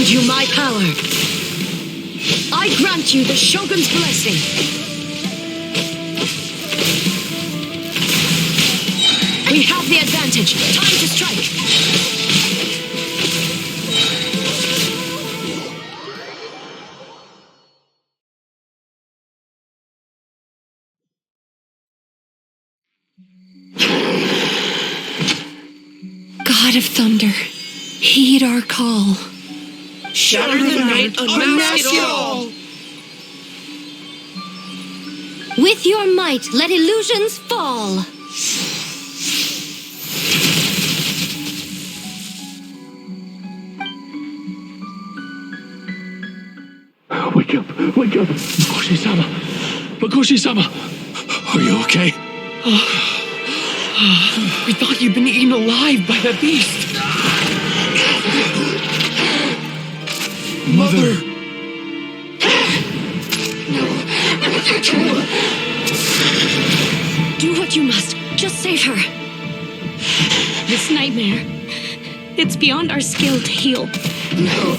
You my power. I grant you the Shogun's blessing. We have the advantage. Time to strike. God of Thunder, heed our call. Shatter the night, unmask it all! With your might, let illusions fall. Wake up! Wake up! Makoshi-sama! Makoshi-sama! Are you okay? We thought you'd been eaten alive by that beast. Mother! Do what you must. Just save her. This nightmare, it's beyond our skill to heal. No.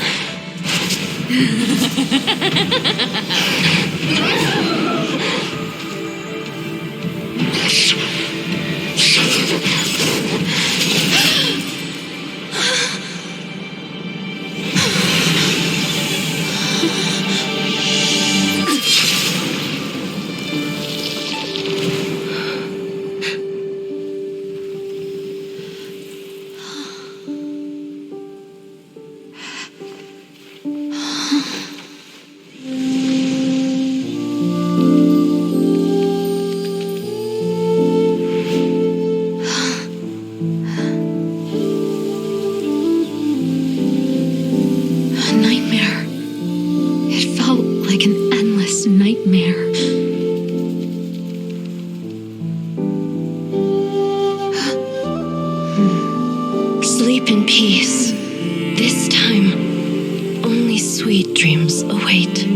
Sweet dreams await.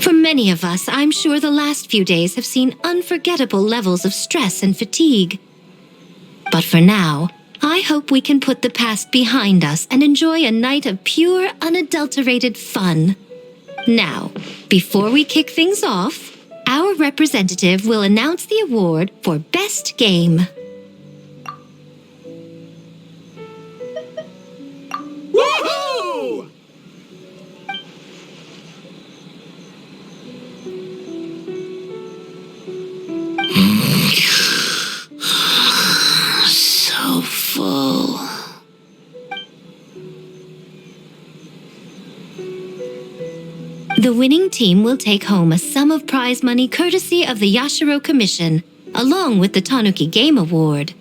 For many of us, I'm sure the last few days have seen unforgettable levels of stress and fatigue. But for now, I hope we can put the past behind us and enjoy a night of pure, unadulterated fun. Now, before we kick things off, our representative will announce the award for Best Game. Woohoo! So full. The winning team will take home a sum of prize money courtesy of the Yashiro Commission, along with the Tanuki Game Award.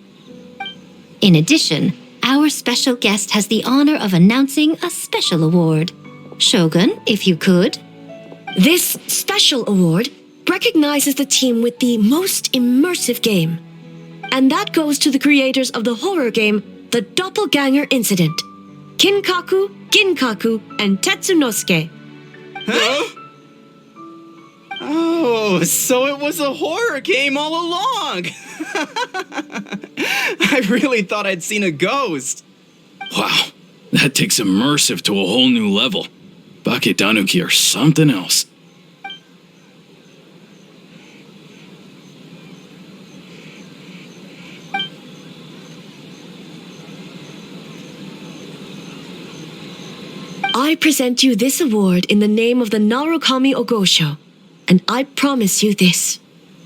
In addition, our special guest has the honor of announcing a special award. Shogun, if you could. This special award recognizes the team with the most immersive game. And that goes to the creators of the horror game, The Doppelganger Incident. Kinkaku, Ginkaku, and Tetsunosuke. Huh? Oh, so it was a horror game all along! I really thought I'd seen a ghost. Wow, that takes immersive to a whole new level. Baketanuki are something else. I present you this award in the name of the Narukami Ogosho, and I promise you this.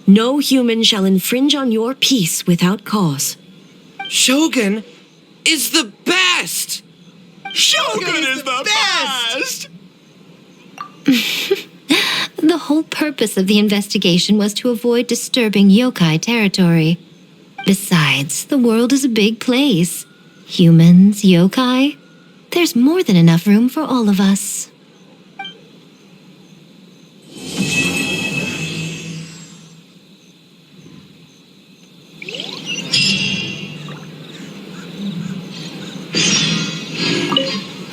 No human shall infringe on your peace without cause. Shogun is the best! Shogun is the best! The whole purpose of the investigation was to avoid disturbing yokai territory. Besides, the world is a big place. Humans, yokai, there's more than enough room for all of us.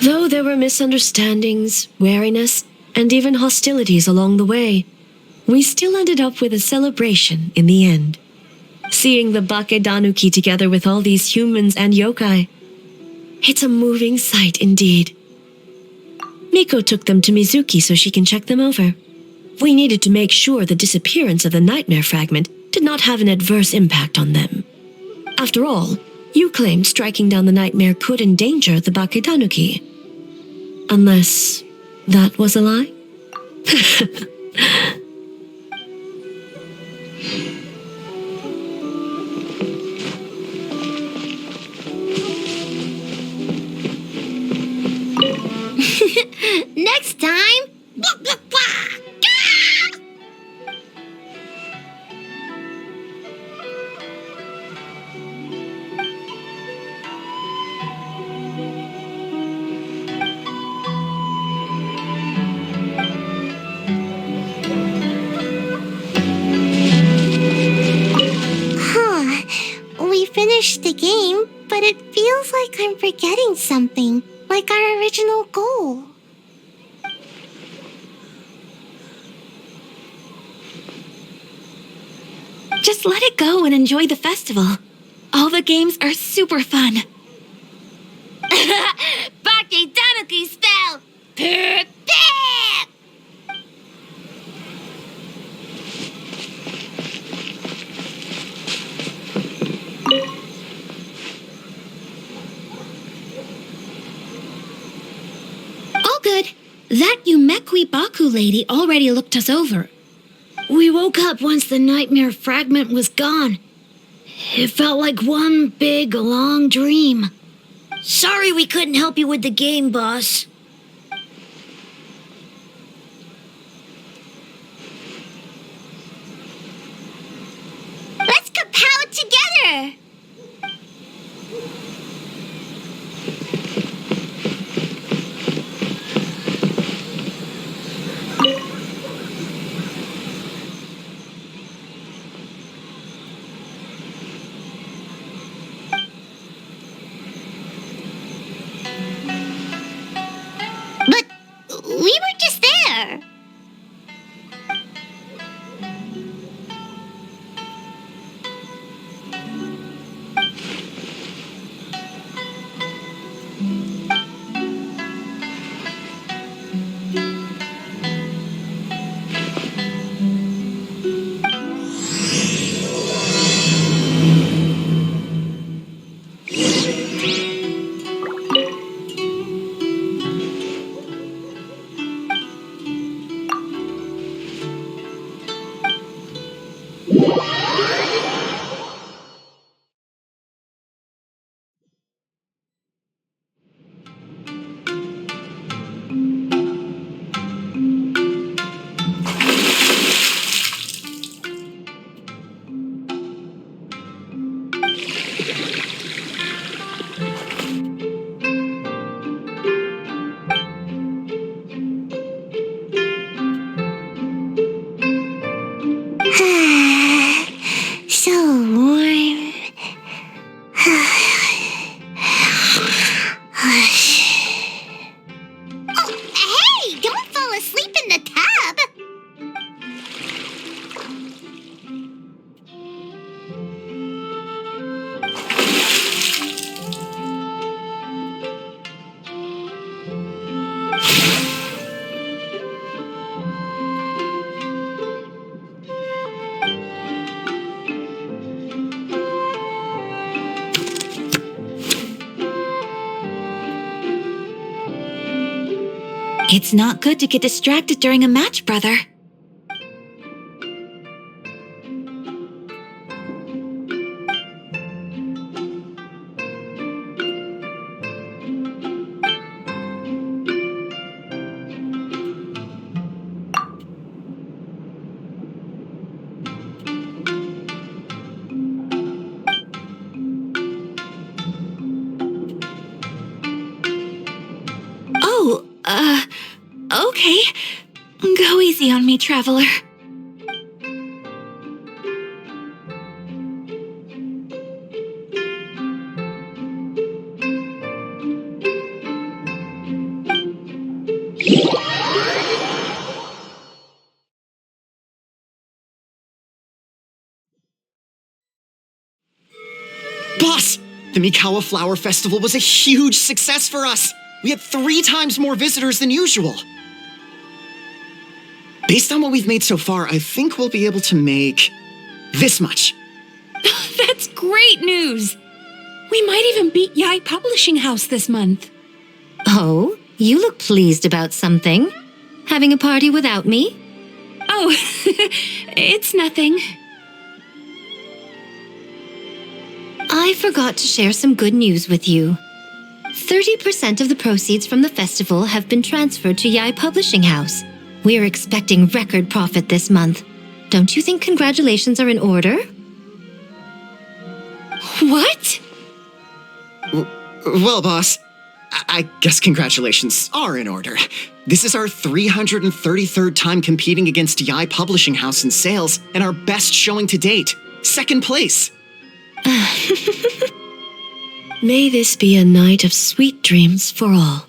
Though there were misunderstandings, wariness, and even hostilities along the way, we still ended up with a celebration in the end. Seeing the Baketanuki together with all these humans and yokai, it's a moving sight indeed. Miko took them to Mizuki so she can check them over. We needed to make sure the disappearance of the nightmare fragment did not have an adverse impact on them. After all, you claimed striking down the nightmare could endanger the Baketanuki. Unless that was a lie? Next time. We finished the game, but it feels like I'm forgetting something, like our original goal. Just let it go and enjoy the festival. All the games are super fun. Baketanuki spell. Pip. All good. That Yumemizuki Mizuki lady already looked us over. We woke up once the nightmare fragment was gone. It felt like one big, long dream. Sorry we couldn't help you with the game, boss. Let's kapow together! But we were just there. So warm. Oh, hey! Don't fall asleep in the tub! It's not good to get distracted during a match, brother. Okay. Go easy on me, traveler. Boss! The Mikawa Flower Festival was a huge success for us! We had 3 times more visitors than usual. Based on what we've made so far, I think we'll be able to make this much. That's great news! We might even beat Yae Publishing House this month. Oh, you look pleased about something. Having a party without me? Oh, it's nothing. I forgot to share some good news with you. 30% of the proceeds from the festival have been transferred to Yae Publishing House. We are expecting record profit this month. Don't you think congratulations are in order? What? Well, boss, I guess congratulations are in order. This is our 333rd time competing against Yae Publishing House in sales, and our best showing to date. 2nd place. May this be a night of sweet dreams for all.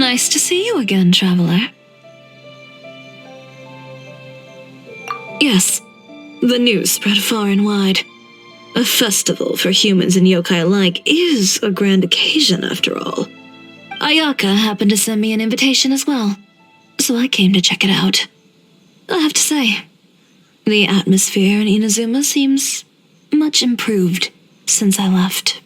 Nice to see you again, traveler. Yes, the news spread far and wide. A festival for humans and yokai alike is a grand occasion, after all. Ayaka happened to send me an invitation as well, so I came to check it out. I have to say, the atmosphere in Inazuma seems much improved since I left.